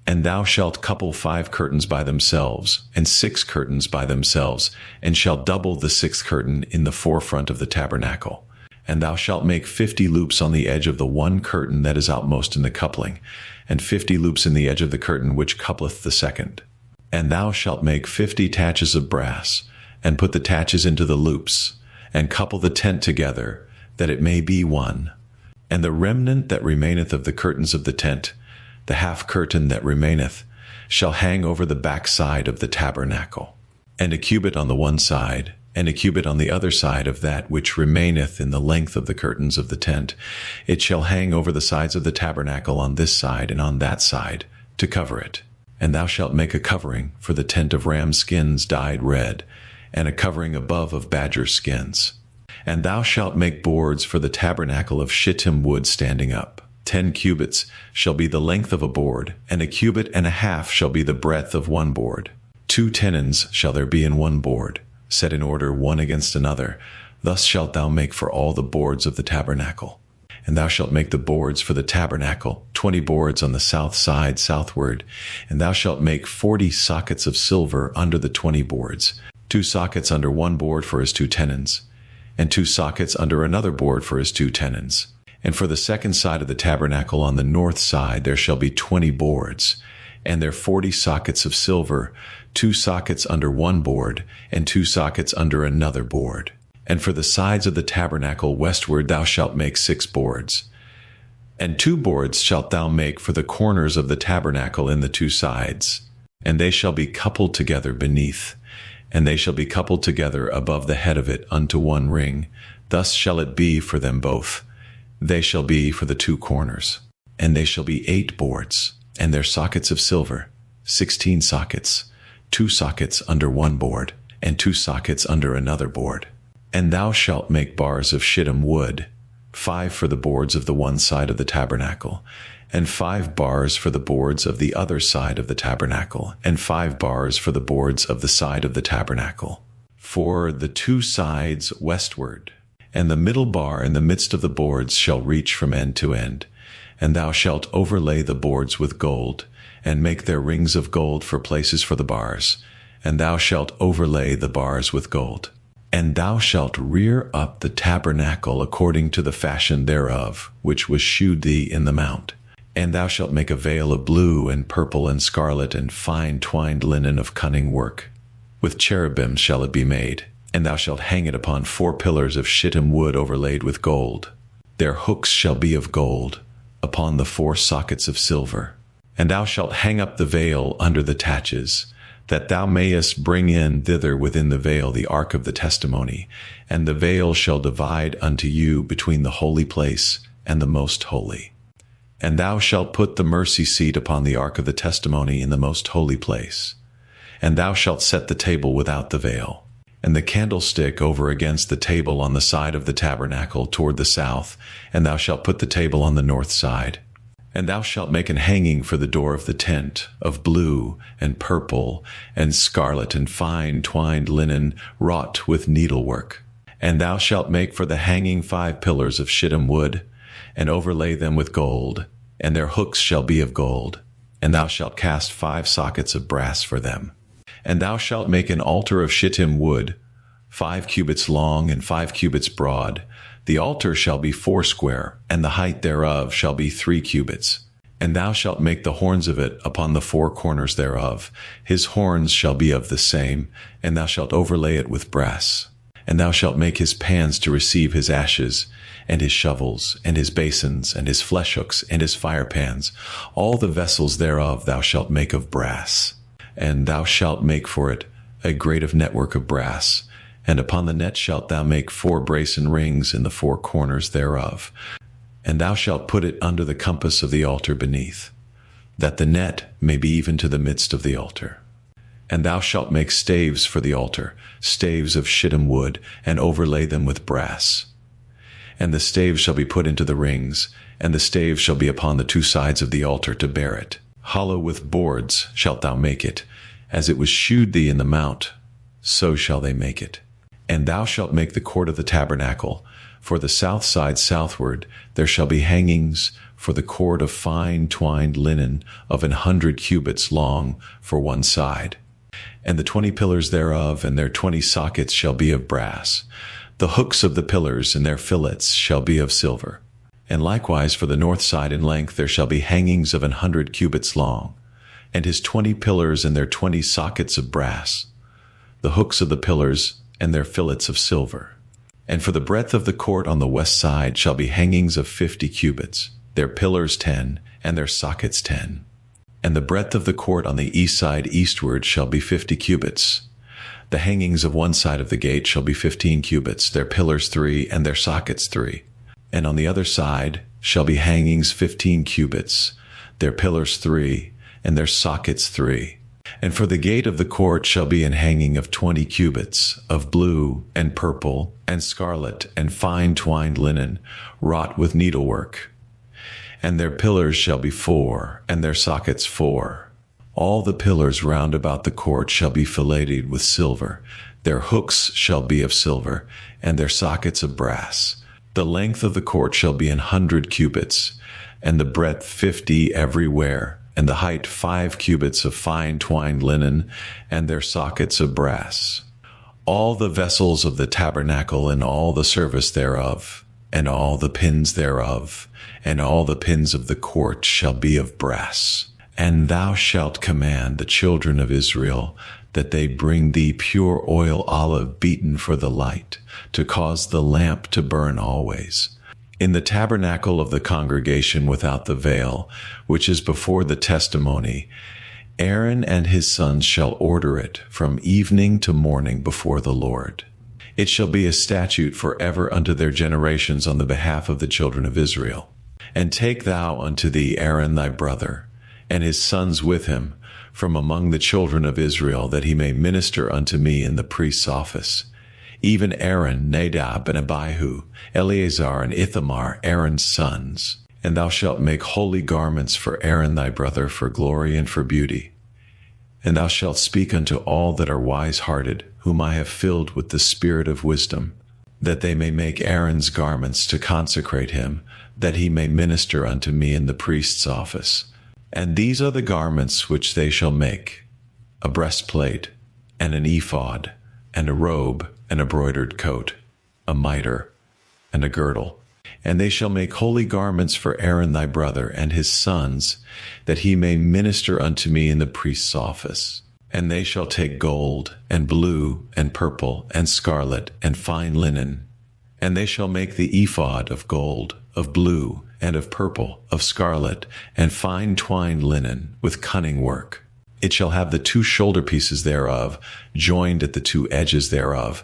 And thou shalt couple 5 curtains by themselves, and 6 curtains by themselves, and shalt double the 6th curtain in the forefront of the tabernacle. And thou shalt make 50 loops on the edge of the one curtain that is outmost in the coupling, and 50 loops in the edge of the curtain which coupleth the second. And thou shalt make 50 taches of brass, and put the taches into the loops, and couple the tent together, that it may be one. And the remnant that remaineth of the curtains of the tent, the half curtain that remaineth, shall hang over the backside of the tabernacle. And a cubit on the one side, and a cubit on the other side of that which remaineth in the length of the curtains of the tent, it shall hang over the sides of the tabernacle on this side and on that side, to cover it. And thou shalt make a covering for the tent of ram skins dyed red, and a covering above of badger skins. And thou shalt make boards for the tabernacle of shittim wood standing up. 10 cubits shall be the length of a board, and a cubit and a half shall be the breadth of one board. 2 tenons shall there be in one board, set in order one against another. Thus shalt thou make for all the boards of the tabernacle. And thou shalt make the boards for the tabernacle, 20 boards on the south side southward. And thou shalt make 40 sockets of silver under the 20 boards, 2 sockets under one board for his 2 tenons, and 2 sockets under another board for his 2 tenons. And for the second side of the tabernacle on the north side there shall be 20 boards, and there 40 sockets of silver, 2 sockets under one board, and 2 sockets under another board. And for the sides of the tabernacle westward thou shalt make 6 boards. And 2 boards shalt thou make for the corners of the tabernacle in the 2 sides, and they shall be coupled together beneath, and they shall be coupled together above the head of it unto one ring. Thus shall it be for them both. They shall be for the 2 corners. And they shall be 8 boards, and their sockets of silver, 16 sockets, 2 sockets under one board, and 2 sockets under another board. And thou shalt make bars of shittim wood, 5 for the boards of the one side of the tabernacle, and 5 bars for the boards of the other side of the tabernacle, and 5 bars for the boards of the side of the tabernacle, for the 2 sides westward. And the middle bar in the midst of the boards shall reach from end to end. And thou shalt overlay the boards with gold, and make their rings of gold for places for the bars. And thou shalt overlay the bars with gold. And thou shalt rear up the tabernacle according to the fashion thereof, which was shewed thee in the mount. And thou shalt make a veil of blue and purple and scarlet and fine twined linen of cunning work. With cherubims shall it be made. And thou shalt hang it upon 4 pillars of shittim wood overlaid with gold. Their hooks shall be of gold, upon the 4 sockets of silver. And thou shalt hang up the veil under the taches, that thou mayest bring in thither within the veil the ark of the testimony. And the veil shall divide unto you between the holy place and the most holy. And thou shalt put the mercy seat upon the ark of the testimony in the most holy place. And thou shalt set the table without the veil, and the candlestick over against the table on the side of the tabernacle toward the south, and thou shalt put the table on the north side. And thou shalt make an hanging for the door of the tent, of blue, and purple, and scarlet, and fine twined linen, wrought with needlework. And thou shalt make for the hanging 5 pillars of shittim wood, and overlay them with gold, and their hooks shall be of gold. And thou shalt cast 5 sockets of brass for them. And thou shalt make an altar of shittim wood, 5 cubits long and 5 cubits broad. The altar shall be foursquare, and the height thereof shall be 3 cubits. And thou shalt make the horns of it upon the 4 corners thereof. His horns shall be of the same, and thou shalt overlay it with brass. And thou shalt make his pans to receive his ashes, and his shovels, and his basins, and his flesh hooks, and his firepans. All the vessels thereof thou shalt make of brass. And thou shalt make for it a grate of network of brass. And upon the net shalt thou make 4 brasen rings in the 4 corners thereof. And thou shalt put it under the compass of the altar beneath, that the net may be even to the midst of the altar. And thou shalt make staves for the altar, staves of shittim wood, and overlay them with brass. And the staves shall be put into the rings, and the staves shall be upon the 2 sides of the altar to bear it. Hollow with boards shalt thou make it, as it was shewed thee in the mount, so shall they make it. And thou shalt make the court of the tabernacle. For the south side southward there shall be hangings for the cord of fine twined linen of 100 cubits long for one side. And the 20 pillars thereof and their 20 sockets shall be of brass. The hooks of the pillars and their fillets shall be of silver. And likewise for the north side in length there shall be hangings of 100 cubits long, and his 20 pillars and their 20 sockets of brass. The hooks of the pillars and their fillets of silver. And for the breadth of the court on the west side shall be hangings of 50 cubits, their pillars 10, and their sockets 10. And the breadth of the court on the east side eastward shall be 50 cubits. The hangings of one side of the gate shall be 15 cubits, their pillars 3, and their sockets 3. And on the other side shall be hangings 15 cubits, their pillars 3, and their sockets 3. And for the gate of the court shall be an hanging of 20 cubits, of blue, and purple, and scarlet, and fine twined linen, wrought with needlework. And their pillars shall be 4, and their sockets 4. All the pillars round about the court shall be filleted with silver. Their hooks shall be of silver, and their sockets of brass. The length of the court shall be 100 cubits, and the breadth 50 everywhere, and the height 5 cubits of fine twined linen, and their sockets of brass. All the vessels of the tabernacle and all the service thereof, and all the pins thereof, and all the pins of the court shall be of brass. And thou shalt command the children of Israel that they bring thee pure oil olive beaten for the light, to cause the lamp to burn always. In the tabernacle of the congregation without the veil, which is before the testimony, Aaron and his sons shall order it from evening to morning before the Lord. It shall be a statute forever unto their generations on the behalf of the children of Israel. And take thou unto thee Aaron thy brother, and his sons with him, from among the children of Israel, that he may minister unto me in the priest's office. Even Aaron, Nadab, and Abihu, Eleazar, and Ithamar, Aaron's sons. And thou shalt make holy garments for Aaron thy brother, for glory and for beauty. And thou shalt speak unto all that are wise-hearted, whom I have filled with the spirit of wisdom, that they may make Aaron's garments to consecrate him, that he may minister unto me in the priest's office. And these are the garments which they shall make: a breastplate, and an ephod, and a robe, and a broidered coat, a mitre, and a girdle. And they shall make holy garments for Aaron thy brother and his sons, that he may minister unto me in the priest's office. And they shall take gold, and blue, and purple, and scarlet, and fine linen. And they shall make the ephod of gold, of blue, and of purple, of scarlet, and fine twined linen, with cunning work. It shall have the 2 shoulder pieces thereof, joined at the 2 edges thereof,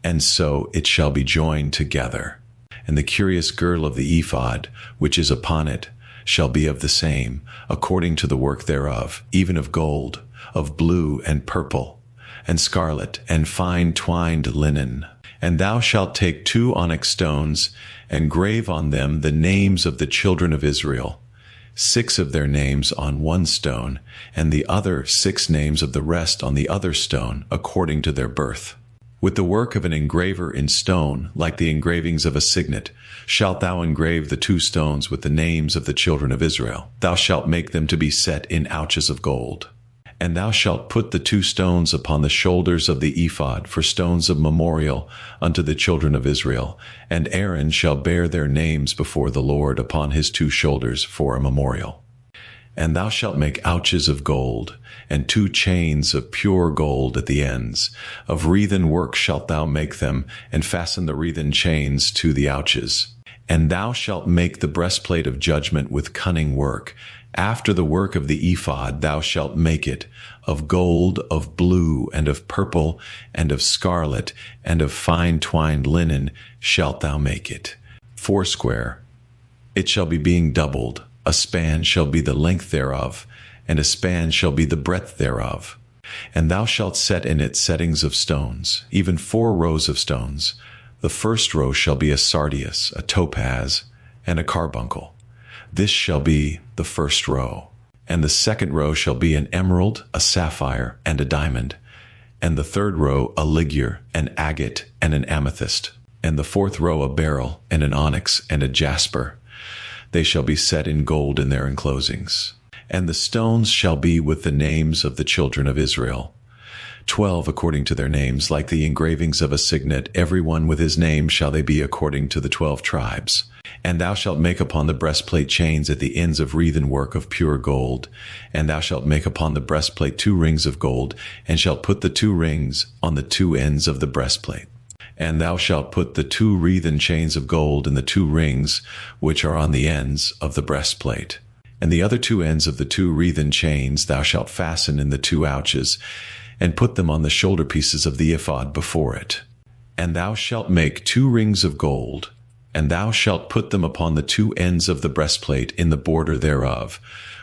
and so it shall be joined together. And the curious girdle of the ephod, which is upon it, shall be of the same, according to the work thereof, even of gold, of blue, and purple, and scarlet, and fine twined linen. And thou shalt take 2 onyx stones, and grave on them the names of the children of Israel, 6 of their names on one stone, and the other 6 names of the rest on the other stone, according to their birth. With the work of an engraver in stone, like the engravings of a signet, shalt thou engrave the 2 stones with the names of the children of Israel. Thou shalt make them to be set in ouches of gold. And thou shalt put the 2 stones upon the shoulders of the ephod for stones of memorial unto the children of Israel. And Aaron shall bear their names before the Lord upon his 2 shoulders for a memorial. And thou shalt make ouches of gold, and 2 chains of pure gold at the ends. Of wreathen work shalt thou make them, and fasten the wreathen chains to the ouches. And thou shalt make the breastplate of judgment with cunning work. After the work of the ephod thou shalt make it, of gold, of blue, and of purple, and of scarlet, and of fine twined linen shalt thou make it. 40. It shall be being doubled. A span shall be the length thereof, and a span shall be the breadth thereof. And thou shalt set in it settings of stones, even 4 rows of stones. The first row shall be a sardius, a topaz, and a carbuncle. This shall be the first row. And the second row shall be an emerald, a sapphire, and a diamond. And the third row a ligure, an agate, and an amethyst. And the fourth row a beryl, and an onyx, and a jasper. They shall be set in gold in their enclosings. And the stones shall be with the names of the children of Israel. 12 according to their names, like the engravings of a signet, every one with his name shall they be according to the 12 tribes. And thou shalt make upon the breastplate chains at the ends of wreathen work of pure gold. And thou shalt make upon the breastplate 2 rings of gold, and shalt put the 2 rings on the 2 ends of the breastplate. And thou shalt put the 2 wreathen chains of gold in the 2 rings which are on the ends of the breastplate. And the other 2 ends of the 2 wreathen chains thou shalt fasten in the 2 ouches, and put them on the shoulder pieces of the ephod before it. And thou shalt make 2 rings of gold, and thou shalt put them upon the 2 ends of the breastplate in the border thereof,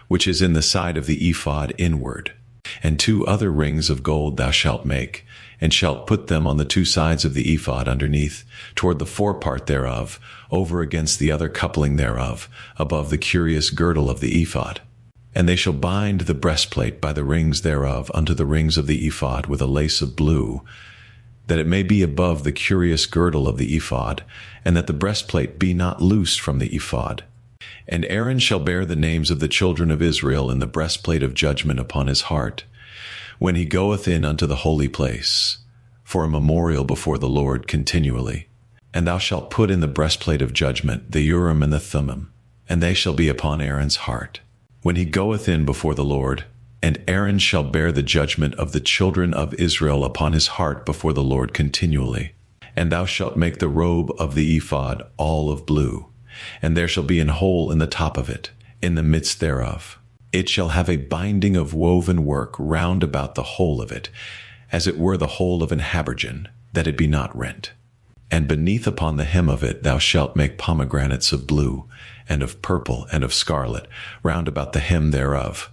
which is in the side of the ephod inward. And 2 other rings of gold thou shalt make, and shalt put them on the 2 sides of the ephod underneath, toward the forepart thereof, over against the other coupling thereof, above the curious girdle of the ephod. And they shall bind the breastplate by the rings thereof unto the rings of the ephod with a lace of blue, that it may be above the curious girdle of the ephod, and that the breastplate be not loosed from the ephod. And Aaron shall bear the names of the children of Israel in the breastplate of judgment upon his heart, when he goeth in unto the holy place, for a memorial before the Lord continually. And thou shalt put in the breastplate of judgment the Urim and the Thummim, and they shall be upon Aaron's heart, when he goeth in before the Lord. And Aaron shall bear the judgment of the children of Israel upon his heart before the Lord continually. And thou shalt make the robe of the ephod all of blue, and there shall be an hole in the top of it, in the midst thereof. It shall have a binding of woven work round about the whole of it, as it were the hole of an habergeon, that it be not rent. And beneath upon the hem of it thou shalt make pomegranates of blue, and of purple, and of scarlet, round about the hem thereof,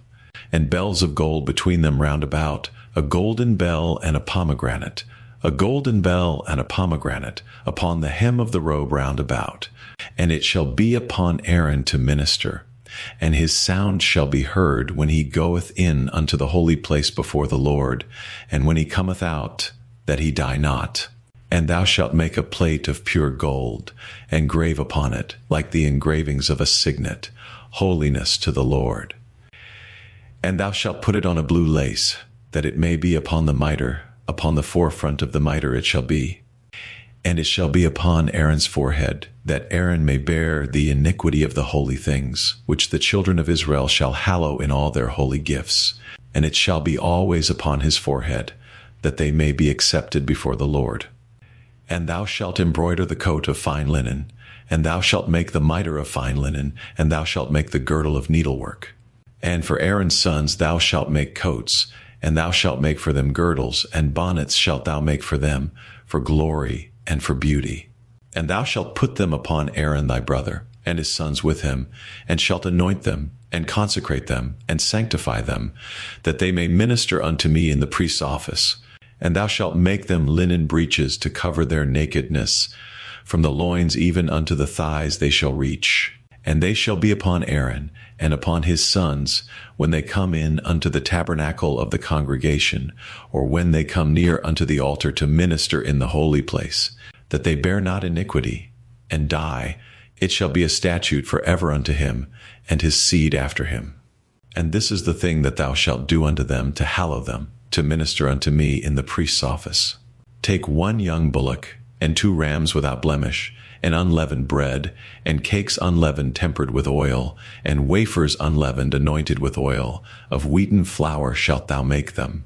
and bells of gold between them round about, a golden bell and a pomegranate, a golden bell and a pomegranate, upon the hem of the robe round about. And it shall be upon Aaron to minister, and his sound shall be heard when he goeth in unto the holy place before the Lord, and when he cometh out, that he die not. And thou shalt make a plate of pure gold, and grave upon it, like the engravings of a signet, holiness to the Lord. And thou shalt put it on a blue lace, that it may be upon the mitre, upon the forefront of the mitre it shall be. And it shall be upon Aaron's forehead, that Aaron may bear the iniquity of the holy things, which the children of Israel shall hallow in all their holy gifts. And it shall be always upon his forehead, that they may be accepted before the Lord. And thou shalt embroider the coat of fine linen, and thou shalt make the mitre of fine linen, and thou shalt make the girdle of needlework. And for Aaron's sons thou shalt make coats, and thou shalt make for them girdles, and bonnets shalt thou make for them, for glory and for beauty. And thou shalt put them upon Aaron thy brother, and his sons with him, and shalt anoint them, and consecrate them, and sanctify them, that they may minister unto me in the priest's office. And thou shalt make them linen breeches to cover their nakedness. From the loins even unto the thighs they shall reach. And they shall be upon Aaron, and upon his sons, when they come in unto the tabernacle of the congregation, or when they come near unto the altar to minister in the holy place, that they bear not iniquity, and die. It shall be a statute forever unto him, and his seed after him. And this is the thing that thou shalt do unto them, to hallow them, to minister unto me in the priest's office. Take 1 young bullock, and 2 rams without blemish, and unleavened bread, and cakes unleavened tempered with oil, and wafers unleavened anointed with oil, of wheaten flour shalt thou make them.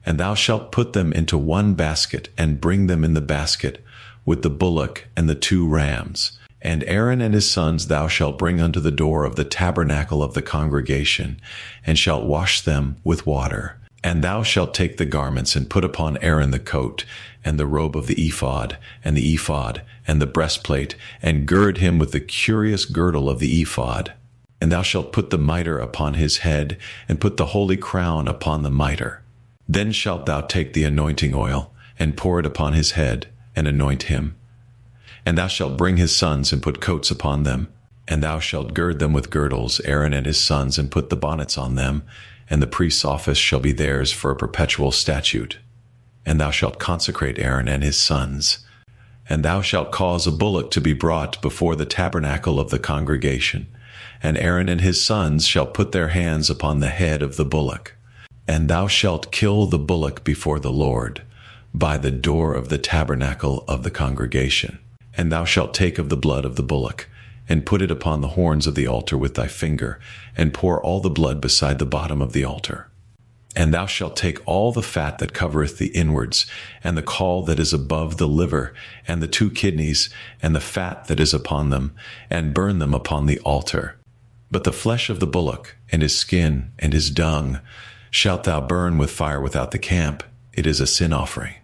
And thou shalt put them into 1 basket, and bring them in the basket, with the bullock and the 2 rams, And Aaron and his sons thou shalt bring unto the door of the tabernacle of the congregation, and shalt wash them with water. And thou shalt take the garments, and put upon Aaron the coat, and the robe of the ephod, and the breastplate, and gird him with the curious girdle of the ephod. And thou shalt put the mitre upon his head, and put the holy crown upon the mitre. Then shalt thou take the anointing oil, and pour it upon his head, and anoint him. And thou shalt bring his sons, and put coats upon them, and thou shalt gird them with girdles, Aaron and his sons, and put the bonnets on them, and the priest's office shall be theirs for a perpetual statute. And thou shalt consecrate Aaron and his sons. And thou shalt cause a bullock to be brought before the tabernacle of the congregation, and Aaron and his sons shall put their hands upon the head of the bullock. And thou shalt kill the bullock before the Lord, by the door of the tabernacle of the congregation. And thou shalt take of the blood of the bullock, and put it upon the horns of the altar with thy finger, and pour all the blood beside the bottom of the altar. And thou shalt take all the fat that covereth the inwards, and the caul that is above the liver, and the 2 kidneys, and the fat that is upon them, and burn them upon the altar. But the flesh of the bullock, and his skin, and his dung, shalt thou burn with fire without the camp. It is a sin offering.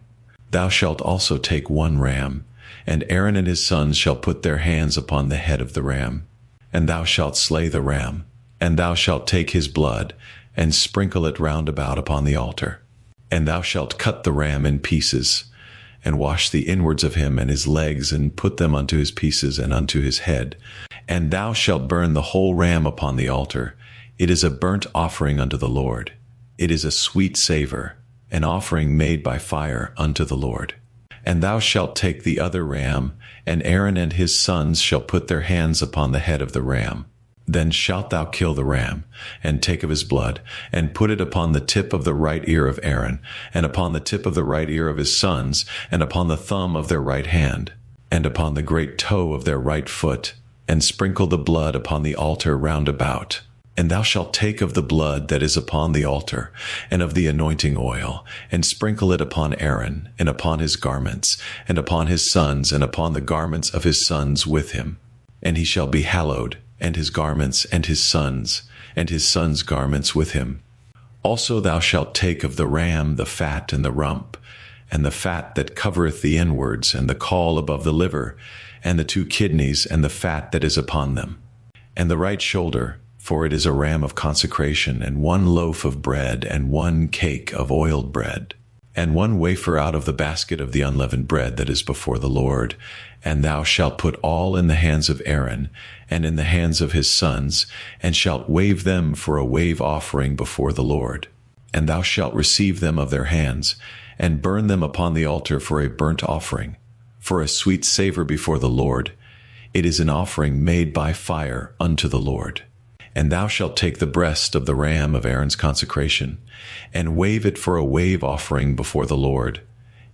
Thou shalt also take 1 ram, and Aaron and his sons shall put their hands upon the head of the ram. And thou shalt slay the ram, and thou shalt take his blood, and sprinkle it round about upon the altar. And thou shalt cut the ram in pieces, and wash the inwards of him and his legs, and put them unto his pieces and unto his head. And thou shalt burn the whole ram upon the altar. It is a burnt offering unto the Lord. It is a sweet savor, an offering made by fire unto the Lord. And thou shalt take the other ram, and Aaron and his sons shall put their hands upon the head of the ram. Then shalt thou kill the ram, and take of his blood, and put it upon the tip of the right ear of Aaron, and upon the tip of the right ear of his sons, and upon the thumb of their right hand, and upon the great toe of their right foot, and sprinkle the blood upon the altar round about. And thou shalt take of the blood that is upon the altar, and of the anointing oil, and sprinkle it upon Aaron, and upon his garments, and upon his sons, and upon the garments of his sons with him. And he shall be hallowed, and his garments, and his sons' garments with him. Also thou shalt take of the ram the fat and the rump, and the fat that covereth the inwards, and the caul above the liver, and the 2 kidneys, and the fat that is upon them, and the right shoulder, for it is a ram of consecration, and 1 loaf of bread, and 1 cake of oiled bread, and 1 wafer out of the basket of the unleavened bread that is before the Lord. And thou shalt put all in the hands of Aaron, and in the hands of his sons, and shalt wave them for a wave offering before the Lord. And thou shalt receive them of their hands, and burn them upon the altar for a burnt offering, for a sweet savor before the Lord. It is an offering made by fire unto the Lord. And thou shalt take the breast of the ram of Aaron's consecration, and wave it for a wave offering before the Lord,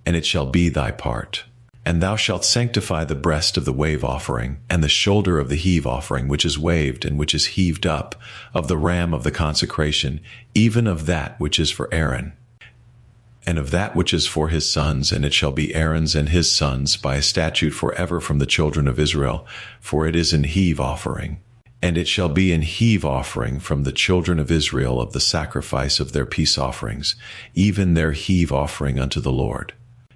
and it shall be thy part. And thou shalt sanctify the breast of the wave offering, and the shoulder of the heave offering, which is waved and which is heaved up, of the ram of the consecration, even of that which is for Aaron, and of that which is for his sons, and it shall be Aaron's and his sons by a statute forever from the children of Israel, for it is an heave offering. And it shall be an heave offering from the children of Israel of the sacrifice of their peace offerings, even their heave offering unto the Lord.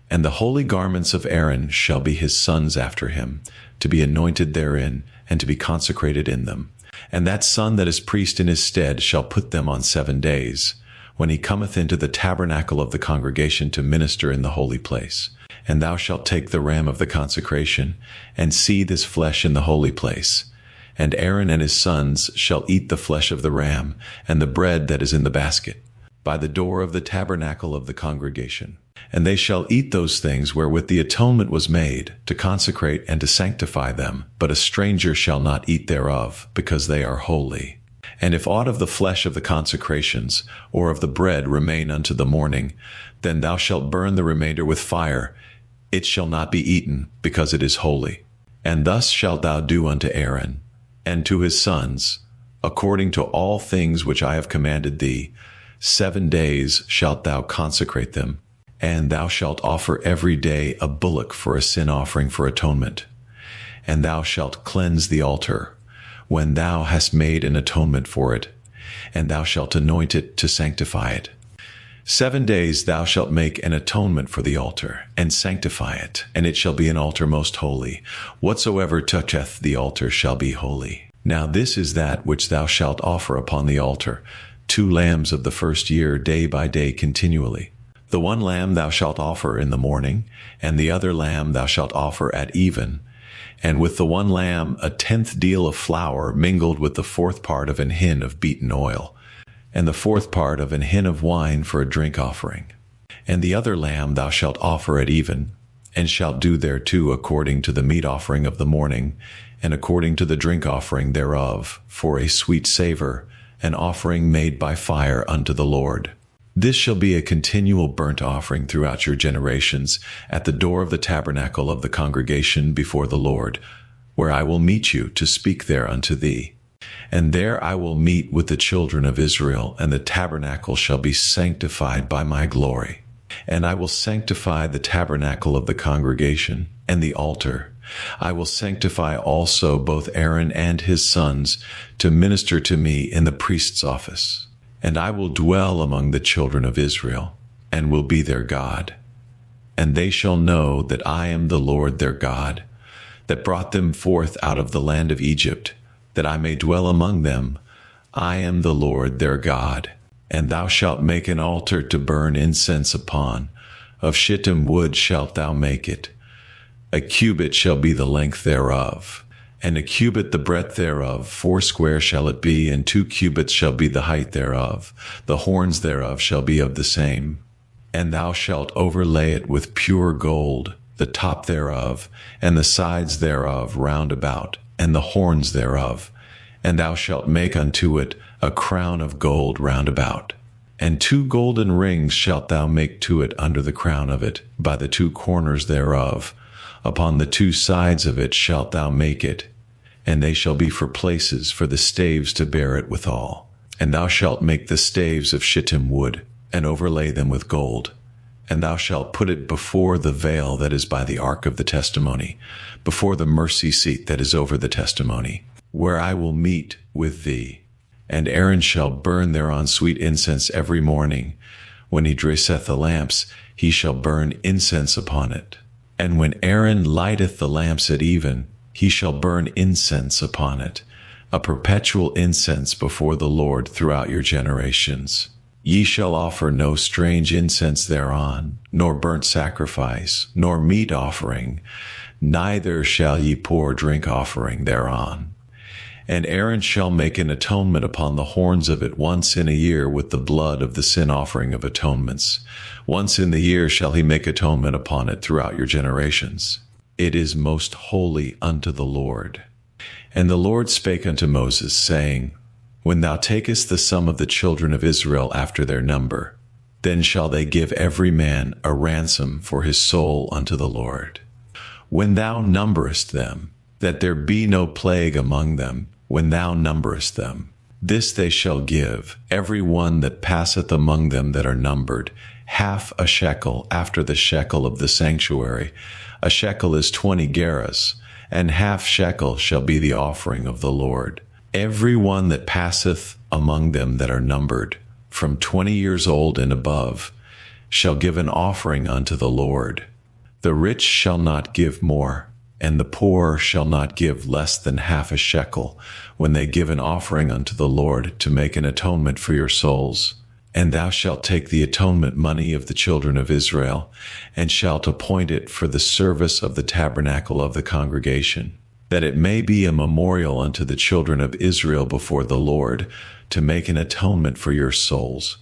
And the holy garments of Aaron shall be his sons after him, to be anointed therein, and to be consecrated in them. And that son that is priest in his stead shall put them on 7 days, when he cometh into the tabernacle of the congregation to minister in the holy place. And thou shalt take the ram of the consecration, and seethe his flesh in the holy place. And Aaron and his sons shall eat the flesh of the ram, and the bread that is in the basket, by the door of the tabernacle of the congregation. And they shall eat those things wherewith the atonement was made, to consecrate and to sanctify them. But a stranger shall not eat thereof, because they are holy. And if aught of the flesh of the consecrations, or of the bread remain unto the morning, then thou shalt burn the remainder with fire. It shall not be eaten, because it is holy. And thus shalt thou do unto Aaron, and to his sons, according to all things which I have commanded thee. 7 days shalt thou consecrate them, and thou shalt offer every day a bullock for a sin offering for atonement. and thou shalt cleanse the altar, when thou hast made an atonement for it, and thou shalt anoint it to sanctify it. 7 days thou shalt make an atonement for the altar, and sanctify it, and it shall be an altar most holy. Whatsoever toucheth the altar shall be holy. Now this is that which thou shalt offer upon the altar, 2 lambs of the first year, day by day continually. The one lamb thou shalt offer in the morning, and the other lamb thou shalt offer at even. And with the one lamb 1/10 deal of flour mingled with the 4th part of an hin of beaten oil, and the 4th part of an hin of wine for a drink offering. And the other lamb thou shalt offer at even, and shalt do thereto according to the meat offering of the morning, and according to the drink offering thereof, for a sweet savor, an offering made by fire unto the Lord. This shall be a continual burnt offering throughout your generations, at the door of the tabernacle of the congregation before the Lord, where I will meet you to speak there unto thee. And there I will meet with the children of Israel, and the tabernacle shall be sanctified by my glory. And I will sanctify the tabernacle of the congregation, and the altar. I will sanctify also both Aaron and his sons, to minister to me in the priest's office. And I will dwell among the children of Israel, and will be their God. And they shall know that I am the Lord their God, that brought them forth out of the land of Egypt, that I may dwell among them. I am the Lord their God. And thou shalt make an altar to burn incense upon. Of shittim wood shalt thou make it. A cubit shall be the length thereof, and a cubit the breadth thereof. 80 shall it be, and 2 cubits shall be the height thereof. The horns thereof shall be of the same. And thou shalt overlay it with pure gold, the top thereof, and the sides thereof round about, and the horns thereof. And thou shalt make unto it a crown of gold round about. And 2 golden rings shalt thou make to it under the crown of it, by the 2 corners thereof. Upon the 2 sides of it shalt thou make it, and they shall be for places for the staves to bear it withal. And thou shalt make the staves of shittim wood, and overlay them with gold. And thou shalt put it before the veil that is by the ark of the testimony, before the mercy seat that is over the testimony, where I will meet with thee. And Aaron shall burn thereon sweet incense every morning. When he dresseth the lamps, he shall burn incense upon it. And when Aaron lighteth the lamps at even, he shall burn incense upon it, a perpetual incense before the Lord throughout your generations. Ye shall offer no strange incense thereon, nor burnt sacrifice, nor meat offering, neither shall ye pour drink offering thereon. And Aaron shall make an atonement upon the horns of it once in a year with the blood of the sin offering of atonements. Once in the year shall he make atonement upon it throughout your generations. It is most holy unto the Lord. And the Lord spake unto Moses, saying, When thou takest the sum of the children of Israel after their number, then shall they give every man a ransom for his soul unto the Lord. When thou numberest them, that there be no plague among them, when thou numberest them, this they shall give, every one that passeth among them that are numbered, 1/2 shekel after the shekel of the sanctuary. A shekel is 20 gerahs, and 1/2 shekel shall be the offering of the Lord. Every one that passeth among them that are numbered, from 20 years old and above, shall give an offering unto the Lord. The rich shall not give more, and the poor shall not give less than 1/2 shekel, when they give an offering unto the Lord to make an atonement for your souls. And thou shalt take the atonement money of the children of Israel, and shalt appoint it for the service of the tabernacle of the congregation, that it may be a memorial unto the children of Israel before the Lord, to make an atonement for your souls.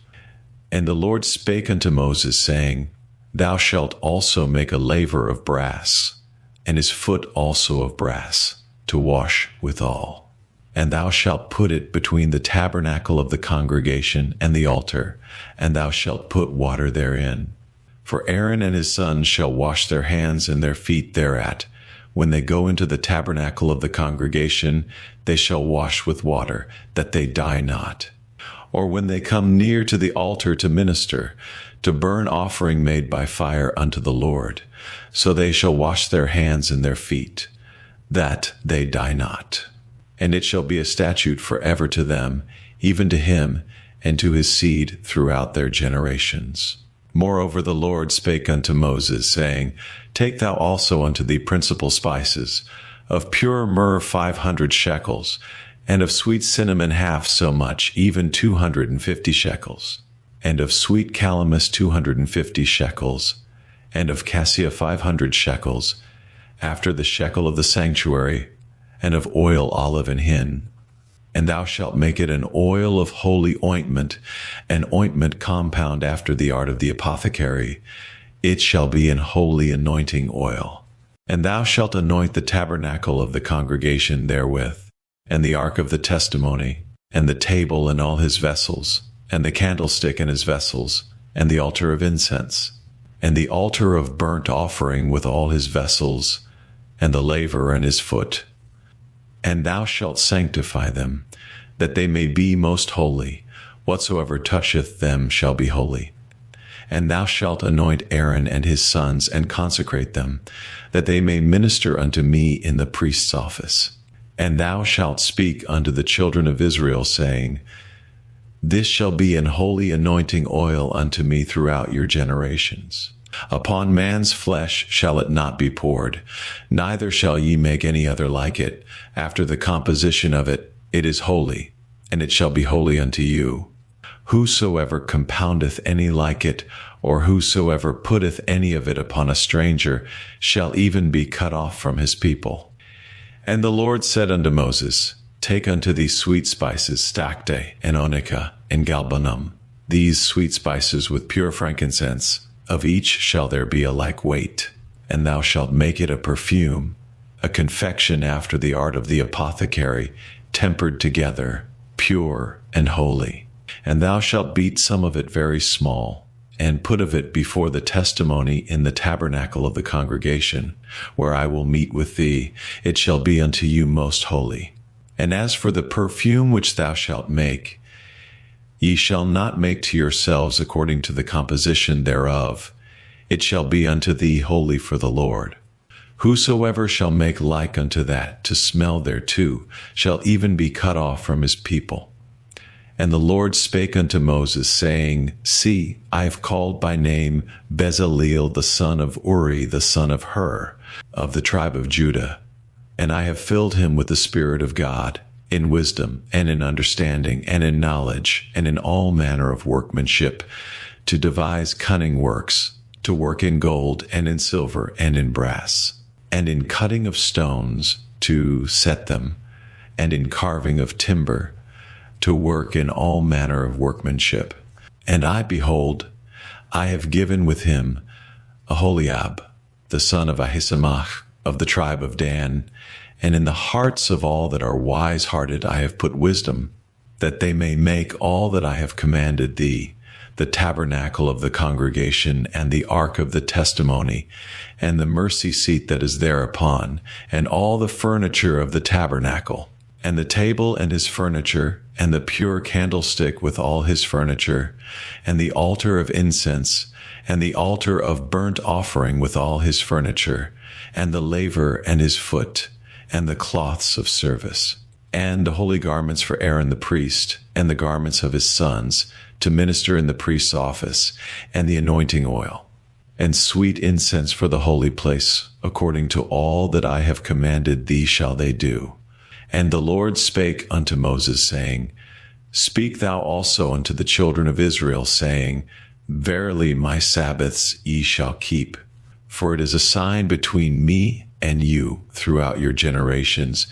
And the Lord spake unto Moses, saying, Thou shalt also make a laver of brass, and his foot also of brass, to wash withal. And thou shalt put it between the tabernacle of the congregation and the altar, and thou shalt put water therein. For Aaron and his sons shall wash their hands and their feet thereat. When they go into the tabernacle of the congregation, they shall wash with water, that they die not. Or when they come near to the altar to minister, to burn offering made by fire unto the Lord, so they shall wash their hands and their feet. that they die not. And it shall be a statute forever to them, even to him and to his seed throughout their generations. Moreover, the Lord spake unto Moses, saying, Take thou also unto thee principal spices, of pure myrrh 500 shekels, and of sweet cinnamon half so much, even 250 shekels, and of sweet calamus 250 shekels, and of cassia 500 shekels, after the shekel of the sanctuary, and of oil, olive, and hin. And thou shalt make it an oil of holy ointment, an ointment compound after the art of the apothecary. It shall be an holy anointing oil. And thou shalt anoint the tabernacle of the congregation therewith, and the ark of the testimony, and the table and all his vessels, and the candlestick and his vessels, and the altar of incense, and the altar of burnt offering with all his vessels, and the laver and his foot. And thou shalt sanctify them, that they may be most holy. Whatsoever toucheth them shall be holy. And thou shalt anoint Aaron and his sons, and consecrate them, that they may minister unto me in the priest's office. And thou shalt speak unto the children of Israel, saying, This shall be an holy anointing oil unto me throughout your generations. Upon man's flesh shall it not be poured, neither shall ye make any other like it. After the composition of it, it is holy, and it shall be holy unto you. Whosoever compoundeth any like it, or whosoever putteth any of it upon a stranger, shall even be cut off from his people. And the Lord said unto Moses, Take unto thee sweet spices, stacte, and onycha, and galbanum, these sweet spices with pure frankincense. Of each shall there be a like weight, and thou shalt make it a perfume, a confection after the art of the apothecary, tempered together, pure and holy. And thou shalt beat some of it very small, and put of it before the testimony in the tabernacle of the congregation, where I will meet with thee. It shall be unto you most holy. And as for the perfume which thou shalt make, ye shall not make to yourselves according to the composition thereof. It shall be unto thee holy for the Lord. Whosoever shall make like unto that, to smell thereto, shall even be cut off from his people. And the Lord spake unto Moses, saying, See, I have called by name Bezaleel the son of Uri, the son of Hur, of the tribe of Judah. And I have filled him with the Spirit of God, in wisdom, and in understanding, and in knowledge, and in all manner of workmanship, to devise cunning works, to work in gold, and in silver, and in brass, and in cutting of stones, to set them, and in carving of timber, to work in all manner of workmanship. And I, behold, I have given with him Aholiab, the son of Ahisamach, of the tribe of Dan, and in the hearts of all that are wise-hearted I have put wisdom, that they may make all that I have commanded thee, the tabernacle of the congregation, and the ark of the testimony, and the mercy seat that is thereupon, and all the furniture of the tabernacle, and the table and his furniture, and the pure candlestick with all his furniture, and the altar of incense, and the altar of burnt offering with all his furniture, and the laver and his foot, and the cloths of service, and the holy garments for Aaron the priest, and the garments of his sons, to minister in the priest's office, and the anointing oil, and sweet incense for the holy place, according to all that I have commanded thee shall they do. And the Lord spake unto Moses, saying, Speak thou also unto the children of Israel, saying, Verily my Sabbaths ye shall keep, for it is a sign between me and you throughout your generations,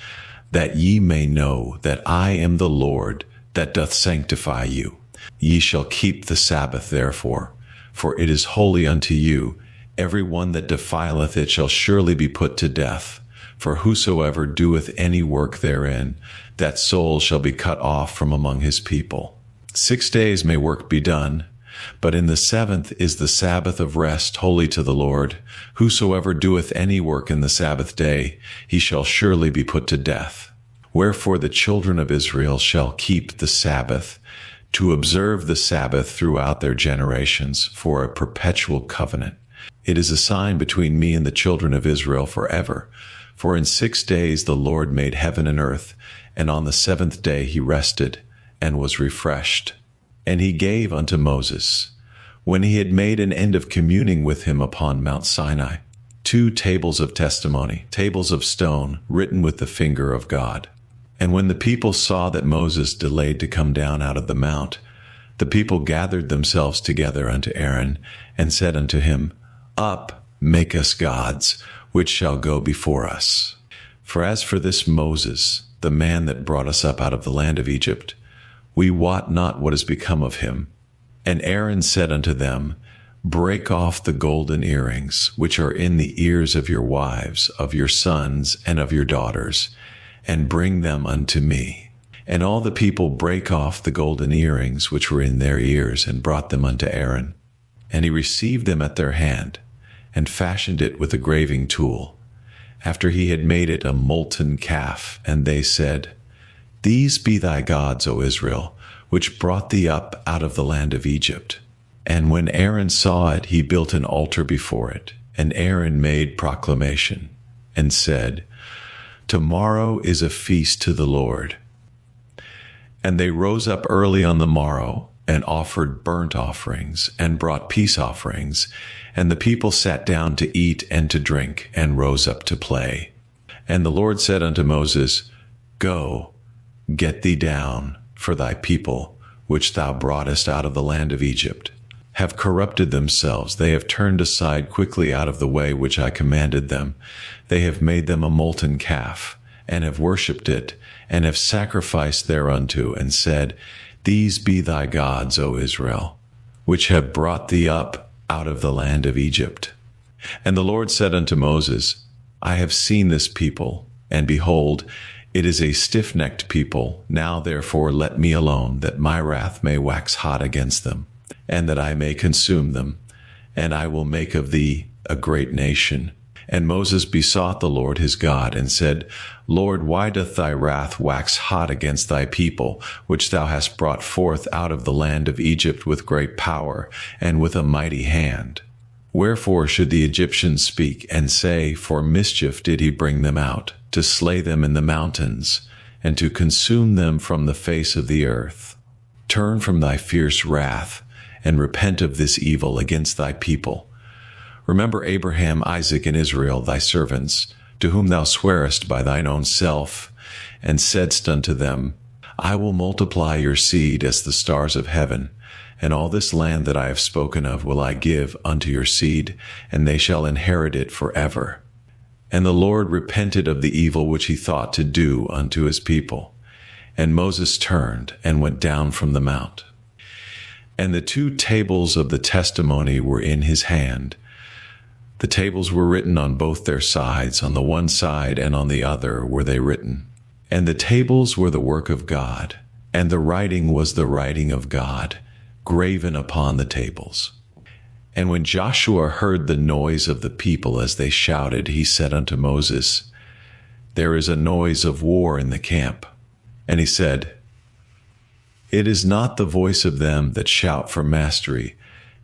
that ye may know that I am the Lord that doth sanctify you. Ye shall keep the Sabbath therefore, for it is holy unto you. Every one that defileth it shall surely be put to death. For whosoever doeth any work therein, that soul shall be cut off from among his people. 6 days may work be done, but in the seventh is the Sabbath of rest, holy to the Lord. Whosoever doeth any work in the Sabbath day, he shall surely be put to death. Wherefore the children of Israel shall keep the Sabbath, to observe the Sabbath throughout their generations, for a perpetual covenant. It is a sign between me and the children of Israel forever, For in 6 days the Lord made heaven and earth, and on the seventh day he rested, and was refreshed. And he gave unto Moses, when he had made an end of communing with him upon Mount Sinai, 2 tables of testimony, tables of stone, written with the finger of God. And when the people saw that Moses delayed to come down out of the mount, the people gathered themselves together unto Aaron, and said unto him, Up, make us gods, which shall go before us. For as for this Moses, the man that brought us up out of the land of Egypt, we wot not what is become of him. And Aaron said unto them, Break off the golden earrings, which are in the ears of your wives, of your sons, and of your daughters, and bring them unto me. And all the people brake off the golden earrings which were in their ears, and brought them unto Aaron. And he received them at their hand, and fashioned it with a graving tool, after he had made it a molten calf. And they said, These be thy gods, O Israel, which brought thee up out of the land of Egypt. And when Aaron saw it, he built an altar before it. And Aaron made proclamation, and said, Tomorrow is a feast to the Lord. And they rose up early on the morrow, and offered burnt offerings, and brought peace offerings. And the people sat down to eat and to drink, and rose up to play. And the Lord said unto Moses, Go, get thee down, for thy people, which thou broughtest out of the land of Egypt, have corrupted themselves. They have turned aside quickly out of the way which I commanded them. They have made them a molten calf, and have worshipped it, and have sacrificed thereunto, and said, These be thy gods, O Israel, which have brought thee up out of the land of Egypt. And the Lord said unto Moses, I have seen this people, and behold, it is a stiff-necked people. Now therefore let me alone, that my wrath may wax hot against them, and that I may consume them, and I will make of thee a great nation. And Moses besought the Lord his God, and said, Lord, why doth thy wrath wax hot against thy people, which thou hast brought forth out of the land of Egypt with great power, and with a mighty hand? Wherefore should the Egyptians speak, and say, For mischief did he bring them out, to slay them in the mountains, and to consume them from the face of the earth? Turn from thy fierce wrath, and repent of this evil against thy people. Remember Abraham, Isaac, and Israel, thy servants, to whom thou swarest by thine own self, and saidst unto them, I will multiply your seed as the stars of heaven, and all this land that I have spoken of will I give unto your seed, and they shall inherit it forever. And the Lord repented of the evil which he thought to do unto his people. And Moses turned and went down from the mount. And the 2 tables of the testimony were in his hand. The tables were written on both their sides, on the one side and on the other were they written. And the tables were the work of God, and the writing was the writing of God, graven upon the tables. And when Joshua heard the noise of the people as they shouted, he said unto Moses, There is a noise of war in the camp. And he said, It is not the voice of them that shout for mastery,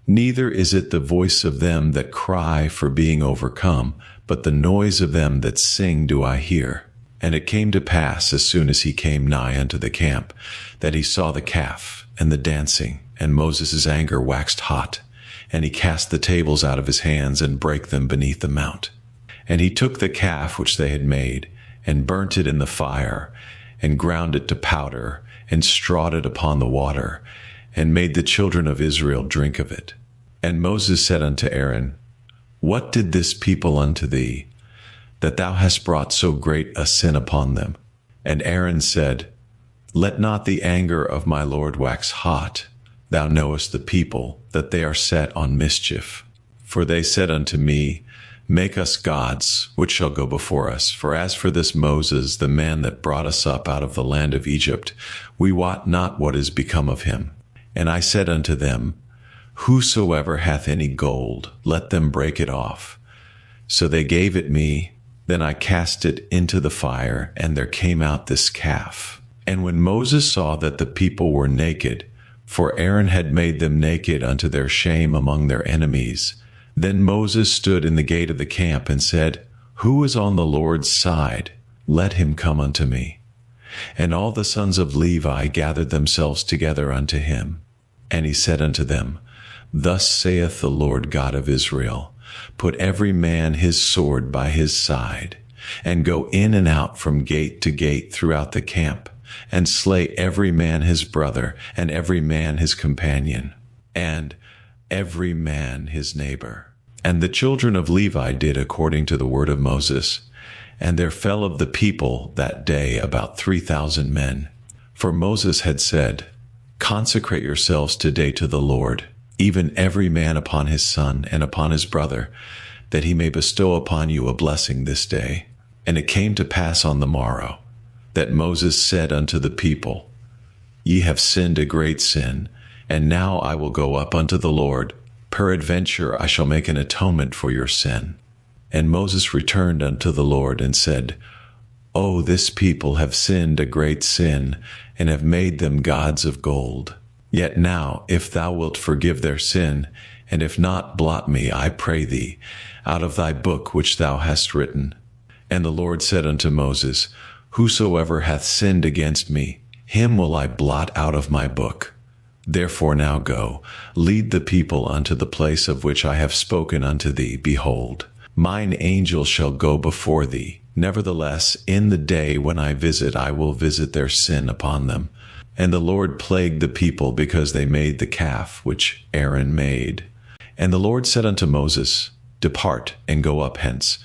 neither is it the voice of them that cry for being overcome, but the noise of them that sing do I hear. And it came to pass, as soon as he came nigh unto the camp, that he saw the calf and the dancing, and Moses' anger waxed hot. And he cast the tables out of his hands, and brake them beneath the mount. And he took the calf which they had made, and burnt it in the fire, and ground it to powder, and strawed it upon the water, and made the children of Israel drink of it. And Moses said unto Aaron, What did this people unto thee, that thou hast brought so great a sin upon them? And Aaron said, Let not the anger of my Lord wax hot. Thou knowest the people, that they are set on mischief. For they said unto me, Make us gods, which shall go before us. For as for this Moses, the man that brought us up out of the land of Egypt, we wot not what is become of him. And I said unto them, Whosoever hath any gold, let them break it off. So they gave it me. Then I cast it into the fire, and there came out this calf. And when Moses saw that the people were naked, for Aaron had made them naked unto their shame among their enemies, then Moses stood in the gate of the camp and said, Who is on the Lord's side? Let him come unto me. And all the sons of Levi gathered themselves together unto him. And he said unto them, Thus saith the Lord God of Israel, Put every man his sword by his side, and go in and out from gate to gate throughout the camp, and slay every man his brother, and every man his companion, and every man his neighbor. And the children of Levi did according to the word of Moses. And there fell of the people that day about 3,000 men. For Moses had said, Consecrate yourselves today to the Lord, even every man upon his son and upon his brother, that he may bestow upon you a blessing this day. And it came to pass on the morrow, that Moses said unto the people, Ye have sinned a great sin, and now I will go up unto the Lord. Peradventure I shall make an atonement for your sin. And Moses returned unto the Lord and said, O this people have sinned a great sin, and have made them gods of gold. Yet now, if thou wilt forgive their sin, and if not, blot me, I pray thee, out of thy book which thou hast written. And the Lord said unto Moses, Whosoever hath sinned against me, him will I blot out of my book. Therefore now go, lead the people unto the place of which I have spoken unto thee. Behold, mine angel shall go before thee. Nevertheless, in the day when I visit, I will visit their sin upon them. And the Lord plagued the people because they made the calf which Aaron made. And the Lord said unto Moses, Depart, and go up hence,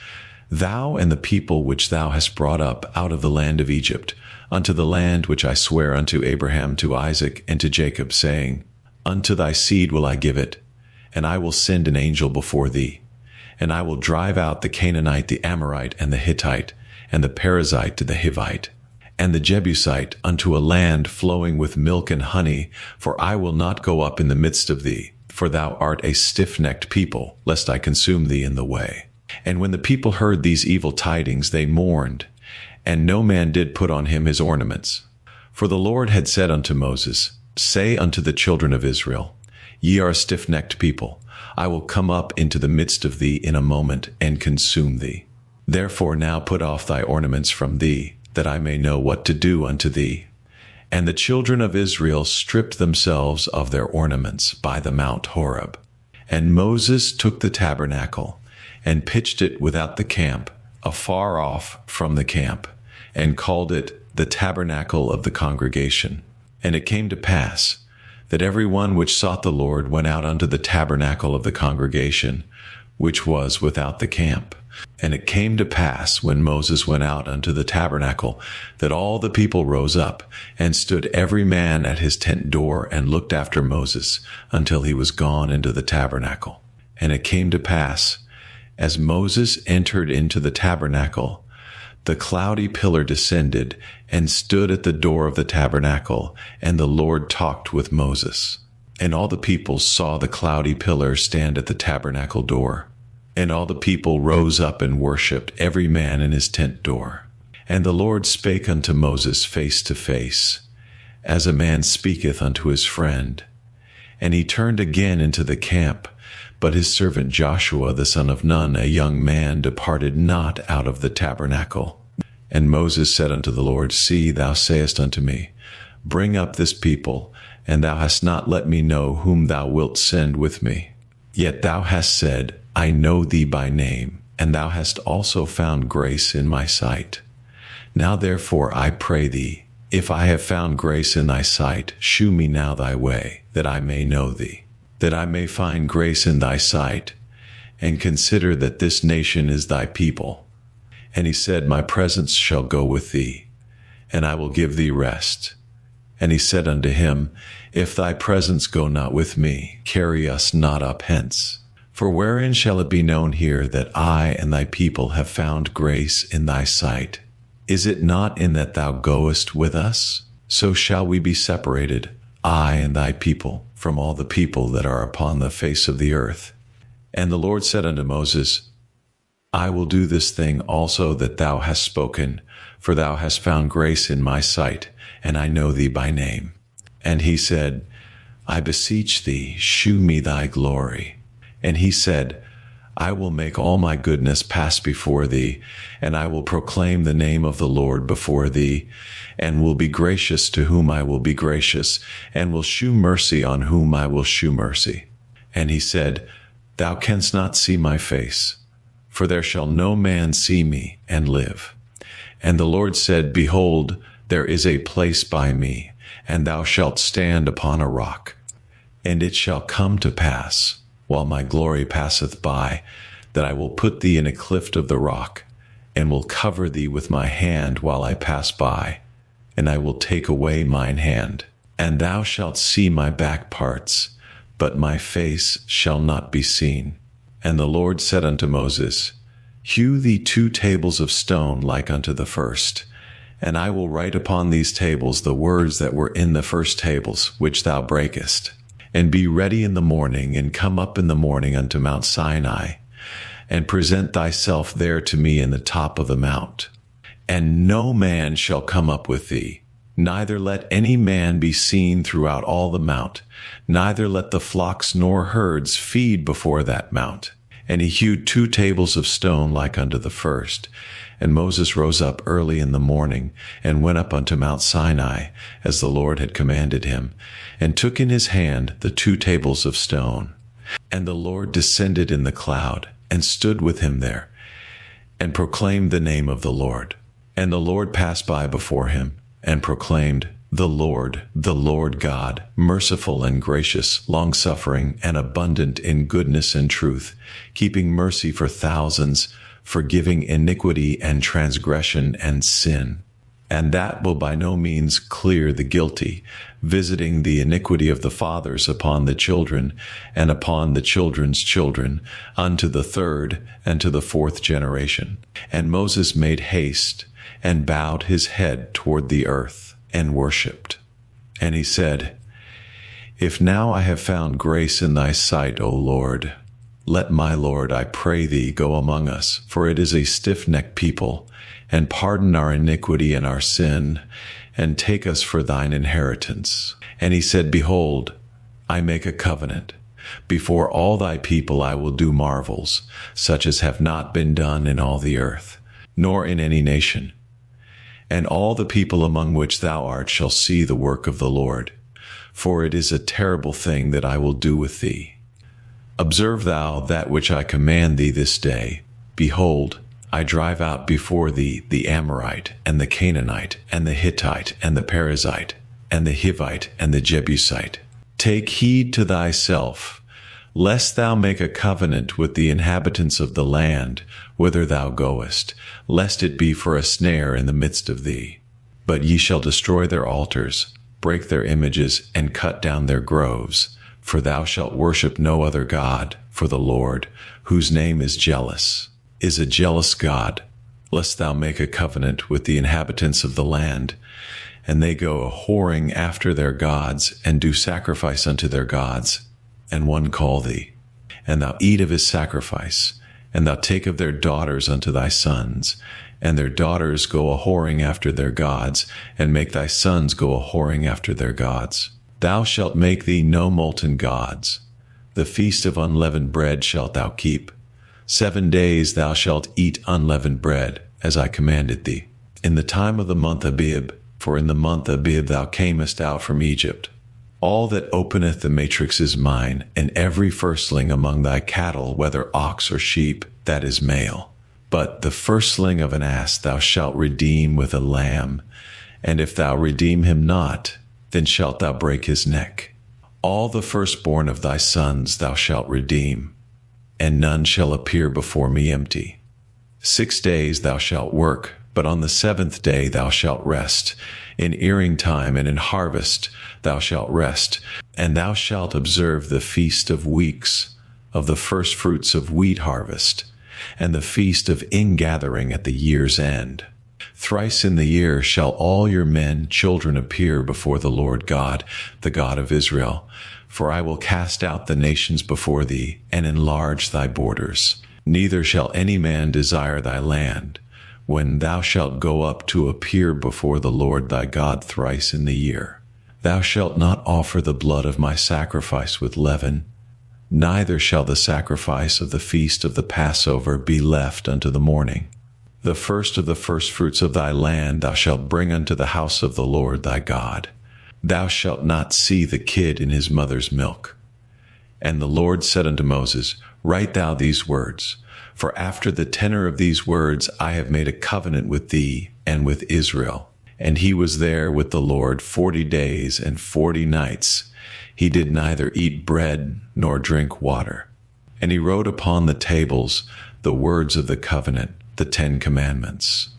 thou and the people which thou hast brought up out of the land of Egypt, unto the land which I swear unto Abraham, to Isaac, and to Jacob, saying, Unto thy seed will I give it, and I will send an angel before thee. And I will drive out the Canaanite, the Amorite, and the Hittite, and the Perizzite, the Hivite, and the Jebusite, unto a land flowing with milk and honey, for I will not go up in the midst of thee, for thou art a stiff-necked people, lest I consume thee in the way. And when the people heard these evil tidings, they mourned, and no man did put on him his ornaments. For the Lord had said unto Moses, Say unto the children of Israel, Ye are a stiff-necked people. I will come up into the midst of thee in a moment, and consume thee. Therefore now put off thy ornaments from thee, that I may know what to do unto thee. And the children of Israel stripped themselves of their ornaments by the Mount Horeb. And Moses took the tabernacle, and pitched it without the camp, afar off from the camp, and called it the tabernacle of the congregation. And it came to pass, that every one which sought the Lord went out unto the tabernacle of the congregation, which was without the camp. And it came to pass, when Moses went out unto the tabernacle, that all the people rose up, and stood every man at his tent door, and looked after Moses, until he was gone into the tabernacle. And it came to pass, as Moses entered into the tabernacle, the cloudy pillar descended, and stood at the door of the tabernacle, and the Lord talked with Moses. And all the people saw the cloudy pillar stand at the tabernacle door. And all the people rose up and worshipped, every man in his tent door. And the Lord spake unto Moses face to face, as a man speaketh unto his friend. And he turned again into the camp, but his servant Joshua the son of Nun, a young man, departed not out of the tabernacle. And Moses said unto the Lord, See, thou sayest unto me, Bring up this people, and thou hast not let me know whom thou wilt send with me. Yet thou hast said, I know thee by name, and thou hast also found grace in my sight. Now therefore I pray thee, if I have found grace in thy sight, shew me now thy way, that I may know thee, that I may find grace in thy sight, and consider that this nation is thy people. And he said, My presence shall go with thee, and I will give thee rest. And he said unto him, If thy presence go not with me, carry us not up hence. For wherein shall it be known here that I and thy people have found grace in thy sight? Is it not in that thou goest with us? So shall we be separated, I and thy people, from all the people that are upon the face of the earth. And the Lord said unto Moses, I will do this thing also that thou hast spoken, for thou hast found grace in my sight, and I know thee by name. And he said, I beseech thee, shew me thy glory. And he said, I will make all my goodness pass before thee, and I will proclaim the name of the Lord before thee, and will be gracious to whom I will be gracious, and will shew mercy on whom I will shew mercy. And he said, Thou canst not see my face, for there shall no man see me and live. And the Lord said, Behold, there is a place by me, and thou shalt stand upon a rock. And it shall come to pass, while my glory passeth by, that I will put thee in a cleft of the rock, and will cover thee with my hand while I pass by, and I will take away mine hand. And thou shalt see my back parts, but my face shall not be seen. And the Lord said unto Moses, Hew thee 2 tables of stone like unto the first, and I will write upon these tables the words that were in the first tables, which thou breakest. And be ready in the morning, and come up in the morning unto Mount Sinai, and present thyself there to me in the top of the mount. And no man shall come up with thee, neither let any man be seen throughout all the mount, neither let the flocks nor herds feed before that mount. And he hewed 2 tables of stone like unto the first. And Moses rose up early in the morning, and went up unto Mount Sinai, as the Lord had commanded him, and took in his hand the 2 tables of stone. And the Lord descended in the cloud, and stood with him there, and proclaimed the name of the Lord. And the Lord passed by before him, and proclaimed, The Lord God, merciful and gracious, long-suffering, and abundant in goodness and truth, keeping mercy for thousands, forgiving iniquity and transgression and sin. And that will by no means clear the guilty, visiting the iniquity of the fathers upon the children, and upon the children's children, unto the 3rd and to the 4th generation. And Moses made haste, and bowed his head toward the earth, and worshipped. And he said, If now I have found grace in thy sight, O Lord, let my Lord, I pray thee, go among us, for it is a stiff-necked people, and pardon our iniquity and our sin, and take us for thine inheritance. And he said, Behold, I make a covenant. Before all thy people I will do marvels, such as have not been done in all the earth, nor in any nation. And all the people among which thou art shall see the work of the Lord, for it is a terrible thing that I will do with thee. Observe thou that which I command thee this day. Behold, I drive out before thee the Amorite, and the Canaanite, and the Hittite, and the Perizzite, and the Hivite, and the Jebusite. Take heed to thyself, lest thou make a covenant with the inhabitants of the land whither thou goest, lest it be for a snare in the midst of thee. But ye shall destroy their altars, break their images, and cut down their groves. For thou shalt worship no other God, for the Lord, whose name is jealous, is a jealous God, lest thou make a covenant with the inhabitants of the land, and they go a-whoring after their gods, and do sacrifice unto their gods, and one call thee. And thou eat of his sacrifice, and thou take of their daughters unto thy sons, and their daughters go a-whoring after their gods, and make thy sons go a-whoring after their gods. Thou shalt make thee no molten gods. The feast of unleavened bread shalt thou keep. 7 days thou shalt eat unleavened bread, as I commanded thee. In the time of the month Abib, for in the month Abib thou camest out from Egypt. All that openeth the matrix is mine, and every firstling among thy cattle, whether ox or sheep, that is male. But the firstling of an ass thou shalt redeem with a lamb, and if thou redeem him not, then shalt thou break his neck. All the firstborn of thy sons thou shalt redeem, and none shall appear before me empty. 6 days thou shalt work, but on the 7th day thou shalt rest. In earing time and in harvest thou shalt rest, and thou shalt observe the feast of weeks, of the first fruits of wheat harvest, and the feast of ingathering at the year's end. Thrice in the year shall all your men, children appear before the Lord God, the God of Israel. For I will cast out the nations before thee, and enlarge thy borders. Neither shall any man desire thy land, when thou shalt go up to appear before the Lord thy God thrice in the year. Thou shalt not offer the blood of my sacrifice with leaven, neither shall the sacrifice of the feast of the Passover be left unto the morning. The first of the firstfruits of thy land thou shalt bring unto the house of the Lord thy God. Thou shalt not see the kid in his mother's milk. And the Lord said unto Moses, Write thou these words, for after the tenor of these words I have made a covenant with thee and with Israel. And he was there with the Lord 40 days and 40 nights. He did neither eat bread nor drink water. And he wrote upon the tables the words of the covenant, the 10 commandments.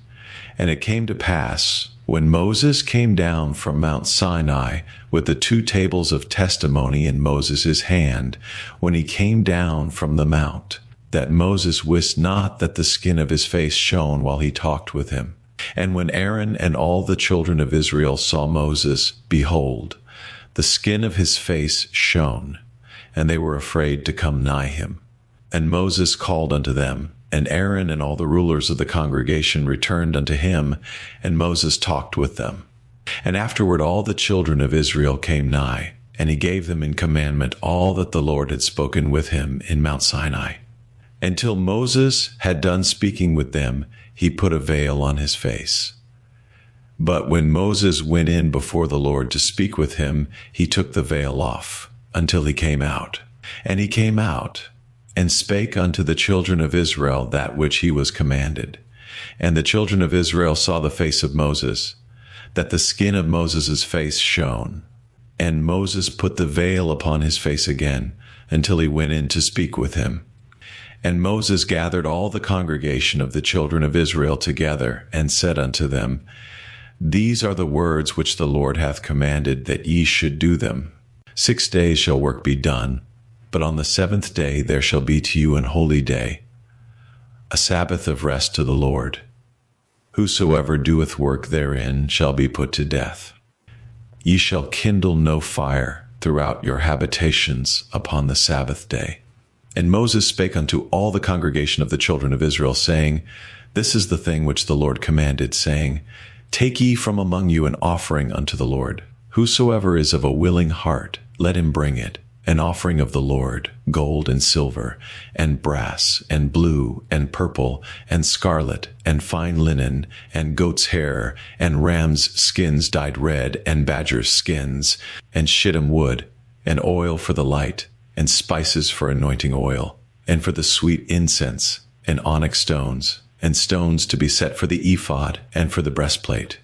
And it came to pass, when Moses came down from Mount Sinai with the 2 tables of testimony in Moses' hand, when he came down from the mount, that Moses wist not that the skin of his face shone while he talked with him. And when Aaron and all the children of Israel saw Moses, behold, the skin of his face shone, and they were afraid to come nigh him. And Moses called unto them, and Aaron and all the rulers of the congregation returned unto him, and Moses talked with them. And afterward all the children of Israel came nigh, and he gave them in commandment all that the Lord had spoken with him in Mount Sinai. Until Moses had done speaking with them, he put a veil on his face. But when Moses went in before the Lord to speak with him, he took the veil off, until he came out. And he came out, and spake unto the children of Israel that which he was commanded. And the children of Israel saw the face of Moses, that the skin of Moses' face shone. And Moses put the veil upon his face again, until he went in to speak with him. And Moses gathered all the congregation of the children of Israel together, and said unto them, These are the words which the Lord hath commanded, that ye should do them. 6 days shall work be done, but on the 7th day there shall be to you an holy day, a Sabbath of rest to the Lord. Whosoever doeth work therein shall be put to death. Ye shall kindle no fire throughout your habitations upon the Sabbath day. And Moses spake unto all the congregation of the children of Israel, saying, This is the thing which the Lord commanded, saying, Take ye from among you an offering unto the Lord. Whosoever is of a willing heart, let him bring it, an offering of the Lord, gold and silver, and brass, and blue, and purple, and scarlet, and fine linen, and goat's hair, and ram's skins dyed red, and badger's skins, and shittim wood, and oil for the light, and spices for anointing oil, and for the sweet incense, and onyx stones, and stones to be set for the ephod, and for the breastplate.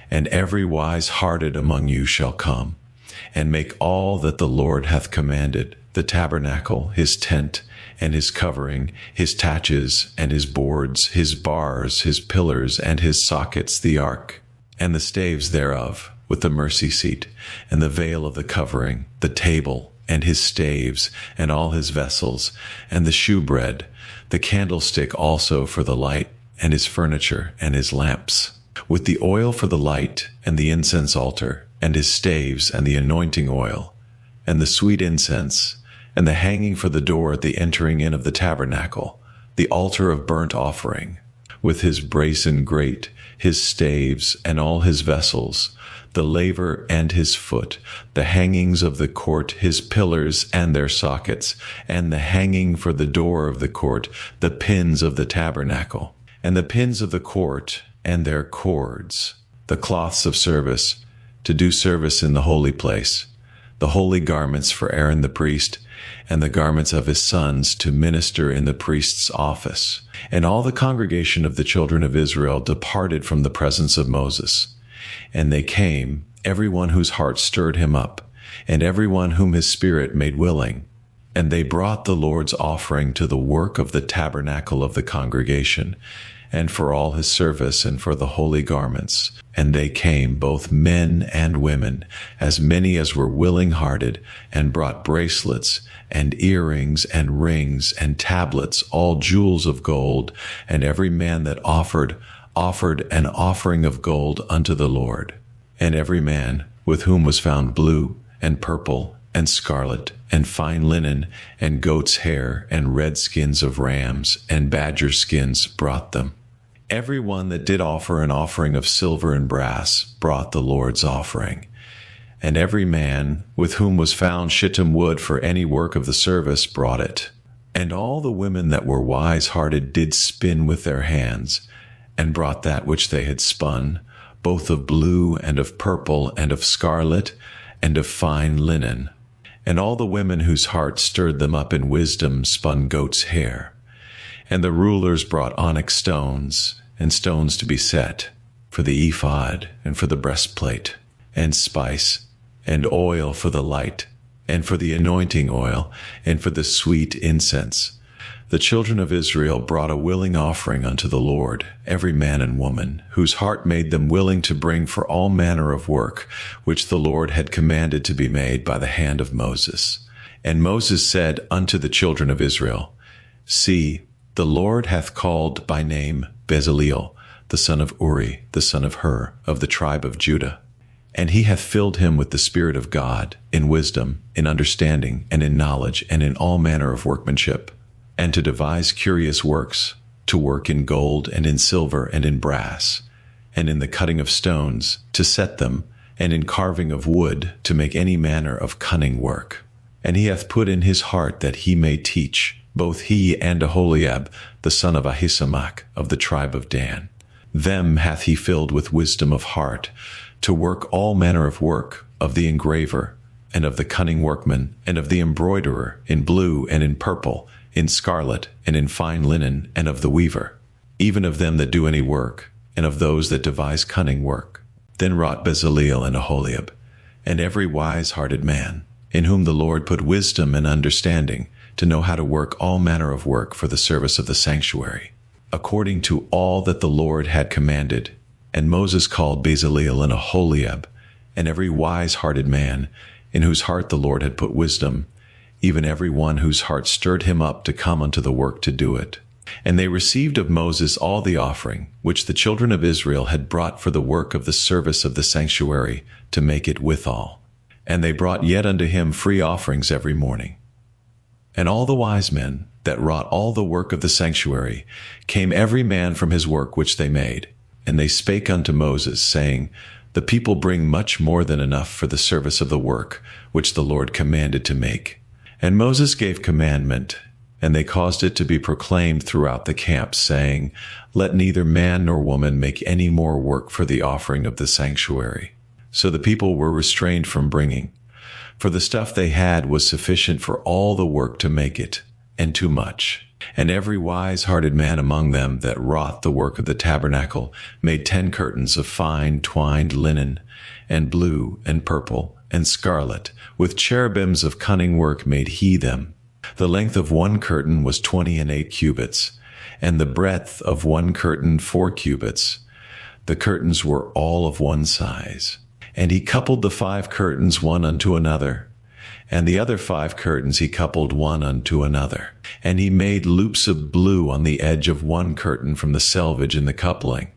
And every wise-hearted among you shall come, and make all that the Lord hath commanded, the tabernacle, his tent, and his covering, his taches, and his boards, his bars, his pillars, and his sockets, the ark, and the staves thereof, with the mercy seat, and the veil of the covering, the table, and his staves, and all his vessels, and the shewbread, the candlestick also for the light, and his furniture, and his lamps, with the oil for the light, and the incense altar, and his staves, and the anointing oil, and the sweet incense, and the hanging for the door at the entering in of the tabernacle, the altar of burnt offering, with his brazen grate, his staves, and all his vessels, the laver and his foot, the hangings of the court, his pillars and their sockets, and the hanging for the door of the court, the pins of the tabernacle, and the pins of the court, and their cords, the cloths of service, to do service in the holy place, the holy garments for Aaron the priest, and the garments of his sons to minister in the priest's office. And all the congregation of the children of Israel departed from the presence of Moses. And they came, every one whose heart stirred him up, and every one whom his spirit made willing. And they brought the Lord's offering to the work of the tabernacle of the congregation, and for all his service, and for the holy garments. And they came, both men and women, as many as were willing-hearted, and brought bracelets, and earrings, and rings, and tablets, all jewels of gold. And every man that offered an offering of gold unto the Lord. And every man with whom was found blue, and purple, and scarlet, and fine linen, and goat's hair, and red skins of rams, and badger skins brought them. Every one that did offer an offering of silver and brass brought the Lord's offering. And every man with whom was found shittim wood for any work of the service brought it. And all the women that were wise-hearted did spin with their hands, and brought that which they had spun, both of blue and of purple and of scarlet and of fine linen. And all the women whose hearts stirred them up in wisdom spun goat's hair. And the rulers brought onyx stones, and stones to be set, for the ephod, and for the breastplate, and spice, and oil for the light, and for the anointing oil, and for the sweet incense. The children of Israel brought a willing offering unto the Lord, every man and woman, whose heart made them willing to bring for all manner of work, which the Lord had commanded to be made by the hand of Moses. And Moses said unto the children of Israel, See, the Lord hath called by name Bezaleel, the son of Uri, the son of Hur, of the tribe of Judah. And he hath filled him with the Spirit of God, in wisdom, in understanding, and in knowledge, and in all manner of workmanship, and to devise curious works, to work in gold, and in silver, and in brass, and in the cutting of stones, to set them, and in carving of wood, to make any manner of cunning work. And he hath put in his heart that he may teach, both he and Aholiab, the son of Ahisamach, of the tribe of Dan. Them hath he filled with wisdom of heart, to work all manner of work, of the engraver, and of the cunning workman, and of the embroiderer, in blue and in purple, in scarlet, and in fine linen, and of the weaver, even of them that do any work, and of those that devise cunning work. Then wrought Bezaleel and Aholiab, and every wise-hearted man, in whom the Lord put wisdom and understanding, to know how to work all manner of work for the service of the sanctuary, according to all that the Lord had commanded. And Moses called Bezaleel and Aholiab, and every wise-hearted man, in whose heart the Lord had put wisdom, even every one whose heart stirred him up to come unto the work to do it. And they received of Moses all the offering, which the children of Israel had brought for the work of the service of the sanctuary, to make it withal. And they brought yet unto him free offerings every morning. And all the wise men that wrought all the work of the sanctuary came every man from his work which they made. And they spake unto Moses, saying, The people bring much more than enough for the service of the work which the Lord commanded to make. And Moses gave commandment, and they caused it to be proclaimed throughout the camp, saying, Let neither man nor woman make any more work for the offering of the sanctuary. So the people were restrained from bringing, for the stuff they had was sufficient for all the work to make it, and too much. And every wise-hearted man among them that wrought the work of the tabernacle made 10 curtains of fine twined linen, and blue, and purple, and scarlet, with cherubims of cunning work made he them. The length of one curtain was 28 cubits, and the breadth of one curtain 4 cubits. The curtains were all of one size. And he coupled the 5 curtains one unto another, and the other 5 curtains he coupled one unto another. And he made loops of blue on the edge of one curtain from the selvage in the coupling.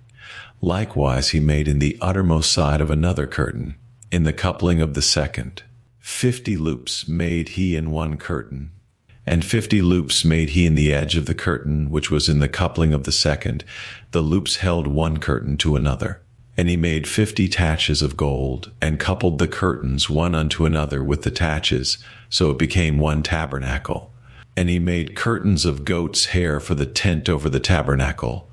Likewise he made in the uttermost side of another curtain, in the coupling of the second. 50 loops made he in one curtain, and 50 loops made he in the edge of the curtain which was in the coupling of the second. The loops held one curtain to another. And he made 50 taches of gold, and coupled the curtains one unto another with the taches, so it became one tabernacle. And he made curtains of goat's hair for the tent over the tabernacle.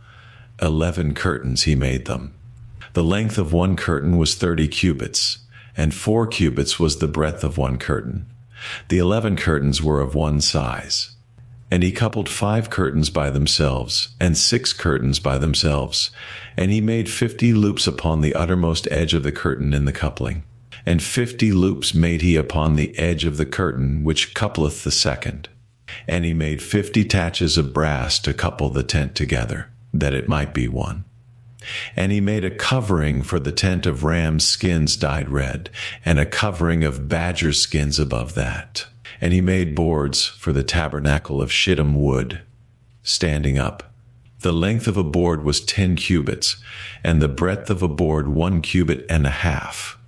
11 curtains he made them. The length of one curtain was 30 cubits, and 4 cubits was the breadth of one curtain. The 11 curtains were of one size. And he coupled 5 curtains by themselves, and 6 curtains by themselves. And he made 50 loops upon the uttermost edge of the curtain in the coupling. And 50 loops made he upon the edge of the curtain which coupleth the second. And he made 50 taches of brass to couple the tent together, that it might be one. And he made a covering for the tent of rams' skins dyed red, and a covering of badger skins above that. And he made boards for the tabernacle of shittim wood, standing up. The length of a board was 10 cubits, and the breadth of a board 1 cubit and a half.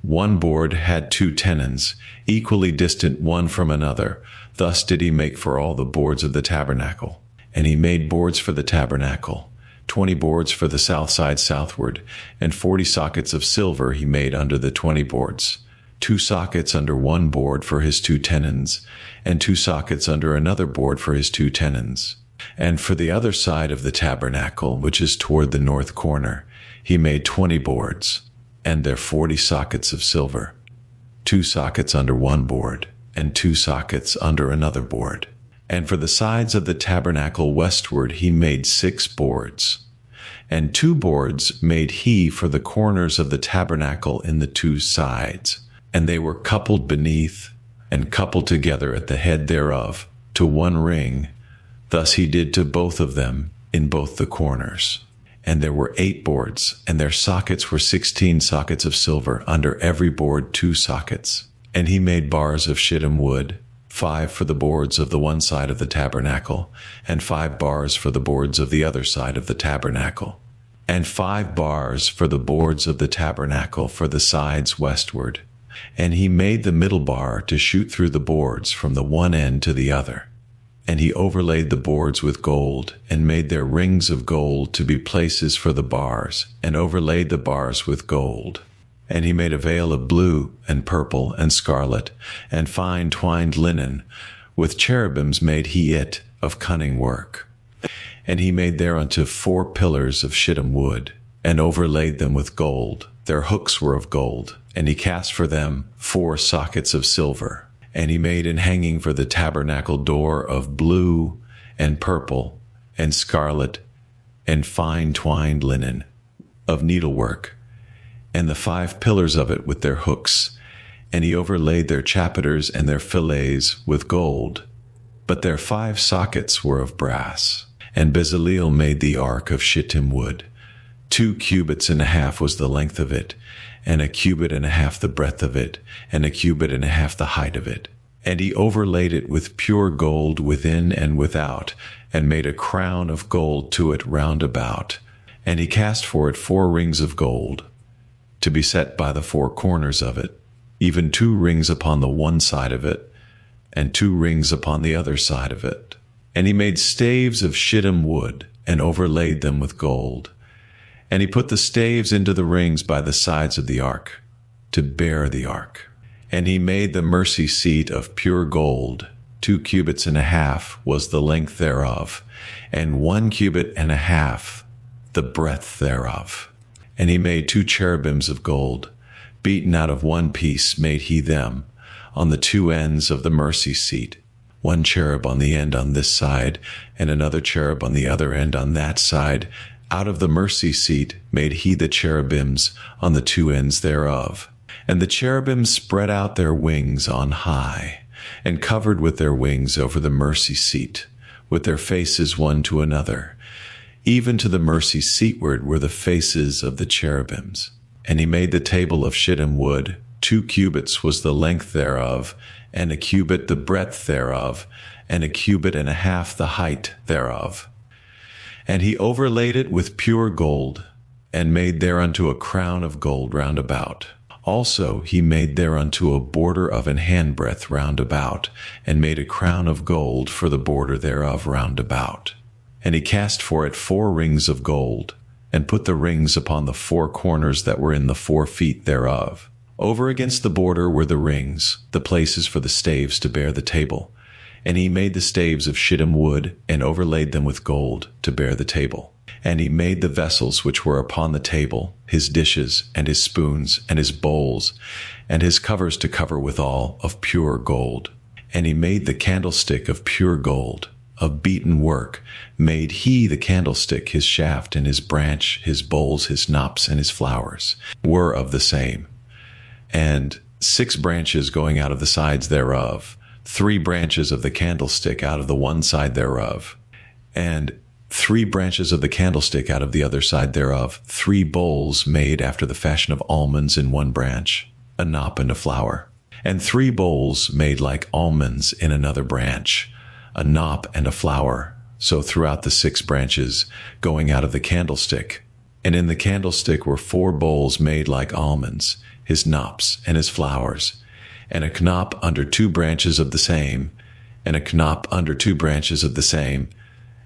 One board had 2 tenons, equally distant one from another. Thus did he make for all the boards of the tabernacle. And he made boards for the tabernacle, 20 boards for the south side southward, and 40 sockets of silver he made under the 20 boards. 2 sockets under one board for his 2 tenons, and 2 sockets under another board for his 2 tenons. And for the other side of the tabernacle, which is toward the north corner, he made 20 boards, and their 40 sockets of silver, 2 sockets under one board, and 2 sockets under another board. And for the sides of the tabernacle westward he made 6 boards. And 2 boards made he for the corners of the tabernacle in the 2 sides. And they were coupled beneath, and coupled together at the head thereof, to one ring. Thus he did to both of them in both the corners. And there were 8 boards, and their sockets were 16 sockets of silver, under every board 2 sockets. And he made bars of shittim wood, 5 for the boards of the one side of the tabernacle, and 5 bars for the boards of the other side of the tabernacle, and 5 bars for the boards of the tabernacle for the sides westward. And he made the middle bar to shoot through the boards from the one end to the other. And he overlaid the boards with gold, and made their rings of gold to be places for the bars, and overlaid the bars with gold. And he made a veil of blue, and purple, and scarlet, and fine twined linen. With cherubims made he it of cunning work. And he made thereunto 4 pillars of shittim wood, and overlaid them with gold. Their hooks were of gold, and he cast for them 4 sockets of silver. And he made an hanging for the tabernacle door of blue, and purple, and scarlet, and fine twined linen, of needlework, and the 5 pillars of it with their hooks. And he overlaid their chapiters and their fillets with gold. But their 5 sockets were of brass. And Bezaleel made the ark of shittim wood. 2 cubits and a half was the length of it, and a cubit and a half the breadth of it, and a cubit and a half the height of it. And he overlaid it with pure gold within and without, and made a crown of gold to it round about. And he cast for it 4 rings of gold, to be set by the 4 corners of it, even 2 rings upon the one side of it, and 2 rings upon the other side of it. And he made staves of shittim wood, and overlaid them with gold. And he put the staves into the rings by the sides of the ark, to bear the ark. And he made the mercy seat of pure gold. 2 cubits and a half was the length thereof, and 1 cubit and a half the breadth thereof. And he made 2 cherubims of gold. Beaten out of one piece made he them, on the 2 ends of the mercy seat. 1 cherub on the end on this side, and another cherub on the other end on that side. Out of the mercy seat made he the cherubims on the 2 ends thereof. And the cherubims spread out their wings on high, and covered with their wings over the mercy seat, with their faces one to another. Even to the mercy seatward were the faces of the cherubims. And he made the table of shittim wood. 2 cubits was the length thereof, and a cubit the breadth thereof, and a cubit and a half the height thereof. And he overlaid it with pure gold, and made thereunto a crown of gold round about. Also he made thereunto a border of an handbreadth round about, and made a crown of gold for the border thereof round about. And he cast for it 4 rings of gold, and put the rings upon the 4 corners that were in the 4 feet thereof. Over against the border were the rings, the places for the staves to bear the table. And he made the staves of shittim wood, and overlaid them with gold, to bear the table. And he made the vessels which were upon the table, his dishes, and his spoons, and his bowls, and his covers to cover withal, of pure gold. And he made the candlestick of pure gold, of beaten work. Made he the candlestick, his shaft, and his branch, his bowls, his knops, and his flowers, were of the same. And 6 branches going out of the sides thereof, 3 branches of the candlestick out of the one side thereof, and 3 branches of the candlestick out of the other side thereof, 3 bowls made after the fashion of almonds in one branch, a knop and a flower, and 3 bowls made like almonds in another branch, a knop and a flower, so throughout the 6 branches going out of the candlestick. And in the candlestick were 4 bowls made like almonds, his knops and his flowers, and a knop under 2 branches of the same, and a knop under 2 branches of the same,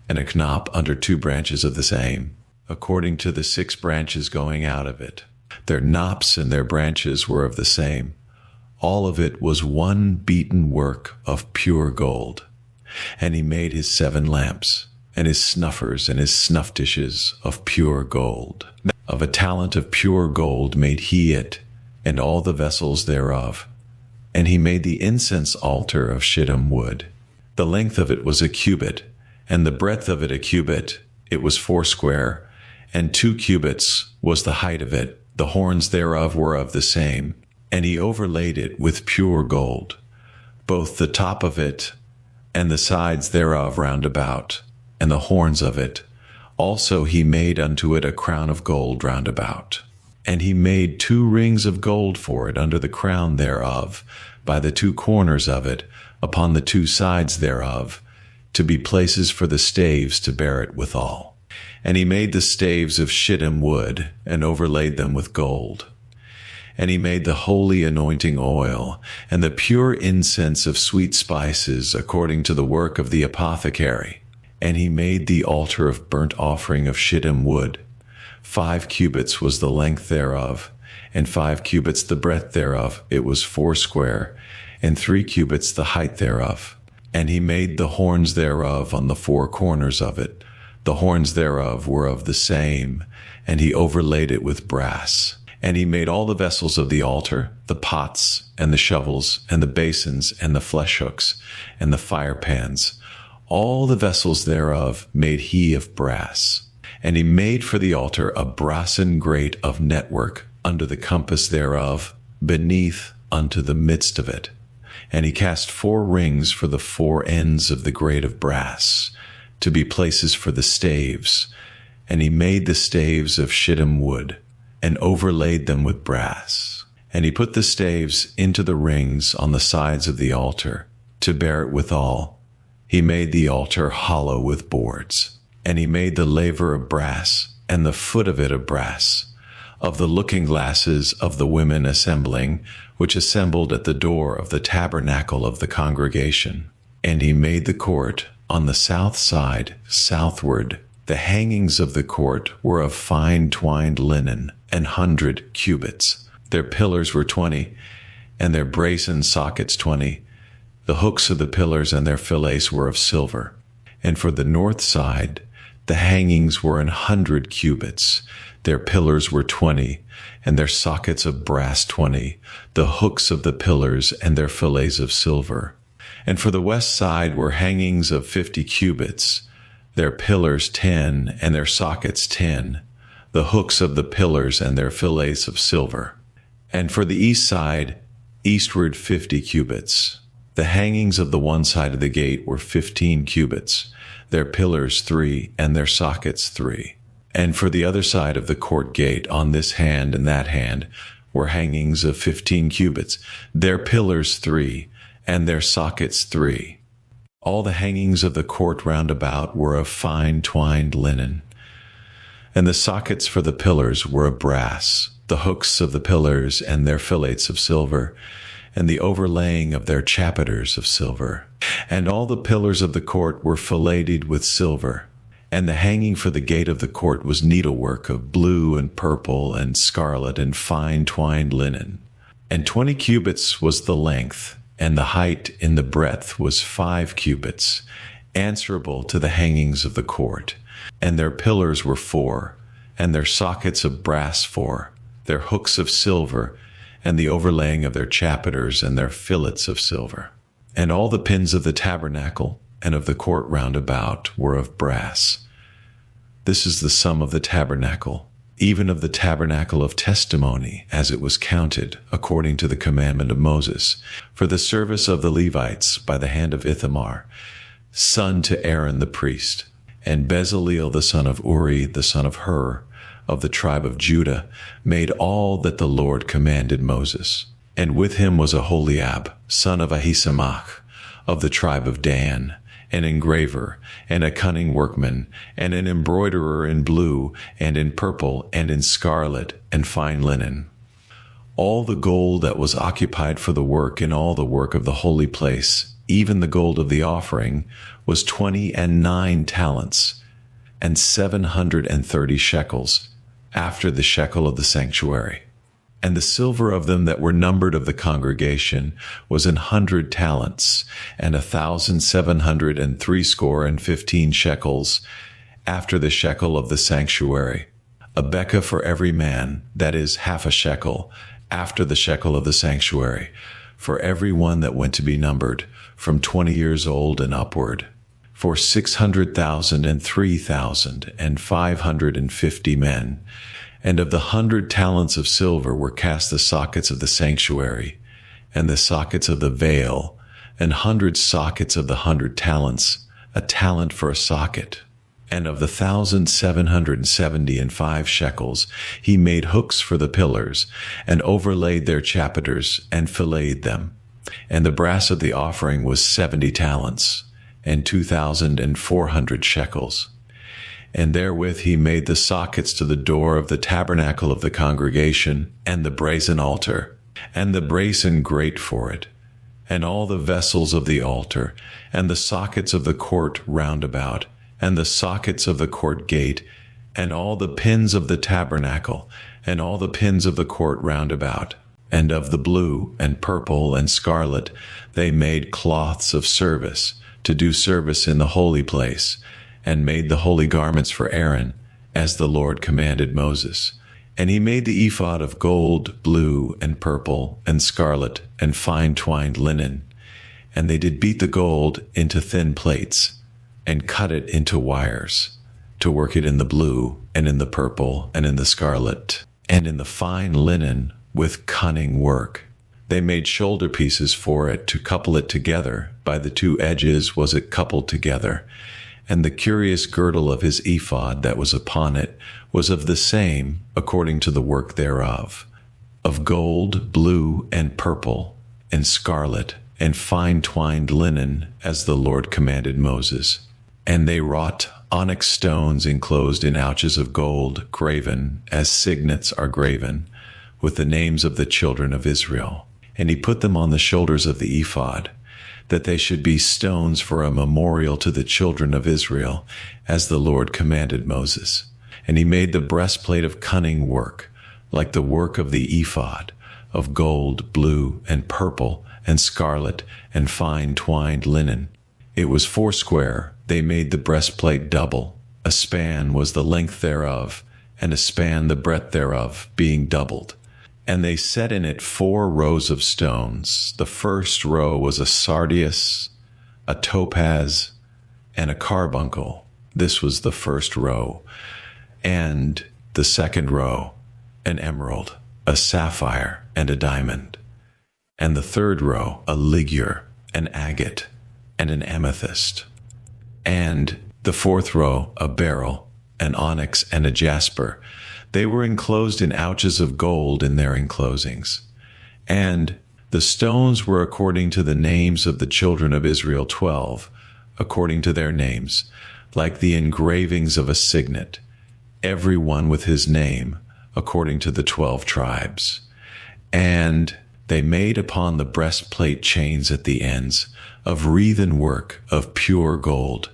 and a knop under 2 branches of the same, according to the 6 branches going out of it. Their knops and their branches were of the same. All of it was one beaten work of pure gold. And he made his 7 lamps, and his snuffers and his snuff dishes of pure gold. Of a talent of pure gold made he it, and all the vessels thereof. And he made the incense altar of shittim wood. The length of it was a cubit, and the breadth of it a cubit. It was foursquare, and 2 cubits was the height of it. The horns thereof were of the same. And he overlaid it with pure gold, both the top of it and the sides thereof round about, and the horns of it. Also he made unto it a crown of gold round about. And he made 2 rings of gold for it under the crown thereof, by the 2 corners of it, upon the 2 sides thereof, to be places for the staves to bear it withal. And he made the staves of shittim wood, and overlaid them with gold. And he made the holy anointing oil, and the pure incense of sweet spices, according to the work of the apothecary. And he made the altar of burnt offering of shittim wood. 5 cubits was the length thereof, and 5 cubits the breadth thereof. It was foursquare, and 3 cubits the height thereof. And he made the horns thereof on the 4 corners of it. The horns thereof were of the same, and he overlaid it with brass. And he made all the vessels of the altar, the pots, and the shovels, and the basins, and the flesh hooks, and the fire pans. All the vessels thereof made he of brass. And he made for the altar a brassen grate of network under the compass thereof, beneath unto the midst of it. And he cast 4 rings for the 4 ends of the grate of brass, to be places for the staves. And he made the staves of shittim wood, and overlaid them with brass. And he put the staves into the rings on the sides of the altar, to bear it withal. He made the altar hollow with boards. And he made the laver of brass, and the foot of it of brass, of the looking glasses of the women assembling, which assembled at the door of the tabernacle of the congregation. And he made the court on the south side, southward. The hangings of the court were of fine twined linen, 100 cubits. Their pillars were 20, and their brazen sockets 20. The hooks of the pillars and their fillets were of silver. And for the north side, the hangings were 100 cubits. Their pillars were 20, and their sockets of brass 20. The hooks of the pillars and their fillets of silver. And for the west side were hangings of 50 cubits. Their pillars 10, and their sockets 10. The hooks of the pillars and their fillets of silver. And for the east side, eastward 50 cubits. The hangings of the one side of the gate were 15 cubits, their pillars 3, and their sockets 3. And for the other side of the court gate, on this hand and that hand, were hangings of 15 cubits, their pillars 3, and their sockets 3. All the hangings of the court round about were of fine twined linen. And the sockets for the pillars were of brass, the hooks of the pillars and their fillets of silver, and the overlaying of their chapiters of silver. And all the pillars of the court were filleted with silver. And the hanging for the gate of the court was needlework of blue and purple and scarlet and fine twined linen. And 20 cubits was the length, and the height in the breadth was 5 cubits, answerable to the hangings of the court. And their pillars were 4, and their sockets of brass 4, their hooks of silver, and the overlaying of their chapiters and their fillets of silver. And all the pins of the tabernacle and of the court round about were of brass. This is the sum of the tabernacle, even of the tabernacle of testimony, as it was counted, according to the commandment of Moses, for the service of the Levites by the hand of Ithamar, son to Aaron the priest. And Bezaleel the son of Uri, the son of Hur, of the tribe of Judah, made all that the Lord commanded Moses. And with him was Aholiab, son of Ahisamach, of the tribe of Dan, an engraver, and a cunning workman, and an embroiderer in blue, and in purple, and in scarlet, and fine linen. All the gold that was occupied for the work in all the work of the holy place, even the gold of the offering, was 29 talents, and 730 shekels, after the shekel of the sanctuary. And the silver of them that were numbered of the congregation was 100 talents, and 1,760 shekels, after the shekel of the sanctuary. A bekah for every man, that is, half a shekel, after the shekel of the sanctuary, for every one that went to be numbered, from 20 years old and upward. For 600,000 and 3,550 men. And of the 100 talents of silver were cast the sockets of the sanctuary, and the sockets of the veil, and 100 sockets of the 100 talents, a talent for a socket. And of the 1,775 shekels, he made hooks for the pillars, and overlaid their chapiters, and filleted them. And the brass of the offering was 70 talents, and 2,400 shekels. And therewith he made the sockets to the door of the tabernacle of the congregation, and the brazen altar, and the brazen grate for it, and all the vessels of the altar, and the sockets of the court round about, and the sockets of the court gate, and all the pins of the tabernacle, and all the pins of the court round about. And of the blue, and purple, and scarlet, they made cloths of service, to do service in the holy place, and made the holy garments for Aaron, as the Lord commanded Moses. And he made the ephod of gold, blue, and purple, and scarlet, and fine twined linen. And they did beat the gold into thin plates, and cut it into wires, to work it in the blue, and in the purple, and in the scarlet, and in the fine linen with cunning work. They made shoulder pieces for it to couple it together. By the two edges was it coupled together. And the curious girdle of his ephod that was upon it was of the same, according to the work thereof, of gold, blue, and purple, and scarlet, and fine twined linen, as the Lord commanded Moses. And they wrought onyx stones enclosed in ouches of gold, graven, as signets are graven, with the names of the children of Israel. And he put them on the shoulders of the ephod, that they should be stones for a memorial to the children of Israel, as the Lord commanded Moses. And he made the breastplate of cunning work, like the work of the ephod, of gold, blue, and purple, and scarlet, and fine twined linen. It was foursquare. They made the breastplate double. A span was the length thereof, and a span the breadth thereof, being doubled. And they set in it 4 rows of stones. The first row was a sardius, a topaz, and a carbuncle. This was the first row. And the second row, an emerald, a sapphire, and a diamond. And the third row, a ligure, an agate, and an amethyst. And the fourth row, a beryl, an onyx, and a jasper. They were enclosed in ouches of gold in their enclosings. And the stones were according to the names of the children of Israel 12, according to their names, like the engravings of a signet, every one with his name, according to the 12 tribes. And they made upon the breastplate chains at the ends, of wreathen work of pure gold.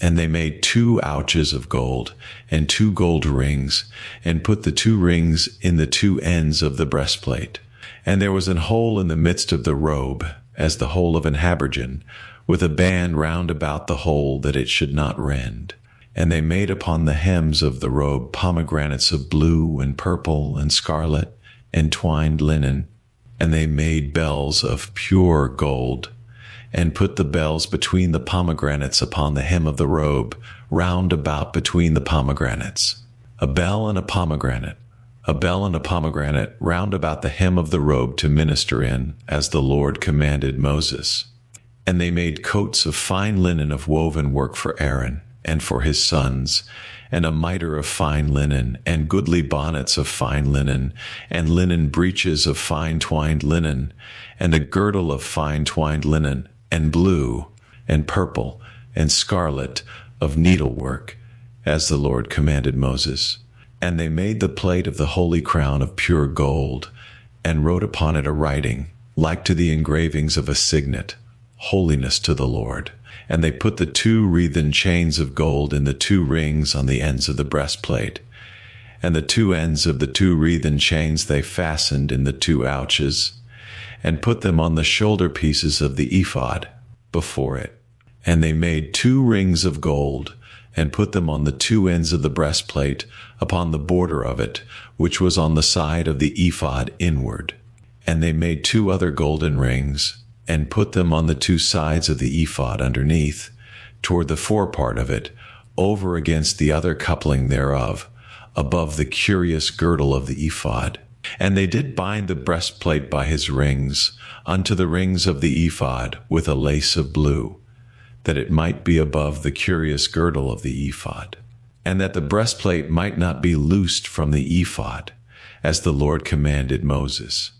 And they made 2 ouches of gold, and 2 gold rings, and put the 2 rings in the 2 ends of the breastplate. And there was an hole in the midst of the robe, as the hole of an habergeon, with a band round about the hole, that it should not rend. And they made upon the hems of the robe pomegranates of blue, and purple, and scarlet, and twined linen. And they made bells of pure gold, and put the bells between the pomegranates upon the hem of the robe, round about between the pomegranates. A bell and a pomegranate, round about the hem of the robe to minister in, as the Lord commanded Moses. And they made coats of fine linen of woven work for Aaron, and for his sons, and a mitre of fine linen, and goodly bonnets of fine linen, and linen breeches of fine twined linen, and a girdle of fine twined linen, and blue, and purple, and scarlet, of needlework, as the Lord commanded Moses. And they made the plate of the holy crown of pure gold, and wrote upon it a writing, like to the engravings of a signet, Holiness to the Lord. And they put the 2 wreathen chains of gold in the 2 rings on the ends of the breastplate. And the two ends of the two wreathen chains they fastened in the two ouches, and put them on the shoulder pieces of the ephod before it. And they made 2 rings of gold, and put them on the 2 ends of the breastplate upon the border of it, which was on the side of the ephod inward. And they made 2 other golden rings, and put them on the 2 sides of the ephod underneath, toward the forepart of it, over against the other coupling thereof, above the curious girdle of the ephod. And they did bind the breastplate by his rings unto the rings of the ephod with a lace of blue, that it might be above the curious girdle of the ephod, and that the breastplate might not be loosed from the ephod, as the Lord commanded Moses.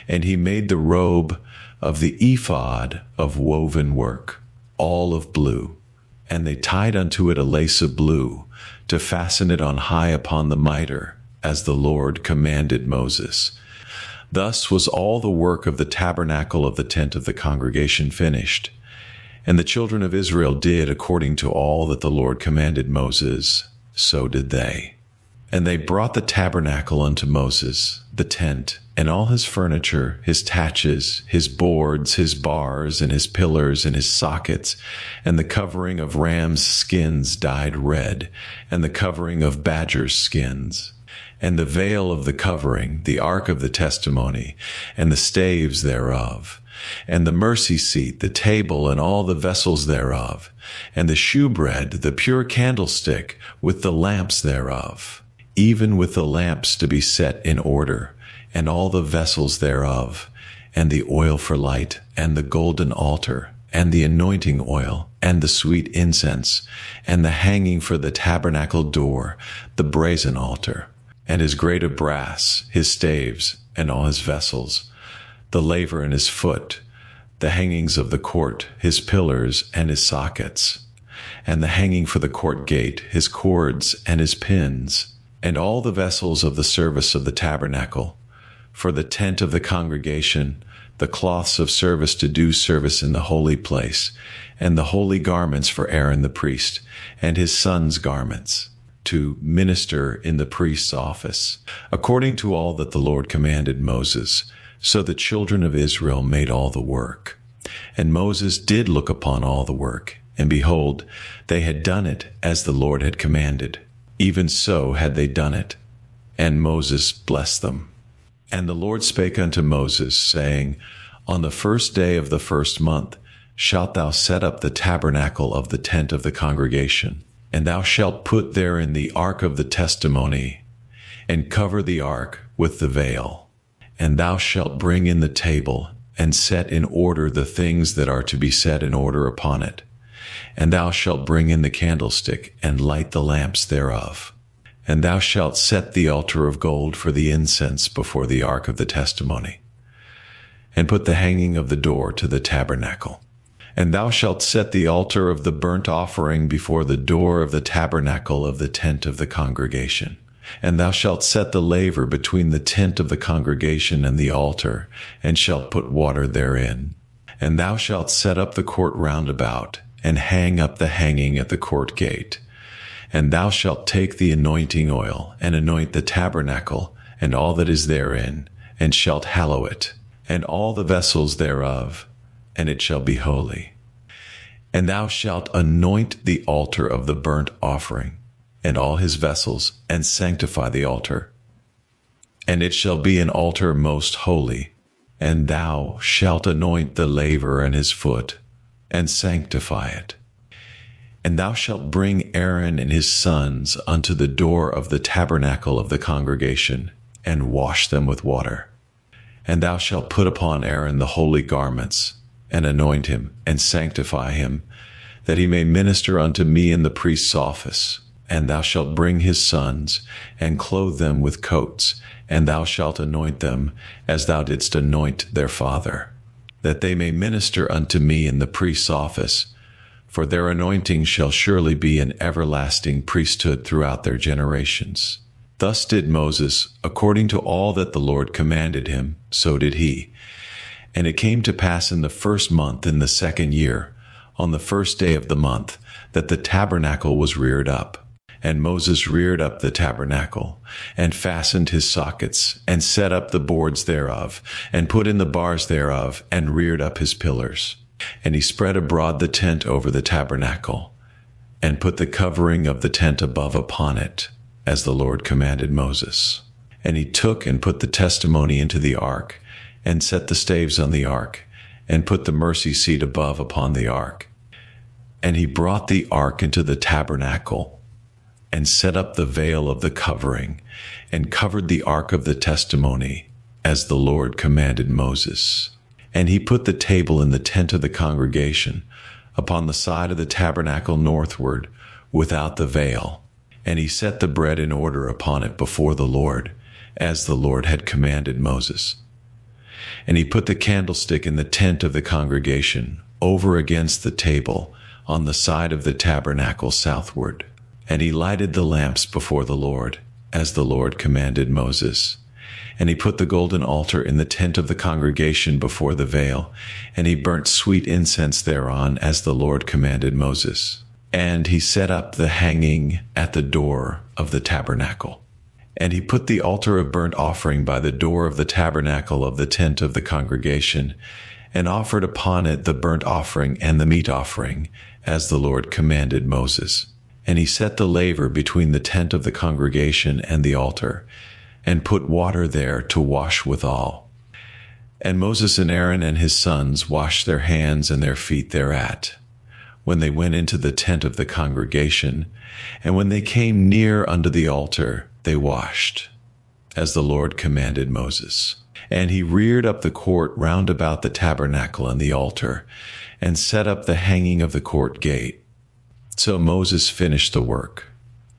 And he made the robe of the ephod of woven work, all of blue, and they tied unto it a lace of blue, to fasten it on high upon the mitre, as the Lord commanded Moses. Thus was all the work of the tabernacle of the tent of the congregation finished. And the children of Israel did according to all that the Lord commanded Moses, so did they. And they brought the tabernacle unto Moses, the tent, and all his furniture, his taches, his boards, his bars, and his pillars, and his sockets, and the covering of rams' skins dyed red, and the covering of badgers' skins, and the veil of the covering, the ark of the testimony, and the staves thereof, and the mercy seat, the table, and all the vessels thereof, and the shewbread, the pure candlestick, with the lamps thereof, even with the lamps to be set in order, and all the vessels thereof, and the oil for light, and the golden altar, and the anointing oil, and the sweet incense, and the hanging for the tabernacle door, the brazen altar, and his grate of brass, his staves, and all his vessels, the laver and his foot, the hangings of the court, his pillars and his sockets, and the hanging for the court gate, his cords and his pins, and all the vessels of the service of the tabernacle, for the tent of the congregation, the cloths of service to do service in the holy place, and the holy garments for Aaron the priest, and his sons' garments, to minister in the priest's office, according to all that the Lord commanded Moses. So the children of Israel made all the work. And Moses did look upon all the work, and behold, they had done it as the Lord had commanded. Even so had they done it. And Moses blessed them. And the Lord spake unto Moses, saying, On the first day of the first month shalt thou set up the tabernacle of the tent of the congregation, and thou shalt put therein the ark of the testimony, and cover the ark with the veil. And thou shalt bring in the table, and set in order the things that are to be set in order upon it. And thou shalt bring in the candlestick, and light the lamps thereof. And thou shalt set the altar of gold for the incense before the ark of the testimony, and put the hanging of the door to the tabernacle. And thou shalt set the altar of the burnt offering before the door of the tabernacle of the tent of the congregation. And thou shalt set the laver between the tent of the congregation and the altar, and shalt put water therein. And thou shalt set up the court round about, and hang up the hanging at the court gate. And thou shalt take the anointing oil, and anoint the tabernacle, and all that is therein, and shalt hallow it, and all the vessels thereof, and it shall be holy. And thou shalt anoint the altar of the burnt offering, and all his vessels, and sanctify the altar. And it shall be an altar most holy. And thou shalt anoint the laver and his foot, and sanctify it. And thou shalt bring Aaron and his sons unto the door of the tabernacle of the congregation, and wash them with water. And thou shalt put upon Aaron the holy garments, and anoint him, and sanctify him, that he may minister unto me in the priest's office. And thou shalt bring his sons, and clothe them with coats, and thou shalt anoint them, as thou didst anoint their father, that they may minister unto me in the priest's office. For their anointing shall surely be an everlasting priesthood throughout their generations. Thus did Moses, according to all that the Lord commanded him, so did he. And it came to pass in the first month in the second year, on the first day of the month, that the tabernacle was reared up. And Moses reared up the tabernacle, and fastened his sockets, and set up the boards thereof, and put in the bars thereof, and reared up his pillars. And he spread abroad the tent over the tabernacle, and put the covering of the tent above upon it, as the Lord commanded Moses. And he took and put the testimony into the ark, and set the staves on the ark, and put the mercy seat above upon the ark. And he brought the ark into the tabernacle, and set up the veil of the covering, and covered the ark of the testimony, as the Lord commanded Moses. And he put the table in the tent of the congregation, upon the side of the tabernacle northward, without the veil. And he set the bread in order upon it before the Lord, as the Lord had commanded Moses. And he put the candlestick in the tent of the congregation, over against the table, on the side of the tabernacle southward. And he lighted the lamps before the Lord, as the Lord commanded Moses. And he put the golden altar in the tent of the congregation before the veil, and he burnt sweet incense thereon, as the Lord commanded Moses. And he set up the hanging at the door of the tabernacle. And he put the altar of burnt offering by the door of the tabernacle of the tent of the congregation, and offered upon it the burnt offering and the meat offering, as the Lord commanded Moses. And he set the laver between the tent of the congregation and the altar, and put water there to wash withal. And Moses and Aaron and his sons washed their hands and their feet thereat, when they went into the tent of the congregation, and when they came near unto the altar, they washed, as the Lord commanded Moses. And he reared up the court round about the tabernacle and the altar, and set up the hanging of the court gate. So Moses finished the work.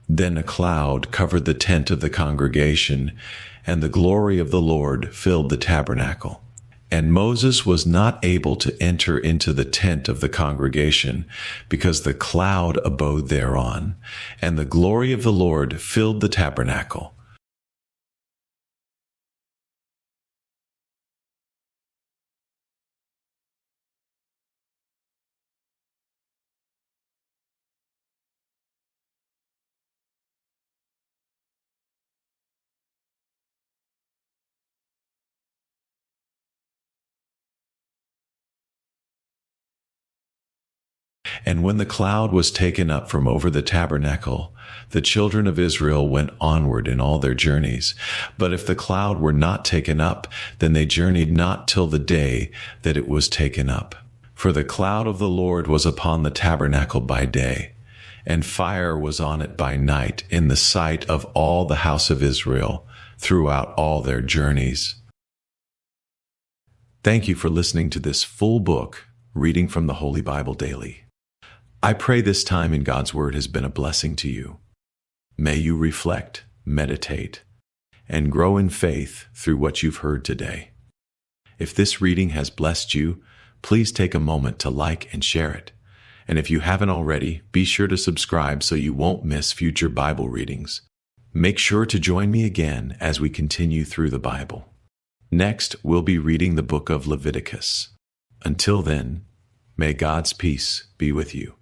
Then a cloud covered the tent of the congregation, and the glory of the Lord filled the tabernacle. And Moses was not able to enter into the tent of the congregation, because the cloud abode thereon, and the glory of the Lord filled the tabernacle. And when the cloud was taken up from over the tabernacle, the children of Israel went onward in all their journeys. But if the cloud were not taken up, then they journeyed not till the day that it was taken up. For the cloud of the Lord was upon the tabernacle by day, and fire was on it by night, in the sight of all the house of Israel, throughout all their journeys. Thank you for listening to this full book, reading from the Holy Bible daily. I pray this time in God's Word has been a blessing to you. May you reflect, meditate, and grow in faith through what you've heard today. If this reading has blessed you, please take a moment to like and share it. And if you haven't already, be sure to subscribe so you won't miss future Bible readings. Make sure to join me again as we continue through the Bible. Next, we'll be reading the book of Leviticus. Until then, may God's peace be with you.